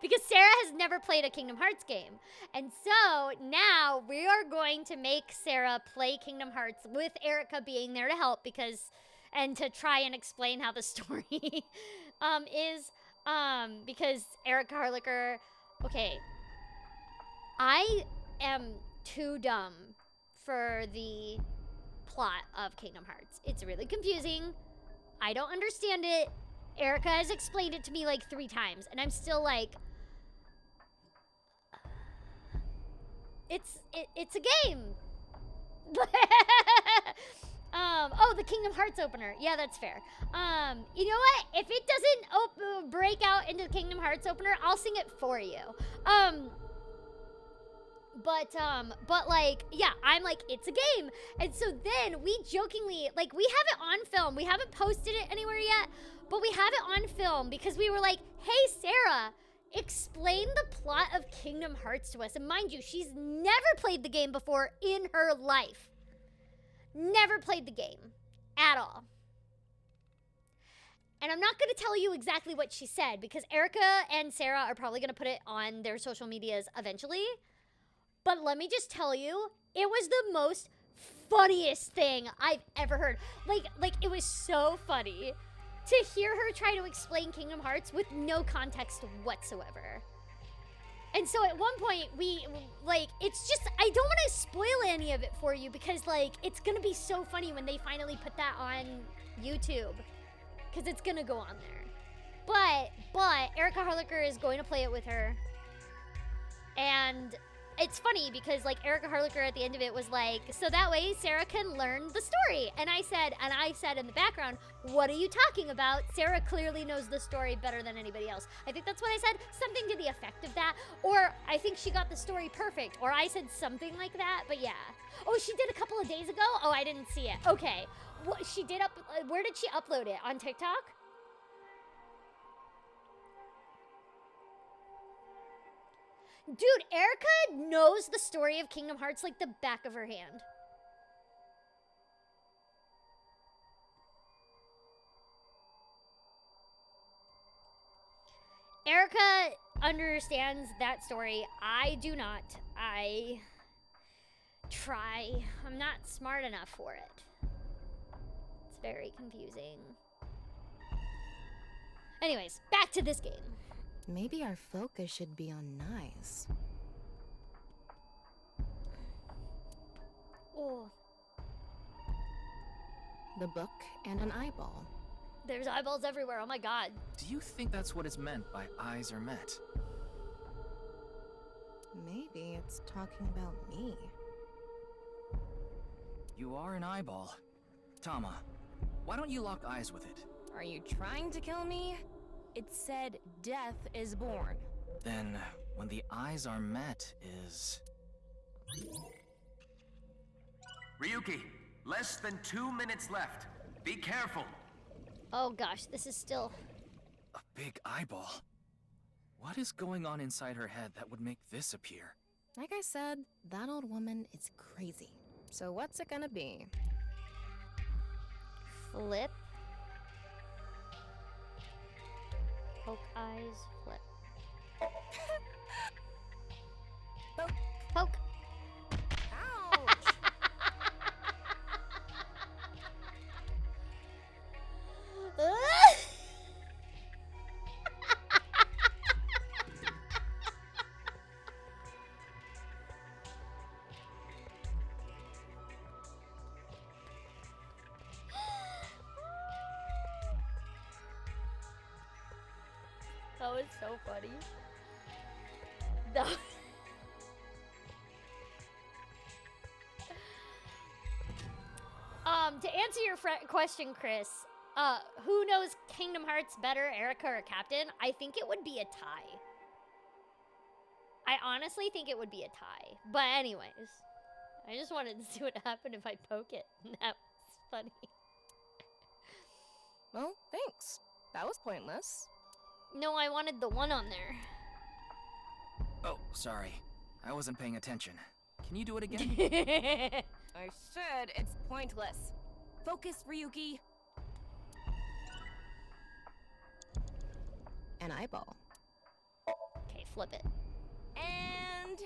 Because Sarah has never played a Kingdom Hearts game. And so now we are going to make Sarah play Kingdom Hearts with Erica being there to help and to try and explain how the story is. Because Erica Harlicker, okay, I am too dumb for the plot of Kingdom Hearts. It's really confusing. I don't understand it. Erica has explained it to me like 3 times, and I'm still like, it's a game. Oh, the Kingdom Hearts opener. Yeah, that's fair. You know what? If it doesn't break out into the Kingdom Hearts opener, I'll sing it for you. But like, yeah, I'm like, it's a game. And so then we jokingly, like, we have it on film. We haven't posted it anywhere yet, but we have it on film because we were like, hey, Sarah, explain the plot of Kingdom Hearts to us. And mind you, she's never played the game before in her life. Never played the game at all. And I'm not going to tell you exactly what she said because Erica and Sarah are probably going to put it on their social medias eventually. But let me just tell you, it was the most funniest thing I've ever heard. Like it was so funny to hear her try to explain Kingdom Hearts with no context whatsoever. And so at one point, it's just, I don't want to spoil any of it for you because, like, it's going to be so funny when they finally put that on YouTube. Because it's going to go on there. But Erica Harlacher is going to play it with her. And it's funny because, like, Erica Harlacher at the end of it was like, so that way Sarah can learn the story. And I said in the background, what are you talking about? Sarah clearly knows the story better than anybody else. I think that's what I said, something to the effect of that. Or I think she got the story perfect. Or I said something like that, but yeah. Oh, she did a couple of days ago? Oh, I didn't see it. Okay. What, she did where did she upload it? On TikTok? Dude, Erica knows the story of Kingdom Hearts like the back of her hand. Erica understands that story. I do not. I try. I'm not smart enough for it. It's very confusing. Anyways, back to this game. Maybe our focus should be on NISE. Oh. The book and an eyeball. There's eyeballs everywhere, oh my god. Do you think that's what is meant by eyes are met? Maybe it's talking about me. You are an eyeball. Tama, why don't you lock eyes with it? Are you trying to kill me? It said death is born. Then, when the eyes are met is... Ryuki, less than 2 minutes left. Be careful. Oh gosh, this is still... A big eyeball. What is going on inside her head that would make this appear? Like I said, that old woman is crazy. So what's it gonna be? Flip. Poke eyes, flip. Poke. Poke. Ouch! That was so funny. No. To answer your question, Chris, who knows Kingdom Hearts better, Erica or Captain? I think it would be a tie. I honestly think it would be a tie. But anyways, I just wanted to see what happened if I poke it. That was funny. Well, thanks. That was pointless. No, I wanted the one on there. Oh, sorry. I wasn't paying attention. Can you do it again? I said it's pointless. Focus, Ryuki. An eyeball. Okay, flip it. And...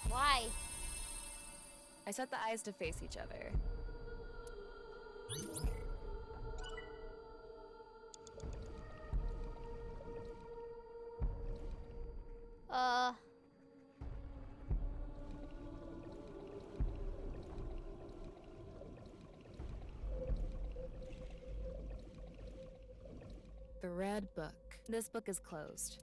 Why? I set the eyes to face each other. The red book. This book is closed.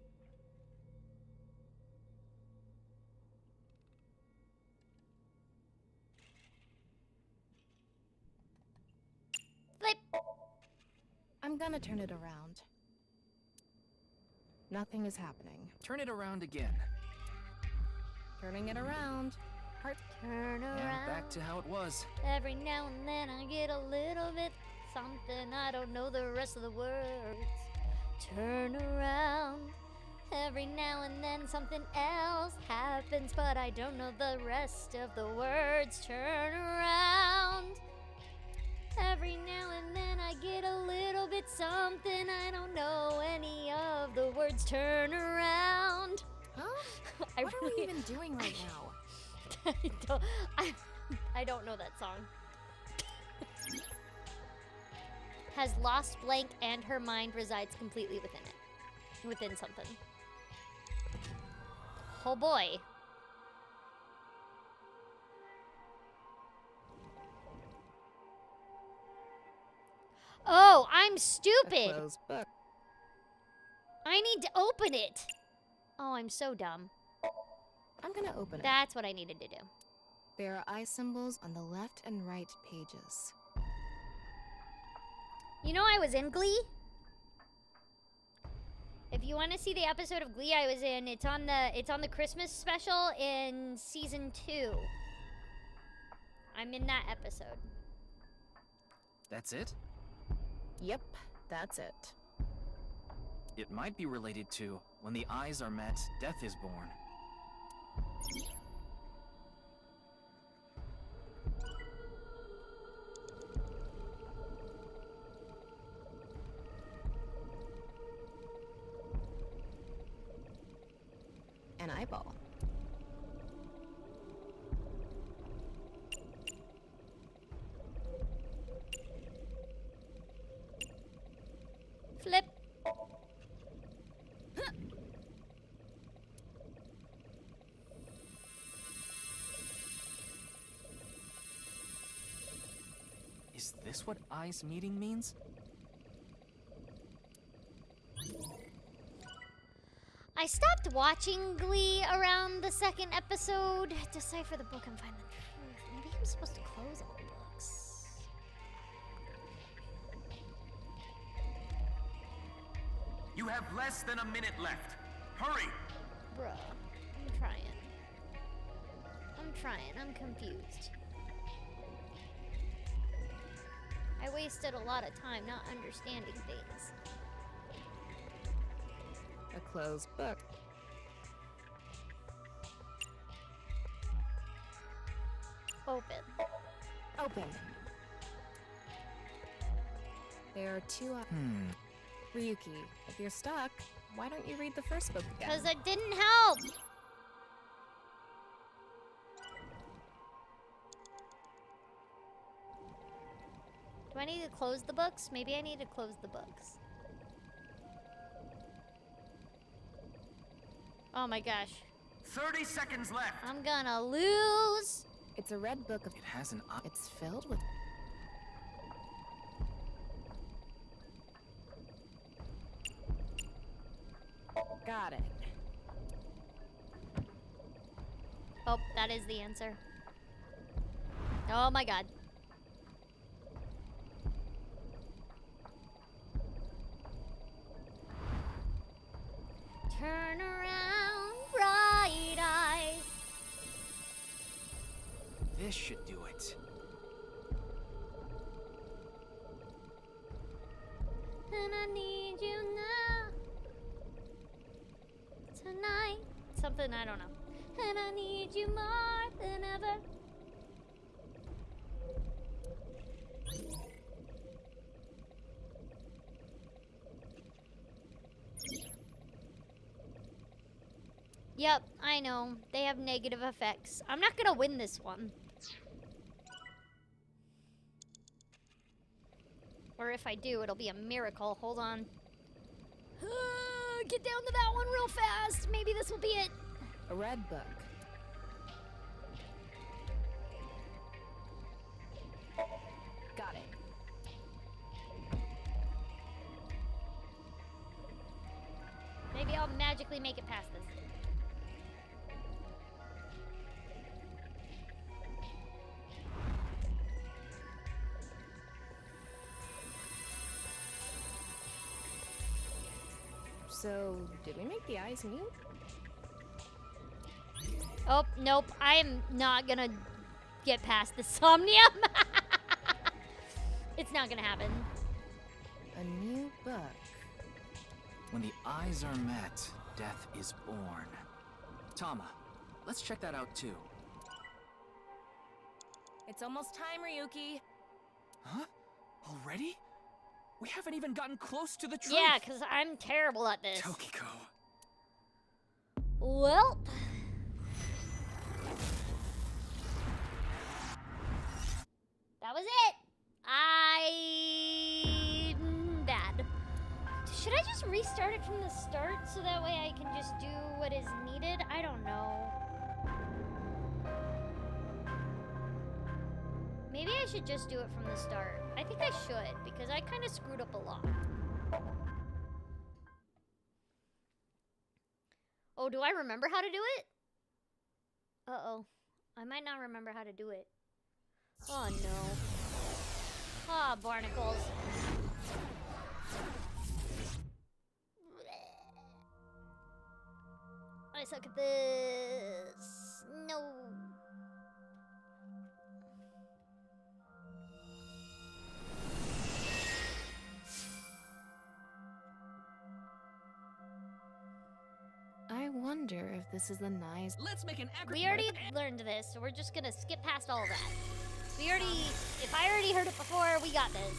Flip. I'm gonna turn it around. Nothing is happening. Turn it around again. Turning it around. Heart. Turn around. And back to how it was. Every now and then I get a little bit something. I don't know the rest of the words. Turn around. Every now and then something else happens, but I don't know the rest of the words. Turn around. Every now and then I get a little bit something. I don't know any of the words. Turn around. Huh? I What are we even doing right now? I don't know that song. Has lost blank and her mind resides completely within it. Within something. Oh boy. Oh, I'm A stupid. closed book. I need to open it. Oh, I'm so dumb. I'm gonna open it. That's what I needed to do. There are eye symbols on the left and right pages. You know I was in Glee? If you want to see the episode of Glee I was in, it's on the Christmas special in season 2. I'm in that episode. That's it? Yep, that's it. It might be related to when the eyes are met, death is born. An eyeball. Flip. Is this what eyes meeting means? I stopped watching Glee around the second episode. Decipher the book and find the truth. Maybe I'm supposed to close all the books. You have less than a minute left. Hurry! Bruh, I'm trying. I'm confused. I wasted a lot of time not understanding things. A closed book. Open. Open. There are two Ryuki, if you're stuck, why don't you read the first book again? Because it didn't help. Do I need to close the books? Maybe I need to close the books. Oh my gosh. 30 seconds left. I'm gonna lose. It's a red book of... It has an eye. It's filled with... Got it. Oh, that is the answer. Oh my god. Turn around, bright eyes. This should do it. And I need you now. Tonight. Something I don't know. And I need you more than ever. Yep, I know. They have negative effects. I'm not gonna win this one. Or if I do, it'll be a miracle. Hold on. Get down to that one real fast. Maybe this will be it. A red book. Got it. Maybe I'll magically make it past this. So, did we make the eyes meet? Oh, nope. I am not gonna get past the Somnium. It's not gonna happen. A new book. When the eyes are met, Death is born. Tama, let's check that out too. It's almost time, Ryuki. Huh? Already? We haven't even gotten close to the truth. Yeah, because I'm terrible at this. Tokiko. Well. That was it. I'm bad. Should I just restart it from the start so that way I can just do what is needed? I don't know. Maybe I should just do it from the start. I think I should, because I kind of screwed up a lot. Oh, do I remember how to do it? Uh-oh. I might not remember how to do it. Oh, no. Ah, barnacles. I suck at this. No. I wonder if this is the NISE. Let's make an We already learned this, so we're just gonna skip past all of that. If I already heard it before, we got this.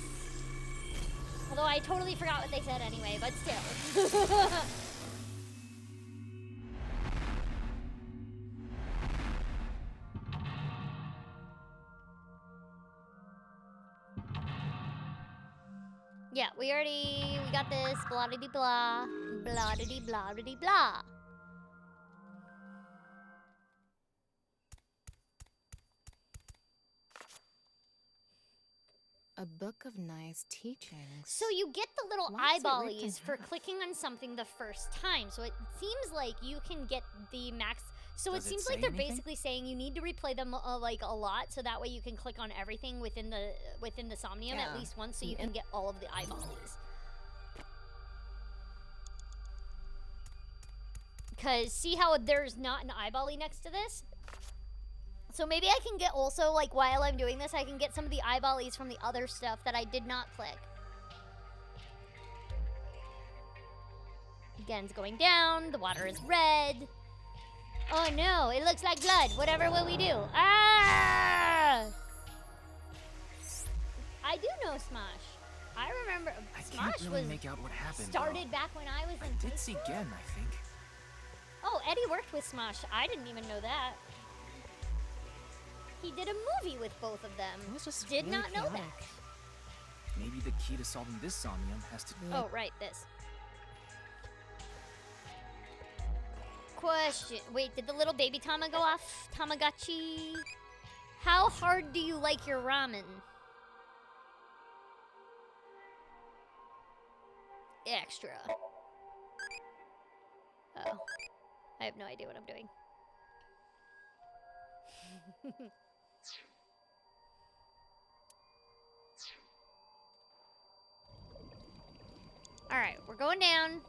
Although I totally forgot what they said anyway, but still. Yeah, we got this, blah-de-dee-blah, blah-de-dee-blah-de-dee-blah. A book of NISE teachings. So you get the little Why is it ripped in eyeballies for half? clicking on something the first time. So it seems like you can get the max. So Does it it seems say like they're anything? basically saying you need to replay them like a lot, so that way you can click on everything within the Somnium at Yeah. least once, so you can get all of the eyeballies. Cause see how there's not an eyebally next to this? So maybe I can get also, like, while I'm doing this, I can get some of the eyeballies from the other stuff that I did not click. Again, it's going down. The water is red. Oh no, it looks like blood. Whatever will we do? Ah! I do know Smosh. I remember I can't Smosh really was make out what happened. started back when I was in I high did see school. Gen, I think. Oh, Eddie worked with Smosh. I didn't even know that. He did a movie with both of them. It was just Did really not know chaotic. that. Maybe the key to solving this Somnium has to Oh, right, this. Question. Wait, did the little baby Tama go off? Tamagotchi? How hard do you like your ramen? Extra. Oh. I have no idea what I'm doing. Alright, we're going down.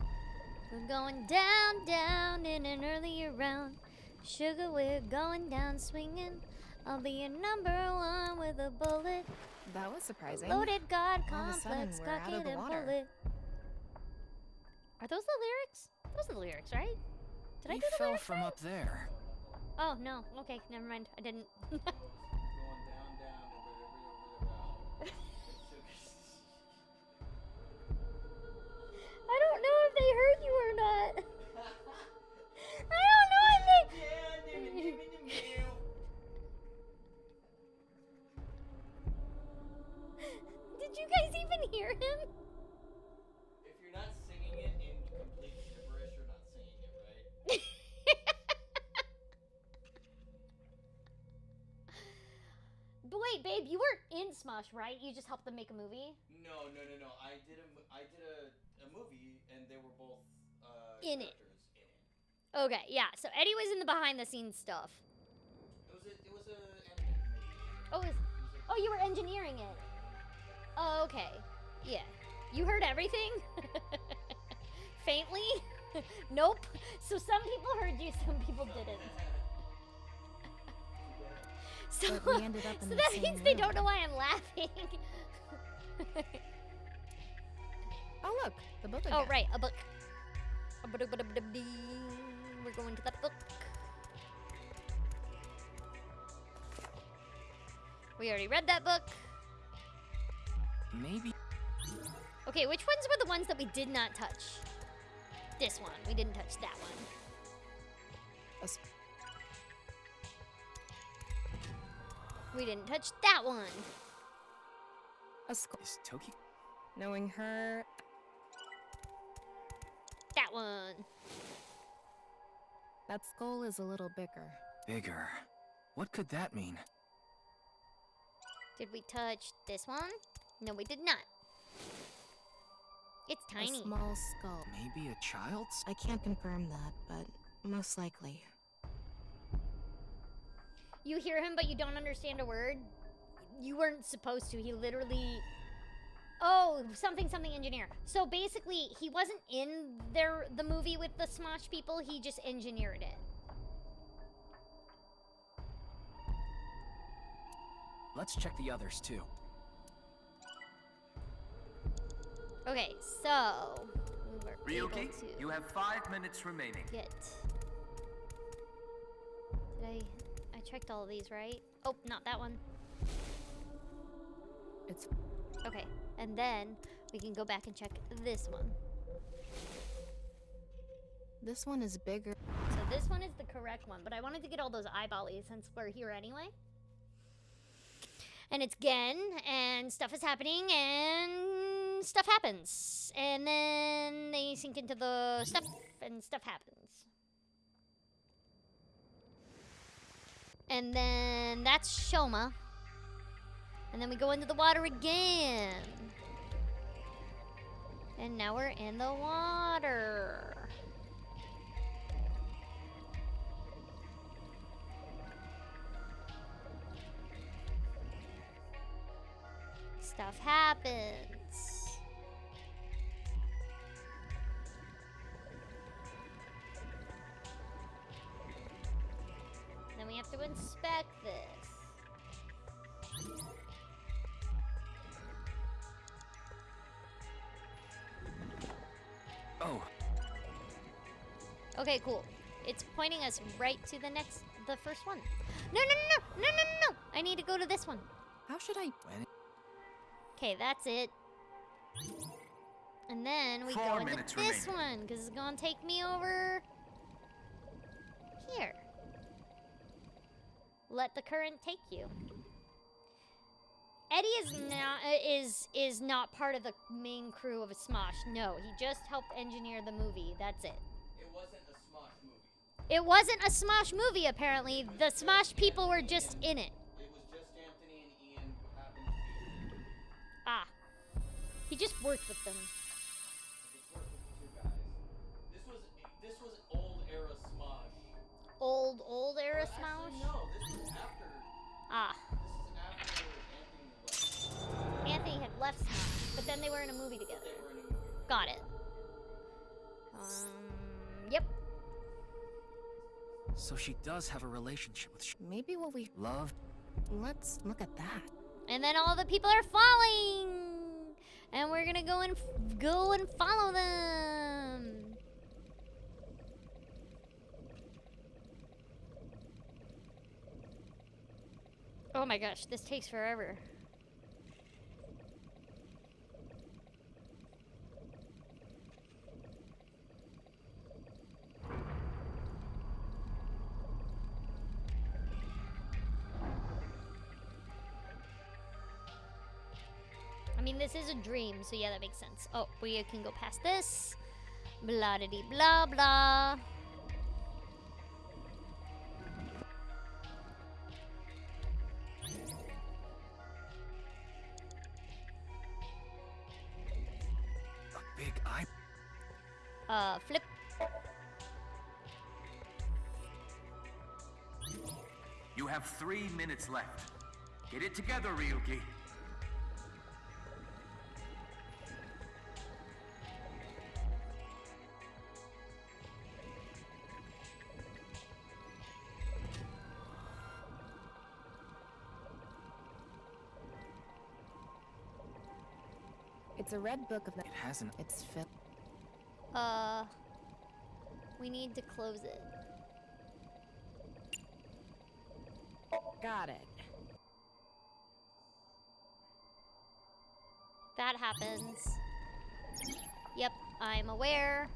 We're going down, down in an earlier round. Sugar, we're going down swinging. I'll be a #1 with a bullet. That was surprising. Loaded God All of a sudden, complex, we're out of cocked the and water. bullet. Are those the lyrics? Those are the lyrics, right? Did I We do the fell lyrics from right? up there. Oh, no. Okay, never mind. I didn't. Going down, down, I don't know if they heard you or not. I don't know if they... Did you guys even hear him? If you're not singing it in complete gibberish, you're not singing it, right? But wait, babe, you weren't in Smosh, right? You just helped them make a movie? No. I did a movie, and they were both In it. characters in it. Okay, yeah. So Eddie was in the behind-the-scenes stuff. It was a animated movie. Oh, oh, you were engineering it. Oh, okay. Yeah. You heard everything? Faintly? Nope. So some people heard you, some people didn't. So, But we ended up in so the that same means they room. don't know why I'm laughing. Oh, look, the book again. Oh, right, a book. A We're going to that book. We already read that book. Maybe. Okay, which ones were the ones that we did not touch? This one. We didn't touch that one. We didn't touch that one. A skull. Is Tokiko? Knowing her, That one. that skull is a little bigger. Bigger. What could that mean? Did we touch this one? No, we did not. It's tiny. A small skull. Maybe a child's? I can't confirm that, but most likely. You hear him, but you don't understand a word. You weren't supposed to. He literally... Oh, something engineer. So basically, he wasn't in the movie with the Smosh people. He just engineered it. Let's check the others too. Okay, so... we were able Ryuki, to you have 5 minutes remaining. get... Did I checked all of these, right? Oh, not that one. It's Okay, and then we can go back and check this one. this one is bigger. So this one is the correct one, but I wanted to get all those eyeballies since we're here anyway. And it's Gen, and stuff is happening, and stuff happens. And then they sink into the stuff, and stuff happens. And then that's Shoma. And then we go into the water again. And now we're in the water. Stuff happens. Then we have to inspect this. Oh, Okay, cool. It's pointing us right to the first one. No. I need to go to this one. How should I? when? Okay, that's it. And then we 4 go into minutes this remaining. one, because it's gonna take me over here. Let the current take you. Eddie is not part of the main crew of a Smosh. No, he just helped engineer the movie. That's it. It wasn't a Smosh movie. It wasn't a Smosh movie, apparently. The Smosh people were just in it. It was just Anthony and Ian who happened to be. Ah. He just worked with them. I just worked with the two guys. This was old era Smosh. Old era Actually, Smosh? no, this was after. Ah. This is after Anthony left. Anthony had left Smosh, but then they were in a movie together. They were in a movie. Got it. Yep. So she does have a relationship with Maybe what we. love. Let's look at that. And then all the people are falling, and we're gonna go and follow them. Oh my gosh, this takes forever. I mean, this is a dream, so yeah, that makes sense. Oh, we can go past this. Blah de blah blah. A big eye. Flip. You have 3 minutes left. Get it together, Ryuki. It's a red book of the. It hasn't. It's filled. We need to close it. Got it. That happens. Yep, I'm aware.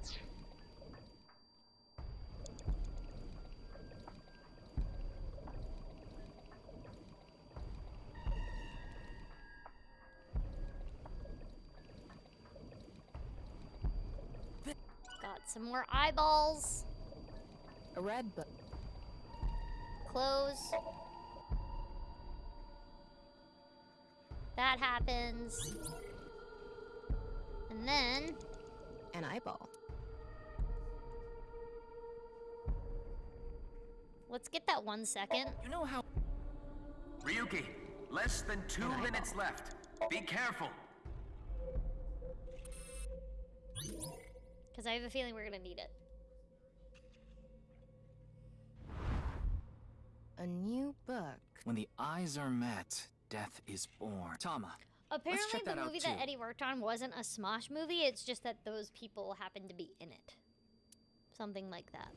Got some more eyeballs. A red book. Close. That happens. And then... An eyeball. Let's get that 1 second. You know how... Ryuki, less than 2 minutes left. Be careful. Because I have a feeling we're gonna need it. A new book. When the eyes are met, death is born. Tama. Apparently check the that out, movie that too. Eddie worked on wasn't a Smosh movie, it's just that those people happened to be in it. Something like that.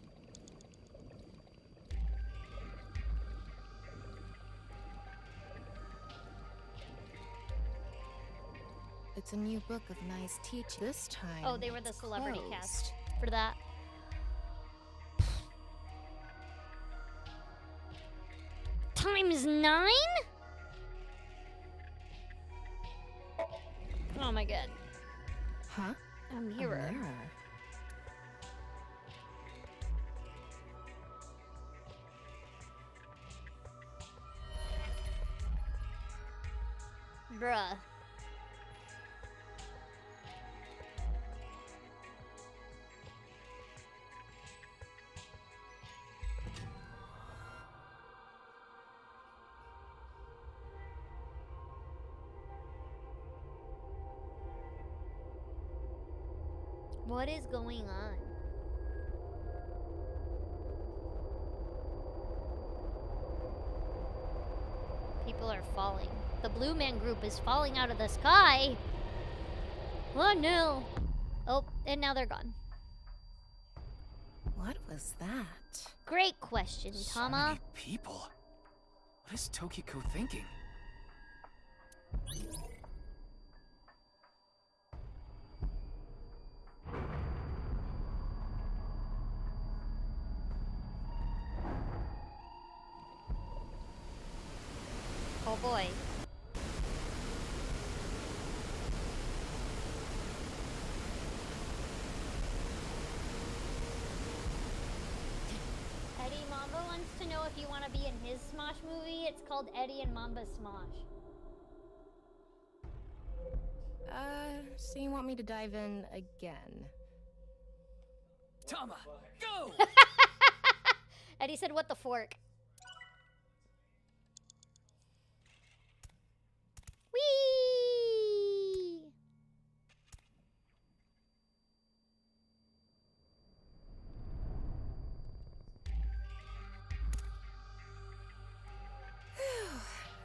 It's a new book of nice teaching. This time. Oh, they were the it's celebrity closed. cast for that. Times 9? Oh my god. Huh? A A mirror. mirror. Bruh. What is going on? People are falling. The Blue Man Group is falling out of the sky. Oh no. Oh, and now they're gone. What was that? Great question, So Tama. many people. What is Tokiko thinking? Oh boy. Eddie Mamba wants to know if you want to be in his Smosh movie. It's called Eddie and Mamba's Smosh. So you want me to dive in again? Tama, go! Eddie said, what the fork? Whee!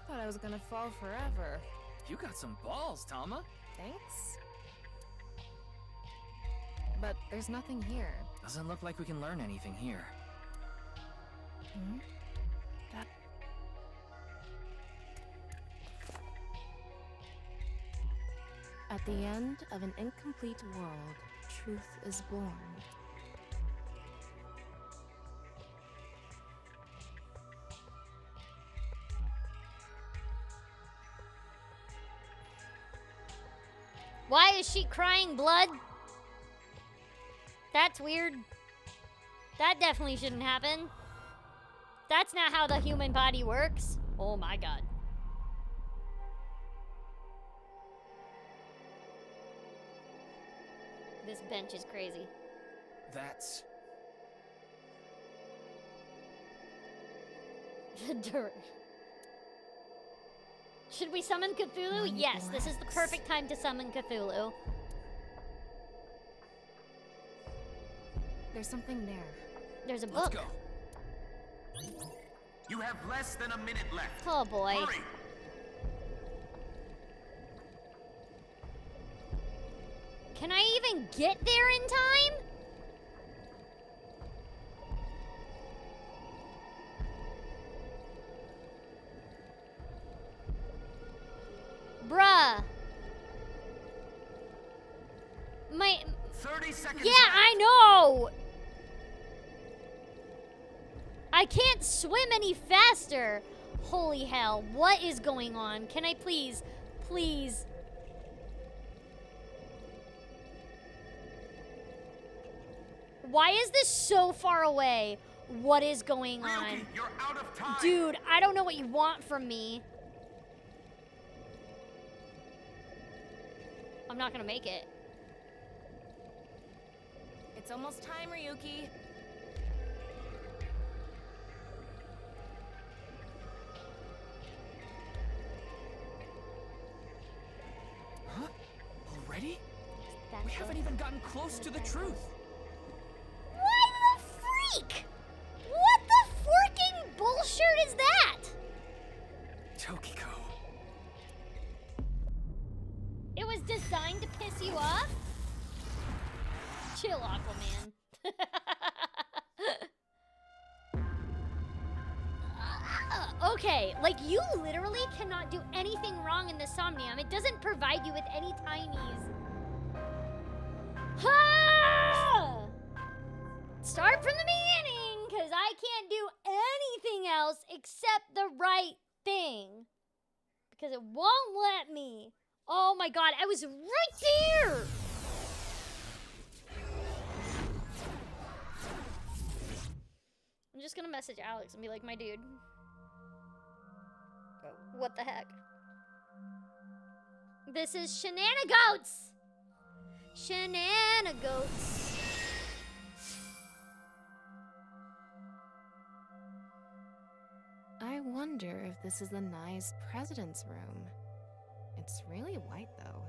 Thought I was gonna fall forever. You got some balls, Tama. Thanks. But there's nothing here. Doesn't look like we can learn anything here. Hmm? That... At the end of an incomplete world, truth is born. Why is she crying blood? That's weird. That definitely shouldn't happen. That's not how the human body works. Oh my god. This bench is crazy. That's... The dirt. Should we summon Cthulhu? Mine Yes, this is the blacks. perfect time to summon Cthulhu. There's something there. There's a Let's book. go. You have less than a minute left. Oh boy. Hurry! Can I even get there in time? 30 seconds Yeah, left. I know! I can't swim any faster. Holy hell, what is going on? Can I please, please? Why is this so far away? What is going on? Ryuki, you're out of time. Dude, I don't know what you want from me. I'm not gonna make it. It's almost time, Ryuki. Huh? Already? That's We haven't even gotten close to the truth. Why the freak? What the freaking bullshit is that? Tokiko. It was designed to piss you off? Chill, Aquaman. Okay, like you literally cannot do anything wrong in the Somnium. It doesn't provide you with any tinies. Ah! Start from the beginning, because I can't do anything else except the right thing. Because it won't let me. Oh my god, I was right there! I'm just gonna message Alex and be like, my dude. What the heck? This is shenanigans! Shenanigans. I wonder if this is the NISE president's room. It's really white, though.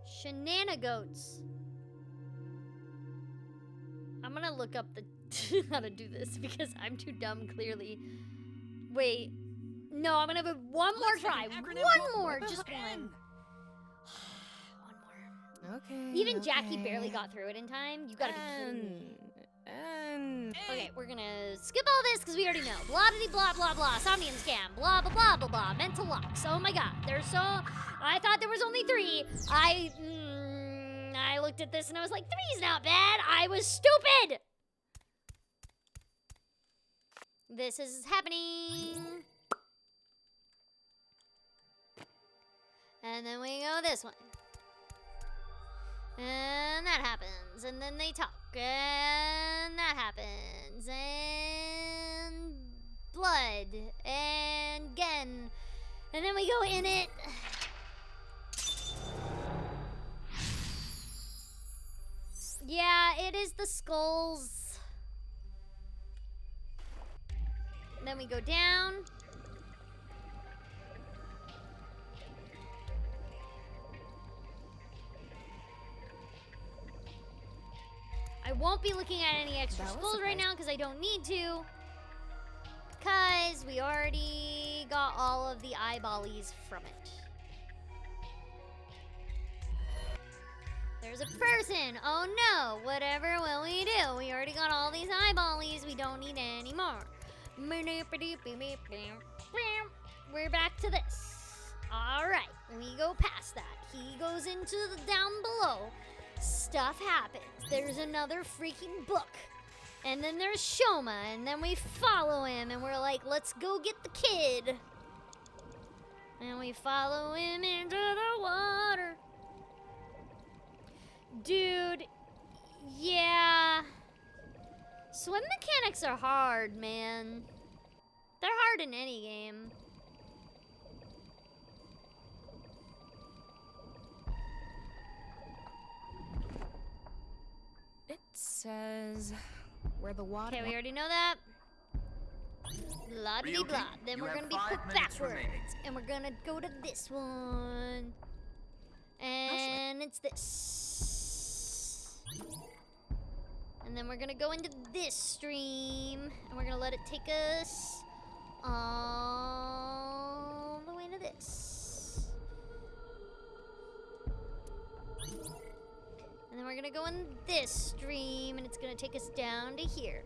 Shenanigans. I'm gonna look up the how to do this because I'm too dumb, clearly. Wait. No, I'm gonna have one more try. One more, just one. One more. Okay. Even Jackie okay. barely got through it in time. You gotta be kidding me. And Okay, we're gonna skip all this because we already know. Blah blah blah blah. Somnium scam. Blah blah blah blah blah. Mental locks. Oh my god. There's so. I thought there was only 3. I looked at this and I was like, 3's not bad. I was stupid. This is happening. And then we go this way. And that happens. And then they talk. And that happens. And blood. And again. And then we go in it. Yeah, it is the skulls. Then we go down. I won't be looking at any extra skulls right now because I don't need to. Because we already got all of the eyeballies from it. There's a person. Oh no, whatever will we do? We already got all these eyeballies. We don't need any more. We're back to this. All right, we go past that. He goes into the down below. Stuff happens. There's another freaking book. And then there's Shoma, and then we follow him, and we're like, let's go get the kid. And we follow him into the water. Dude, yeah. Swim mechanics are hard, man. They're hard in any game. it says where the water. Okay, we already know that. Blah de Ryuki, blah. Then you we're have gonna be 5 put minutes backwards. remaining. And we're gonna go to this one. And it's this. And then we're gonna go into this stream. And we're gonna let it take us all the way to this. And then we're gonna go in this stream, and it's gonna take us down to here.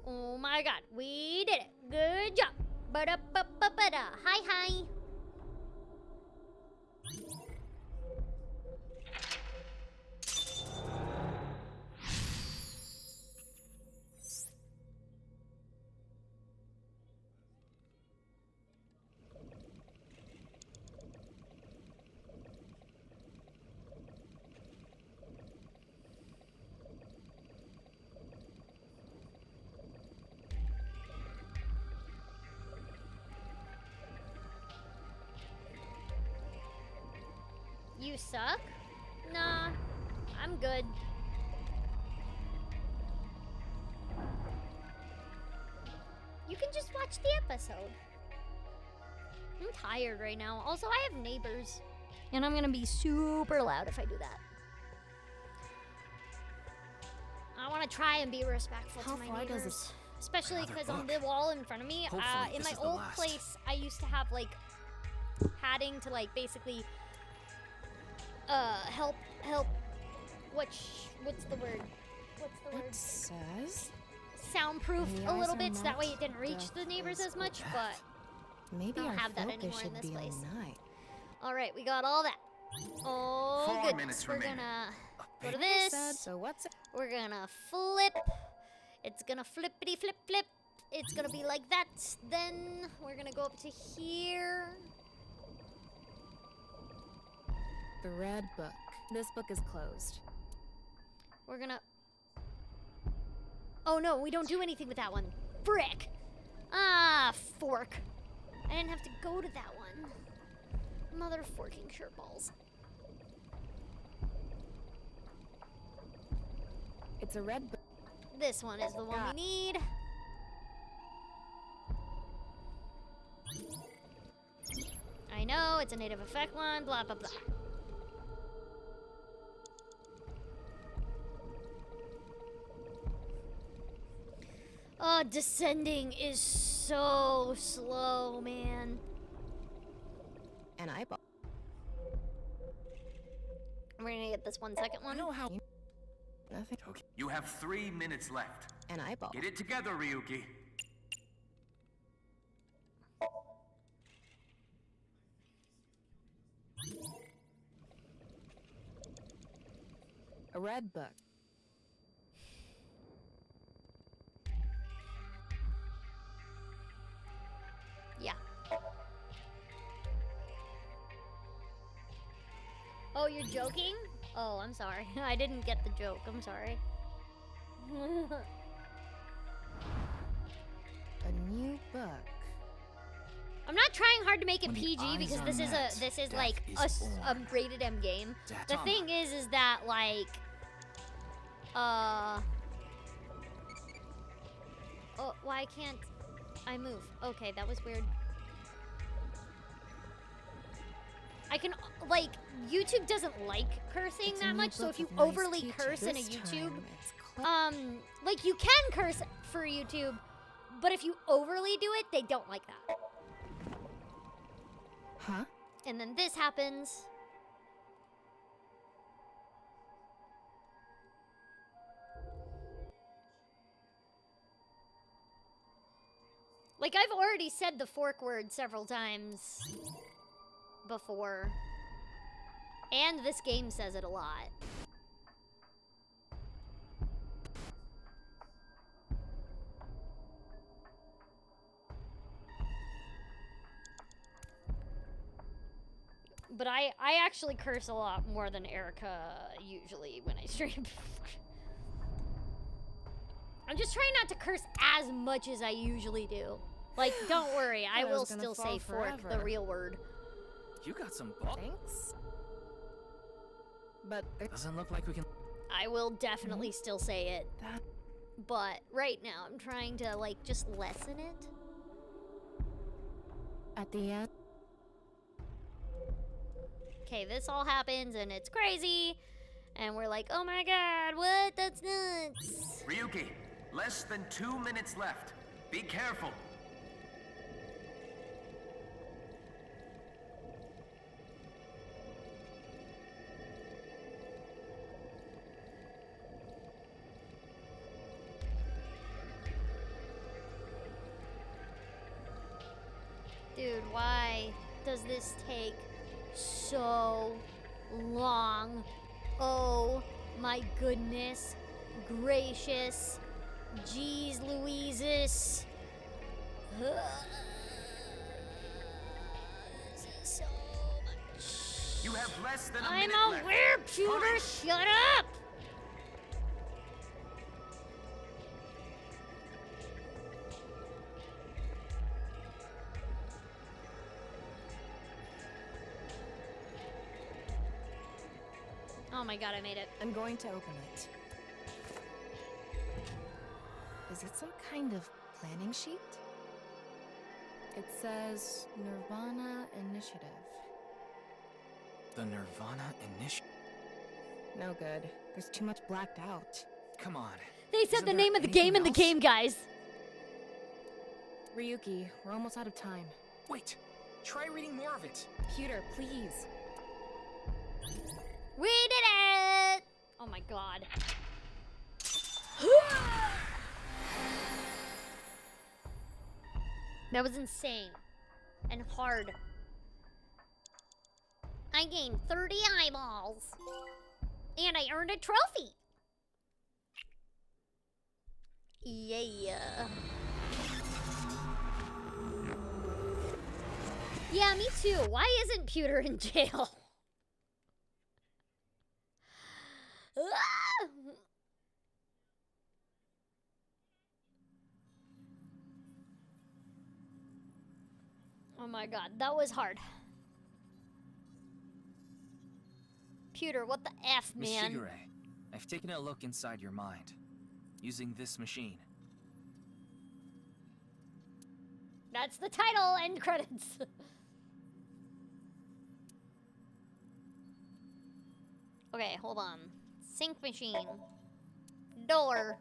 Oh my god, we did it. Good job. Ba-da-ba-ba-ba-da. Hi, hi. suck? Nah, I'm good. You can just watch the episode. I'm tired right now. Also, I have neighbors. And I'm gonna be super loud if I do that. I want to try and be respectful to my neighbors. Especially because on the wall in front of me, in my old place, I used to have, like, padding to, like, basically, help, what's the word? What's the word? It says Soundproof the a eyes little are bit, so that way it marked didn't reach death the neighbors is as much, death. but Maybe I don't our have that focus anymore in should this be place. on night. Alright, we got all that. Oh, 4 goodness. minutes We're remaining. gonna go to Said, this. so what's it? We're gonna flip. It's gonna flippity flip flip. It's gonna be like that. Then we're gonna go up to here. The red book. This book is closed. We're gonna... Oh no, we don't do anything with that one. Frick! Ah, fork. I didn't have to go to that one. Mother forking shirtballs. It's a red book. This one is the one we need. I know, it's a native effect one, blah, blah, blah. Oh, descending is so slow, man. An eyeball. We're gonna get this 1 second one. Nothing. You have 3 minutes left. An eyeball. Get it together, Ryuki. A red book. Yeah. Oh, you're joking? Oh, I'm sorry. I didn't get the joke. I'm sorry. A new book. I'm not trying hard to make it When the PG eyes because are this is met, this is death like is a born. rated M game. The Datama. thing is that like oh, why can't I move? Okay, that was weird. I can like YouTube doesn't like cursing It's a that new much, so book if you with nice overly teaching. curse in a This YouTube, time it's like you can curse for YouTube, but if you overly do it, they don't like that. Huh? And then this happens. Like, I've already said the fork word several times before. And this game says it a lot. But I actually curse a lot more than Erica usually when I stream. I'm just trying not to curse as much as I usually do. Like, don't worry, I Thought I will was gonna still fall say fork, the forever. real word. You got some balls. Thanks. But Doesn't look like we can. I will definitely still say it. that But right now, I'm trying to, like, just lessen it. at the end. Okay, this all happens and it's crazy. And we're like, oh my god, what? That's nuts. Ryuki, less than 2 minutes left. Be careful. Dude, why does this take so long? Oh my goodness gracious. Jeez Louises. This is so much. You have less than a I'm minute left. aware, Pewter, Hurry. shut up! Oh my god, I made it. I'm going to open it. Is it some kind of planning sheet? It says NirvanA Initiative. The NirvanA Initiative? No good. There's too much blacked out. Come on. They said Isn't the there name of the anything game in the else? game, guys. Ryuki, we're almost out of time. Wait, try reading more of it. Pewter, please. We did it! Oh my god. That was insane. And hard. I gained 30 eyeballs. And I earned a trophy. Yeah. Yeah, me too. Why isn't Pewter in jail? Oh my god, that was hard. Pewter, what the F, Miss man? Chikara, I've taken a look inside your mind, using this machine. That's the title, end credits. Okay, hold on. Sync machine. Door.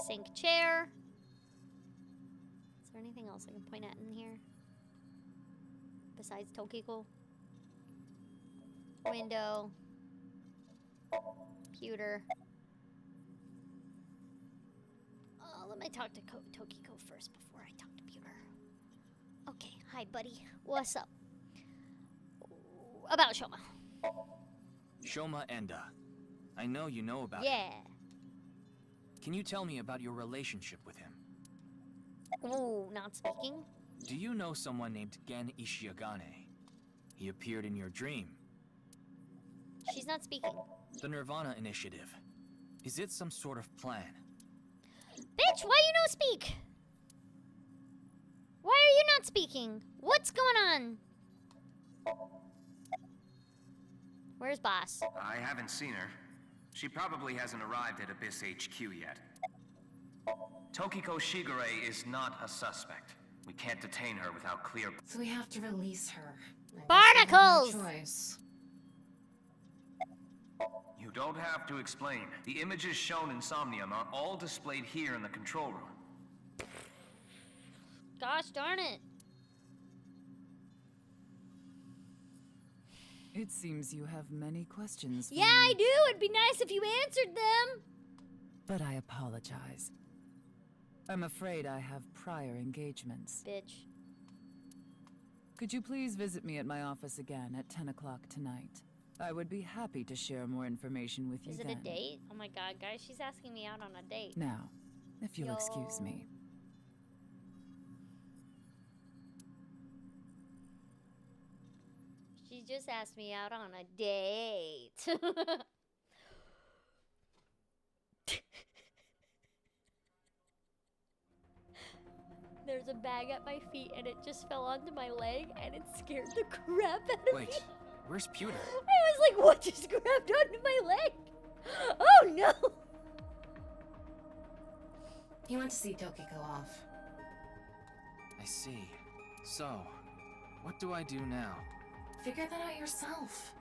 Sync chair. Is there anything else I can point at in here? Besides Tokiko? Window. Computer. Let me talk to Tokiko first before I talk to Pewter. Okay, hi buddy. What's up? About Shoma. Shoma Enda. I know you know about him. Yeah. Can you tell me about your relationship with him? Ooh, not speaking. Do you know someone named Gen Ishiagane? He appeared in your dream. She's not speaking. The NirvanA Initiative. Is it some sort of plan? Bitch, why you no speak? Why are you not speaking? What's going on? Where's Boss? I haven't seen her. She probably hasn't arrived at Abyss HQ yet. Tokiko Shigure is not a suspect. We can't detain her without clear... So we have to release her. I guess we have Barnacles! no choice. You don't have to explain. The images shown in Somnium are all displayed here in the control room. Gosh darn it. It seems you have many questions for Yeah, me, I do. It'd be nice if you answered them. but I apologize. I'm afraid I have prior engagements. Bitch. Could you please visit me at my office again at 10 o'clock tonight? I would be happy to share more information with you Is it then. a date? Oh my god, guys, she's asking me out on a date. Now, if you'll excuse Yo. me. She just asked me out on a date. There's a bag at my feet and it just fell onto my leg and it scared the crap out of me. Wait, where's Pewter? I was like, what just grabbed onto my leg? Oh no! He went to see Tokiko off. I see. So, what do I do now? Figure that out yourself.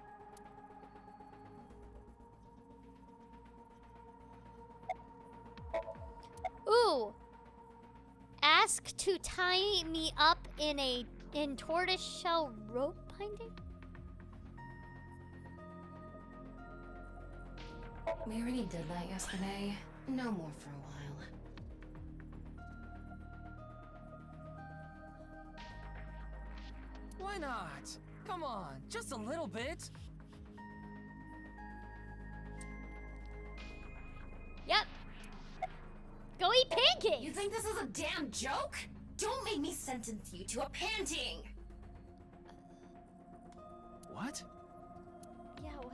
Ooh! Ask to tie me up in tortoiseshell rope binding? We already did that yesterday. No more for a while. Why not? Come on, just a little bit. Yep. Go eat pancakes! You think this is a damn joke? Don't make me sentence you to a panting! What? Yeah, what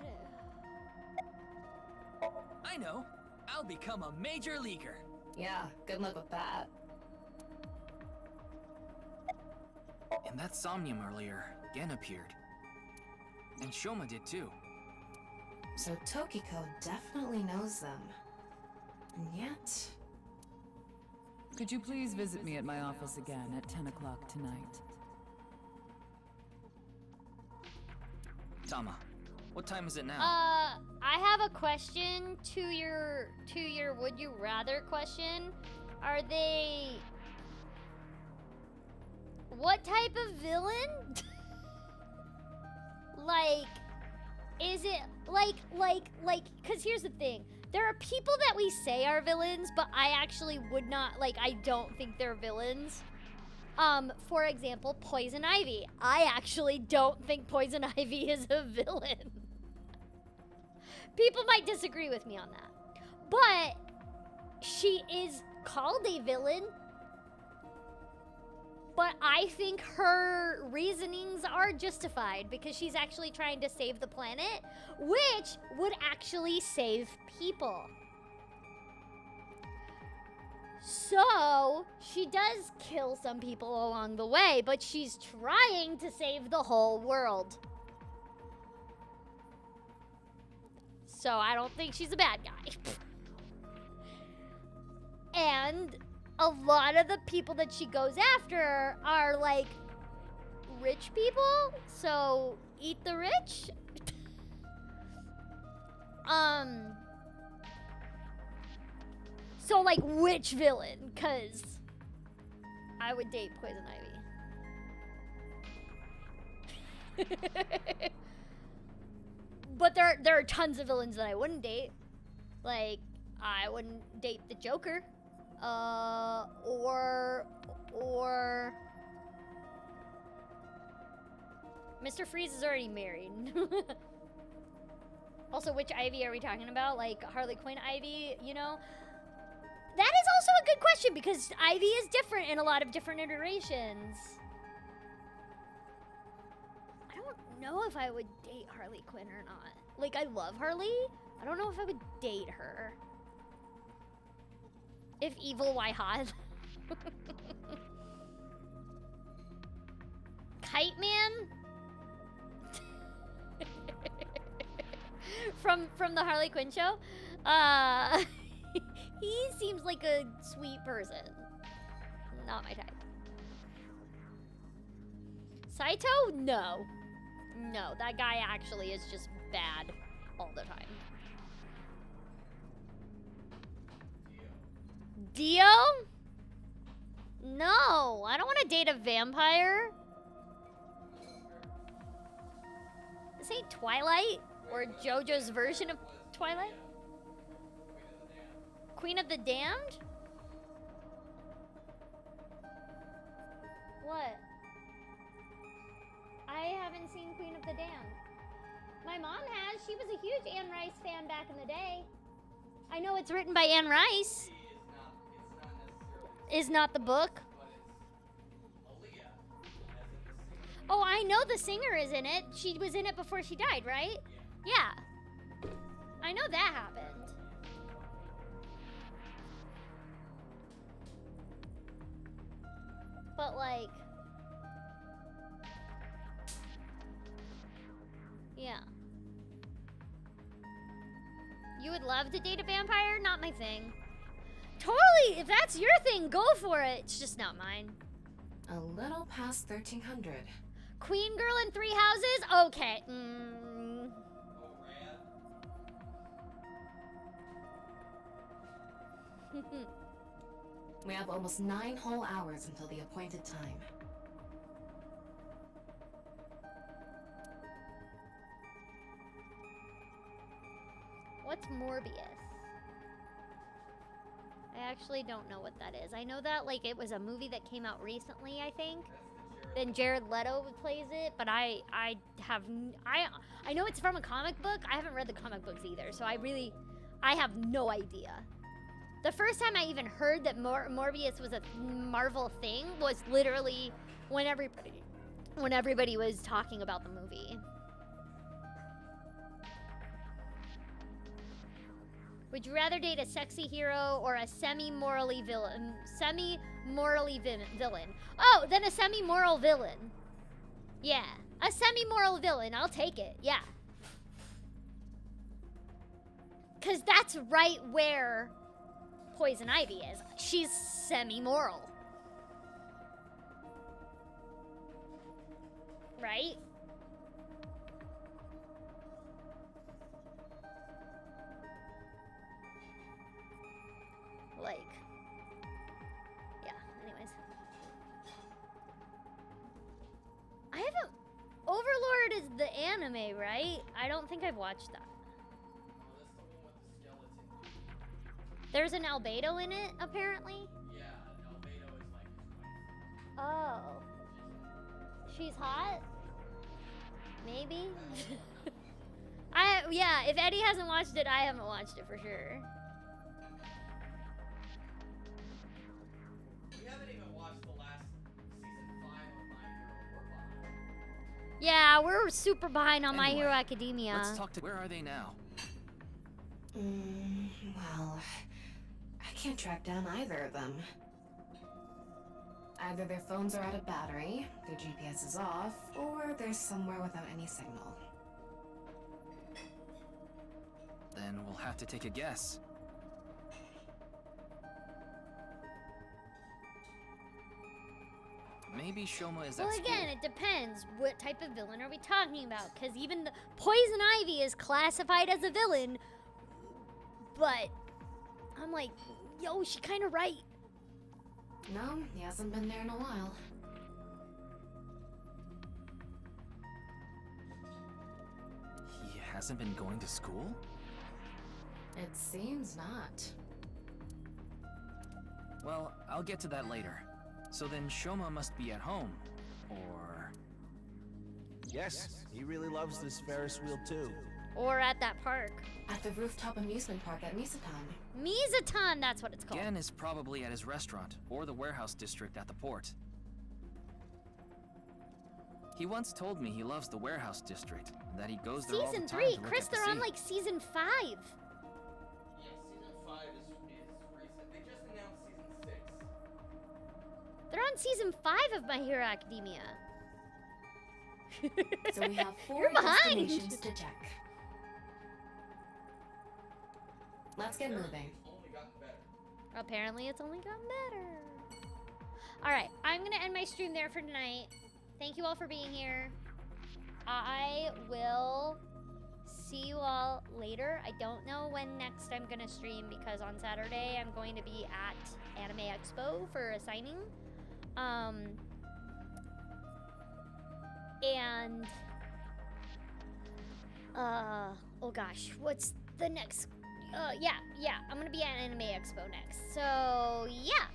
I know. I'll become a major leaguer. Yeah, good luck with that. In that Somnium earlier, again appeared. And Shoma did too. So Tokiko definitely knows them. And yet... Could you please visit me at my office again at 10 o'clock tonight? Tama, what time is it now? I have a question to your would you rather question. Are they... What type of villain? Like, is it like, cause here's the thing. There are people that we say are villains, but I actually would not, like, I don't think they're villains. For example, Poison Ivy. I actually don't think Poison Ivy is a villain. People might disagree with me on that. But she is called a villain. But I think her reasonings are justified because she's actually trying to save the planet, which would actually save people. So, she does kill some people along the way, but she's trying to save the whole world. So, I don't think she's a bad guy. And a lot of the people that she goes after are, like, rich people. So, eat the rich. So, like, which villain? Because I would date Poison Ivy. But there are tons of villains that I wouldn't date. Like, I wouldn't date the Joker. Or Mr. Freeze is already married. Also, which Ivy are we talking about? Like, Harley Quinn Ivy, you know? That is also a good question because Ivy is different in a lot of different iterations. I don't know if I would date Harley Quinn or not. Like, I love Harley. I don't know if I would date her. If evil, why hot? Kite Man? From the Harley Quinn show? He seems like a sweet person. Not my type. Saito? No. No, that guy actually is just bad all the time. Dio? No, I don't want to date a vampire. This ain't Twilight or JoJo's version of Twilight. Queen of the Damned? What? I haven't seen Queen of the Damned. My mom has. She was a huge Anne Rice fan back in the day. I know it's written by Anne Rice. Is not the book. Oh, I know the singer is in it. She was in it before she died, right? Yeah. I know that happened. But, like... Yeah. You would love to date a vampire? Not my thing. Totally! If that's your thing, go for it. It's just not mine. A little past 1300. Queen Girl in 3 Houses? Okay. We have almost 9 whole hours until the appointed time. What's Morbius? I actually don't know what that is. I know that, like, it was a movie that came out recently, I think. Then Jared Leto plays it, but I know it's from a comic book. I haven't read the comic books either, so I have no idea. The first time I even heard that Morbius was a Marvel thing was literally when everybody was talking about the movie. Would you rather date a sexy hero or a semi-morally villain? Semi-morally villain. Oh, then a semi-moral villain. Yeah, A semi-moral villain, I'll take it, yeah. Cause that's right where Poison Ivy is. She's semi-moral. Right? Like, yeah, anyways. I haven't, Overlord is the anime, right? I don't think I've watched that. There's an albedo in it, apparently? Yeah, an albedo is like his wife. Oh. She's hot? Maybe? Yeah, if Eddie hasn't watched it, I haven't watched it for sure. We haven't even watched the last season 5 of My Hero. We're behind. Yeah, we're super behind on My Anyway, Hero Academia. Let's talk to. Where are they now? Well, I can't track down either of them. Either their phones are out of battery, their GPS is off, or they're somewhere without any signal. Then we'll have to take a guess. Maybe Shoma is at Well, school. again, it depends. What type of villain are we talking about? Because even the Poison Ivy is classified as a villain, but I'm like, yo, she kind of right. No, he hasn't been there in a while. He hasn't been going to school? It seems not. Well, I'll get to that later. So then Shoma must be at home, or... Yes, he really loves this Ferris wheel too. Or at that park. At the rooftop amusement park at Misatan. Mizatan, that's what it's called. Gen is probably at his restaurant, or the warehouse district at the port. He once told me he loves the warehouse district, and that he goes there all the Season time 3, to look Chris, at the they're on sea. like season 5. Yeah, season 5 is recent. They just announced season 6. They're on season 5 of My Hero Academia. So we have 4 You're behind. destinations to check. Let's get moving. It's only gotten better. Apparently, it's only gotten better. All right, I'm gonna end my stream there for tonight. Thank you all for being here. I will see you all later. I don't know when next I'm gonna stream because on Saturday I'm going to be at Anime Expo for a signing. And oh gosh, what's the next? Yeah, I'm gonna be at Anime Expo next. So yeah,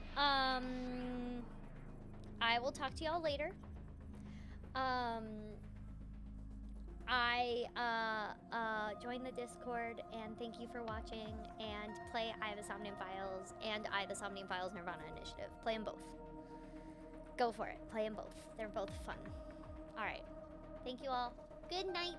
I will talk to y'all later. Join the Discord and thank you for watching and play I the Somnium CIles and I the Somnium CIles NirvanA Initiative. Play them both. Go for it. Play them both. They're both fun. All right. Thank you all. Good night.